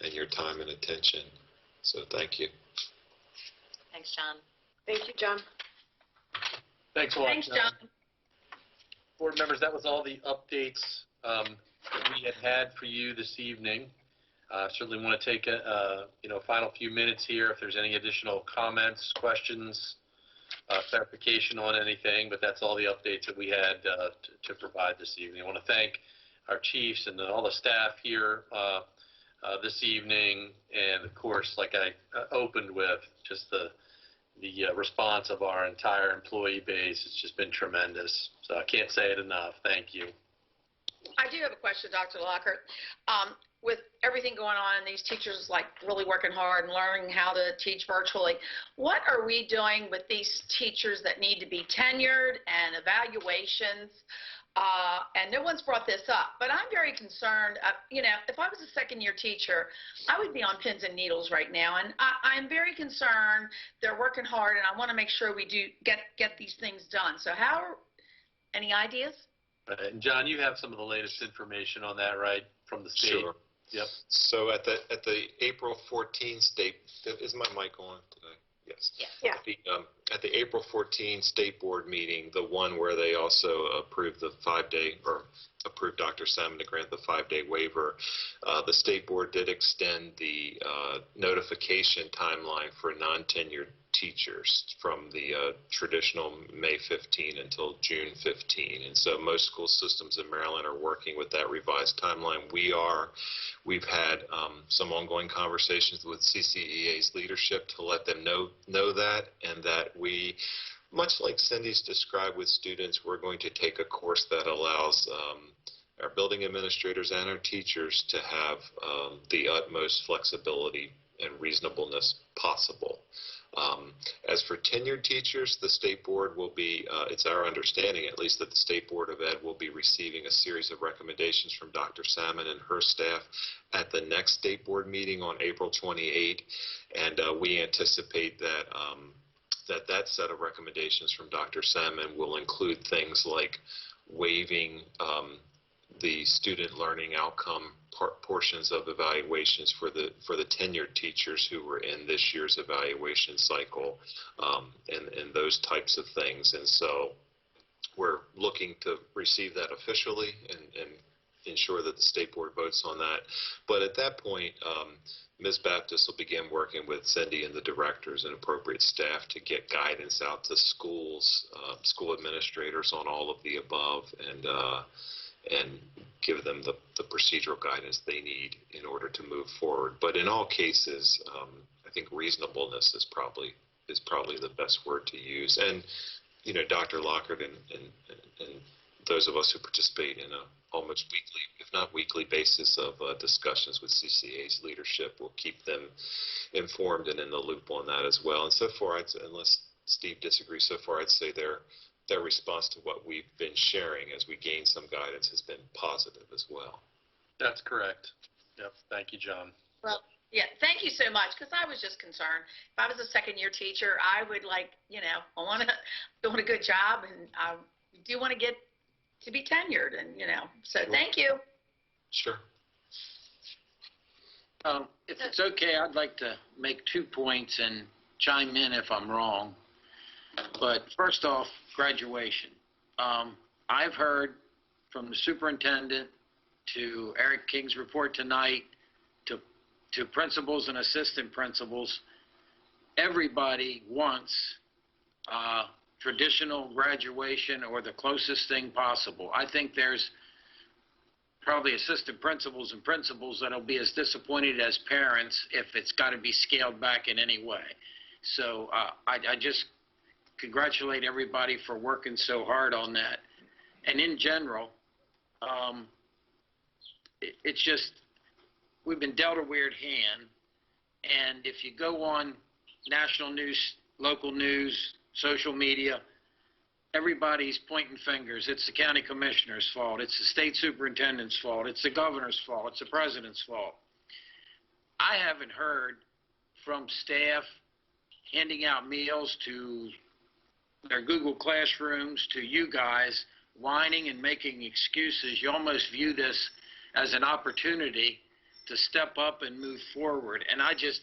and your time and attention. So thank you. Thanks, John. Thank you, John. Thanks a lot, Thanks, John. Board members, that was all the updates that we had for you this evening. Certainly want to take a final few minutes here if there's any additional comments, questions, clarification on anything, but that's all the updates that we had to provide this evening. I want to thank our chiefs and all the staff here this evening, and of course, like I opened with, just the response of our entire employee base. It's just been tremendous. So I can't say it enough. Thank you. I do have a question, Dr. Lockard. With everything going on and these teachers really working hard and learning how to teach virtually, what are we doing with these teachers that need to be tenured and evaluations? And no one's brought this up, but I'm very concerned. If I was a second-year teacher, I would be on pins and needles right now, and I'm very concerned. They're working hard, and I want to make sure we do get these things done. So any ideas? And John, you have some of the latest information on that, right, from the state? Sure. Yep. So at the April 14 state, is my mic on today? Yes. Yeah. At the April 14 state board meeting, the one where they also approved the 5-day, or approved Dr. Salmon to grant the 5-day waiver, the state board did extend the notification timeline for non-tenured teachers from the traditional May 15 until June 15. And so most school systems in Maryland are working with that revised timeline. We've had some ongoing conversations with CCEA's leadership to let them know that, and that we, much like Cindy's described with students, we're going to take a course that allows our building administrators and our teachers to have the utmost flexibility and reasonableness possible. As for tenured teachers, the state board will be, it's our understanding at least, that the State Board of Ed will be receiving a series of recommendations from Dr. Salmon and her staff at the next state board meeting on April 28. And we anticipate that that set of recommendations from Dr. Salmon will include things like waiving the student learning outcome portions of evaluations for the tenured teachers who were in this year's evaluation cycle, and those types of things. And so we're looking to receive that officially and ensure that the state board votes on that. But at that point, Ms. Baptist will begin working with Cindy and the directors and appropriate staff to get guidance out to schools, school administrators on all of the above, and give them the procedural guidance they need in order to move forward. But in all cases, I think reasonableness is probably the best word to use. And Dr. Lockard and those of us who participate in a almost weekly, if not weekly basis of discussions with CCA's leadership. We'll keep them informed and in the loop on that as well. And so far, unless Steve disagrees, so far I'd say their response to what we've been sharing as we gain some guidance has been positive as well. That's correct. Yep. Thank you, John. Well, yeah, thank you so much, because I was just concerned. If I was a second-year teacher, I would I want to doing a good job, and I do want to get to be tenured, and so Sure. Thank you. Sure. If it's okay, I'd like to make 2 points and chime in if I'm wrong. But first off, graduation. I've heard from the superintendent to Eric King's report tonight to principals and assistant principals, everybody wants traditional graduation or the closest thing possible. I think there's probably assistant principals and principals that'll be as disappointed as parents if it's got to be scaled back in any way. So I just congratulate everybody for working so hard on that. And in general, it's just, we've been dealt a weird hand. And if you go on national news, local news, social media, everybody's pointing fingers. It's the county commissioner's fault. It's the state superintendent's fault. It's the governor's fault. It's the president's fault. I haven't heard from staff handing out meals to their Google Classrooms to you guys whining and making excuses. You almost view this as an opportunity to step up and move forward. And I just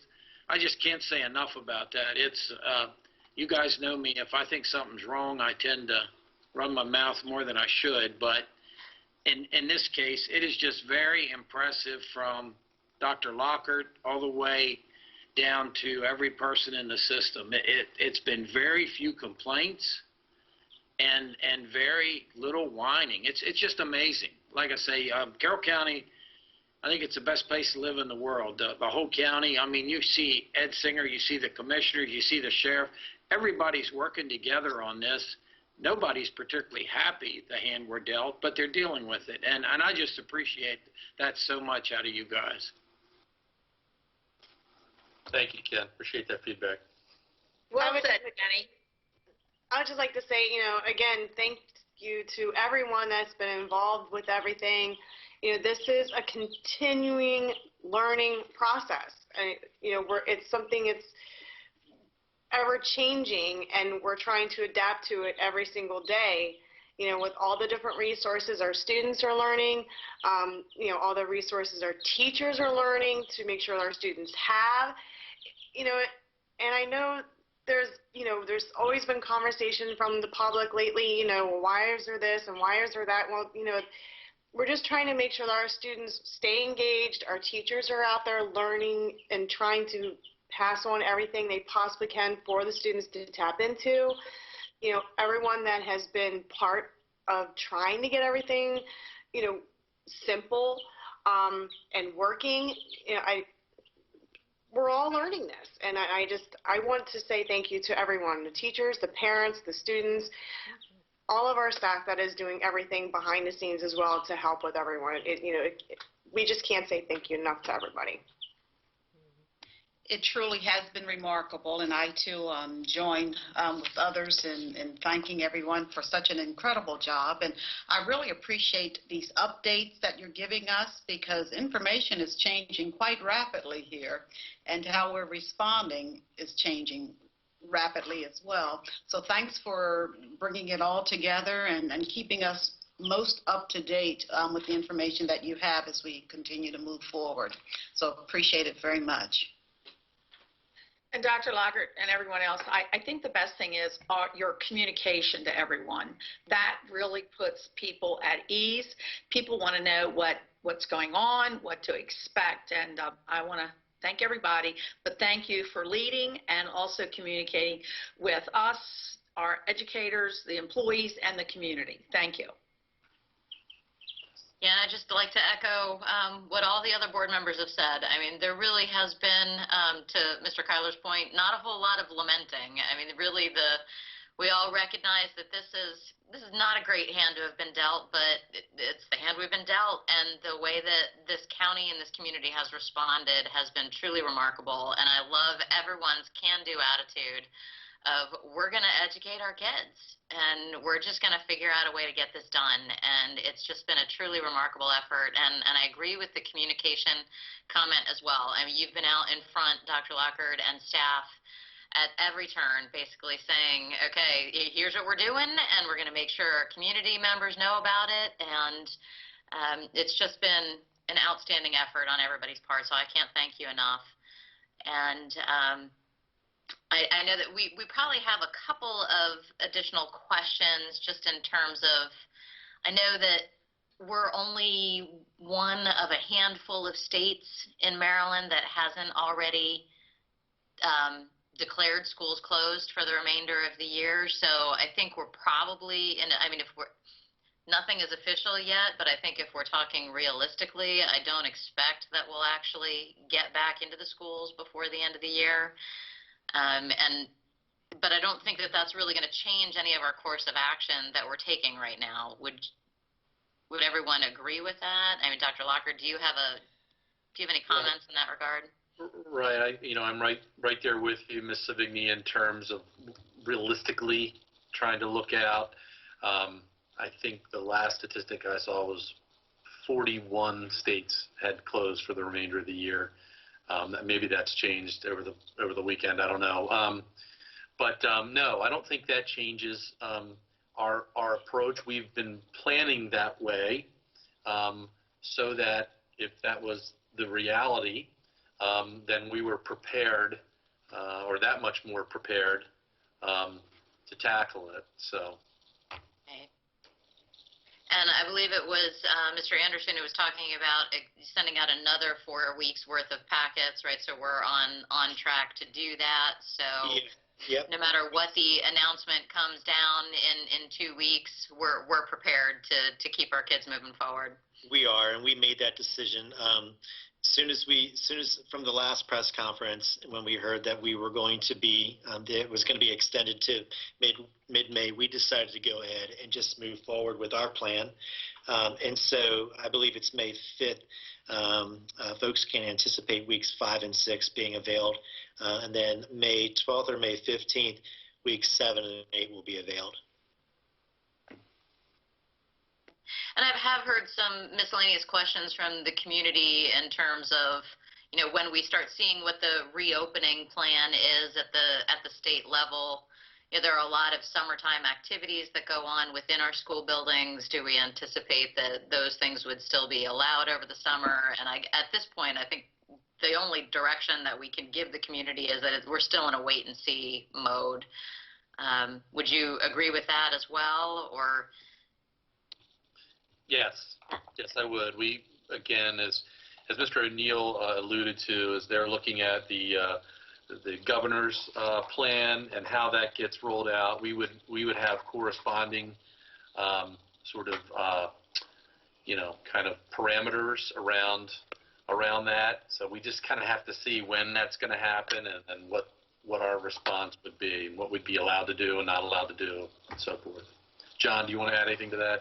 can't say enough about that. It's you guys know me. If I think something's wrong, I tend to run my mouth more than I should. But in this case, it is just very impressive from Dr. Lockard all the way down to every person in the system. It's been very few complaints and very little whining. It's just amazing. Like I say, Carroll County, I think it's the best place to live in the world. The whole county, I mean, you see Ed Singer, you see the commissioner, you see the sheriff. Everybody's working together on this. Nobody's particularly happy the hand we're dealt, but they're dealing with it. And I just appreciate that so much out of you guys. Thank you, Ken. Appreciate that feedback. Well said, Jenny. I would just like to say, again, thank you to everyone that's been involved with everything. This is a continuing learning process. It's something it's ever changing, and we're trying to adapt to it every single day. With all the different resources our students are learning, all the resources our teachers are learning to make sure our students have, and I know there's always been conversation from the public lately, why is there this and why is there that? Well, we're just trying to make sure that our students stay engaged, our teachers are out there learning and trying to pass on everything they possibly can for the students to tap into. Everyone that has been part of trying to get everything, simple and working, we're all learning this. And I want to say thank you to everyone, the teachers, the parents, the students, all of our staff that is doing everything behind the scenes as well to help with everyone. We just can't say thank you enough to everybody. It truly has been remarkable, and I too join with others in thanking everyone for such an incredible job. And I really appreciate these updates that you're giving us, because information is changing quite rapidly here, and how we're responding is changing rapidly as well. So thanks for bringing it all together and keeping us most up to date with the information that you have as we continue to move forward. So appreciate it very much. And Dr. Lockard and everyone else, I think the best thing is your communication to everyone. That really puts people at ease. People want to know what's going on, what to expect, and I want to thank everybody, but thank you for leading and also communicating with us, our educators, the employees, and the community. Thank you. Yeah, I'd just like to echo what all the other board members have said. I mean, there really has been, to Mr. Kyler's point, not a whole lot of lamenting. I mean, really we all recognize that this is not a great hand to have been dealt, but it's the hand we've been dealt, and the way that this county and this community has responded has been truly remarkable. And I love everyone's can-do attitude of we're going to educate our kids and we're just going to figure out a way to get this done. And it's just been a truly remarkable effort. And I agree with the communication comment as well. I mean, you've been out in front, Dr. Lockard and staff, at every turn, basically saying, okay, here's what we're doing, and we're going to make sure our community members know about it. And it's just been an outstanding effort on everybody's part, so I can't thank you enough. And I know that we probably have a couple of additional questions just in terms of, I know that we're only one of a handful of states in Maryland that hasn't already declared schools closed for the remainder of the year. So I think we're probably, nothing is official yet, but I think if we're talking realistically, I don't expect that we'll actually get back into the schools before the end of the year. But I don't think that that's really going to change any of our course of action that we're taking right now. Would everyone agree with that? I mean, Dr. Lockard, do you have any comments in that regard? Right. I'm right there with you, Ms. Savigny, in terms of realistically trying to look out. I think the last statistic I saw was 41 states had closed for the remainder of the year. Maybe that's changed over the weekend. I don't know. But no, I don't think that changes our approach. We've been planning that way so that if that was the reality, then we were prepared, or that much more prepared, to tackle it. So. Okay. And I believe it was Mr. Anderson who was talking about sending out another 4 weeks worth of packets, right? So we're on track to do that. So no matter what the announcement comes down in 2 weeks, we're prepared to keep our kids moving forward. We are, and we made that decision. Soon as from the last press conference, when we heard that we were going to be, it was going to be extended to mid-May, we decided to go ahead and just move forward with our plan. And so I believe it's May 5th. Folks can anticipate weeks 5 and 6 being availed. And then May 12th or May 15th, weeks 7 and 8 will be availed. And I have heard some miscellaneous questions from the community in terms of, when we start seeing what the reopening plan is at the state level. There are a lot of summertime activities that go on within our school buildings. Do we anticipate that those things would still be allowed over the summer? And at this point, I think the only direction that we can give the community is that we're still in a wait-and-see mode. Would you agree with that as well, or? Yes, I would. We, again, as Mr. O'Neill alluded to, as they're looking at the governor's plan and how that gets rolled out, we would have corresponding sort of kind of parameters around that. So we just kind of have to see when that's going to happen and what our response would be and what we'd be allowed to do and not allowed to do and so forth. John, do you want to add anything to that?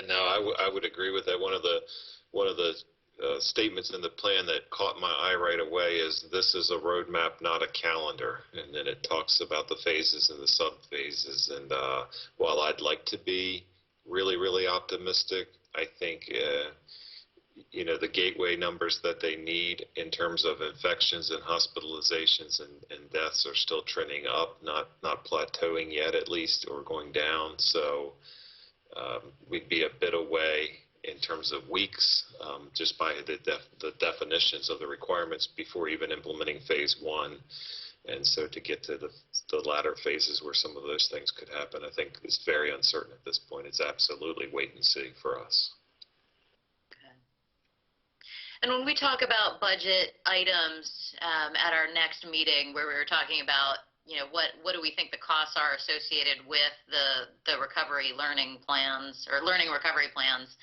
No, I would agree with that. One of the statements in the plan that caught my eye right away is this is a roadmap, not a calendar. And then it talks about the phases and the sub-phases. And while I'd like to be really, really optimistic, I think, the gateway numbers that they need in terms of infections and hospitalizations and deaths are still trending up, not plateauing yet at least, or going down. So we'd be a bit away in terms of weeks, just by the definitions of the requirements before even implementing phase 1. And so to get to the latter phases where some of those things could happen, I think is very uncertain at this point. It's absolutely wait and see for us. Okay. And when we talk about budget items at our next meeting, where we were talking about what do we think the costs are associated with the recovery learning plans or learning recovery plans?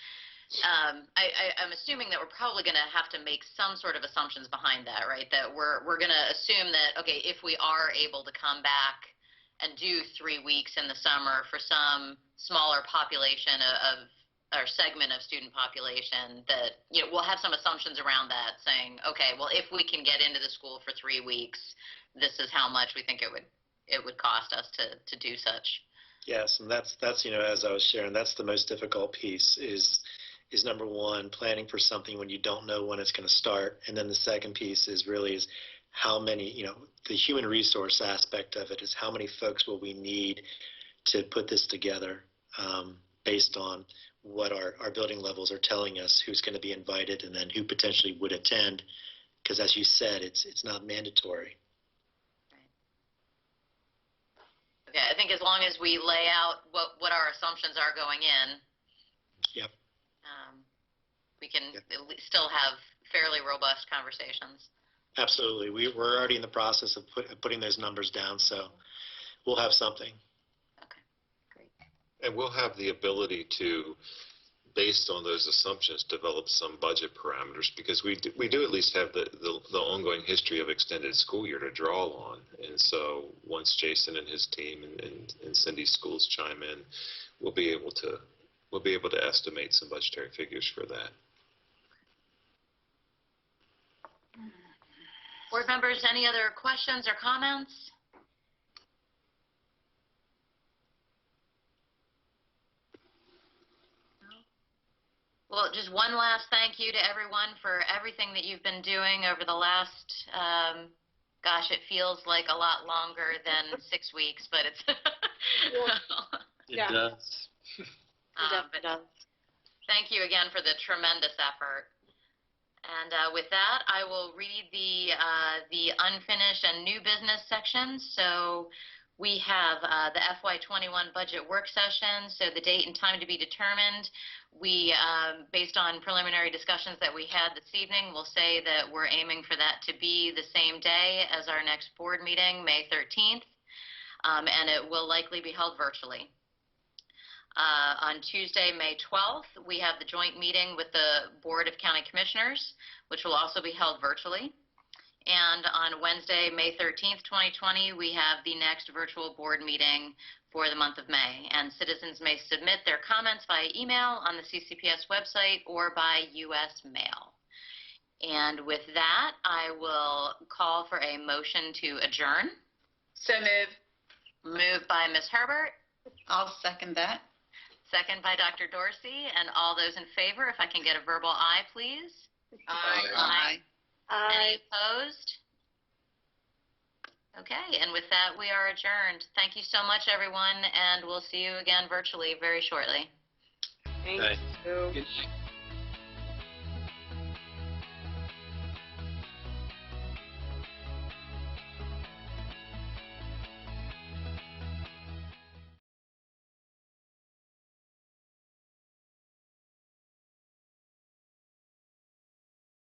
I'm assuming that we're probably going to have to make some sort of assumptions behind that, right? That we're going to assume that, okay, if we are able to come back and do 3 weeks in the summer for some smaller population of or segment of student population that, we'll have some assumptions around that saying, okay, well, if we can get into the school for 3 weeks, this is how much we think it would cost us to do such. Yes, and that's as I was sharing, that's the most difficult piece is number one, planning for something when you don't know when it's going to start. And then the second piece is how many, the human resource aspect of it is how many folks will we need to put this together based on what our building levels are telling us who's going to be invited and then who potentially would attend. Because as you said, it's not mandatory. Okay, I think as long as we lay out what our assumptions are going in, yep. We can still have fairly robust conversations. Absolutely. We're already in the process of putting those numbers down, so we'll have something. Okay, great. And we'll have the ability to, based on those assumptions, develop some budget parameters, because we do at least have the ongoing history of extended school year to draw on. And so once Jason and his team and Cindy's schools chime in, we'll be able to estimate some budgetary figures for that. Board members, any other questions or comments? Well, just one last thank you to everyone for everything that you've been doing over the last, gosh, it feels like a lot longer than 6 weeks, but it's... It does. It does. Thank you again for the tremendous effort. And with that, I will read the unfinished and new business sections. So we have the FY21 budget work session, so the date and time to be determined. We, based on preliminary discussions that we had this evening, will say that we're aiming for that to be the same day as our next board meeting, May 13th, and it will likely be held virtually. On Tuesday, May 12th, we have the joint meeting with the Board of County Commissioners, which will also be held virtually. And on Wednesday, May 13th, 2020, we have the next virtual board meeting for the month of May. And citizens may submit their comments via email on the CCPS website or by U.S. mail. And with that, I will call for a motion to adjourn. So Moved by Ms. Herbert. I'll second that. Second by Dr. Dorsey. And all those in favor, if I can get a verbal aye, please. Aye. Any opposed? Okay, and with that, we are adjourned. Thank you so much, everyone, and we'll see you again virtually very shortly. Thank Right. you. Good night.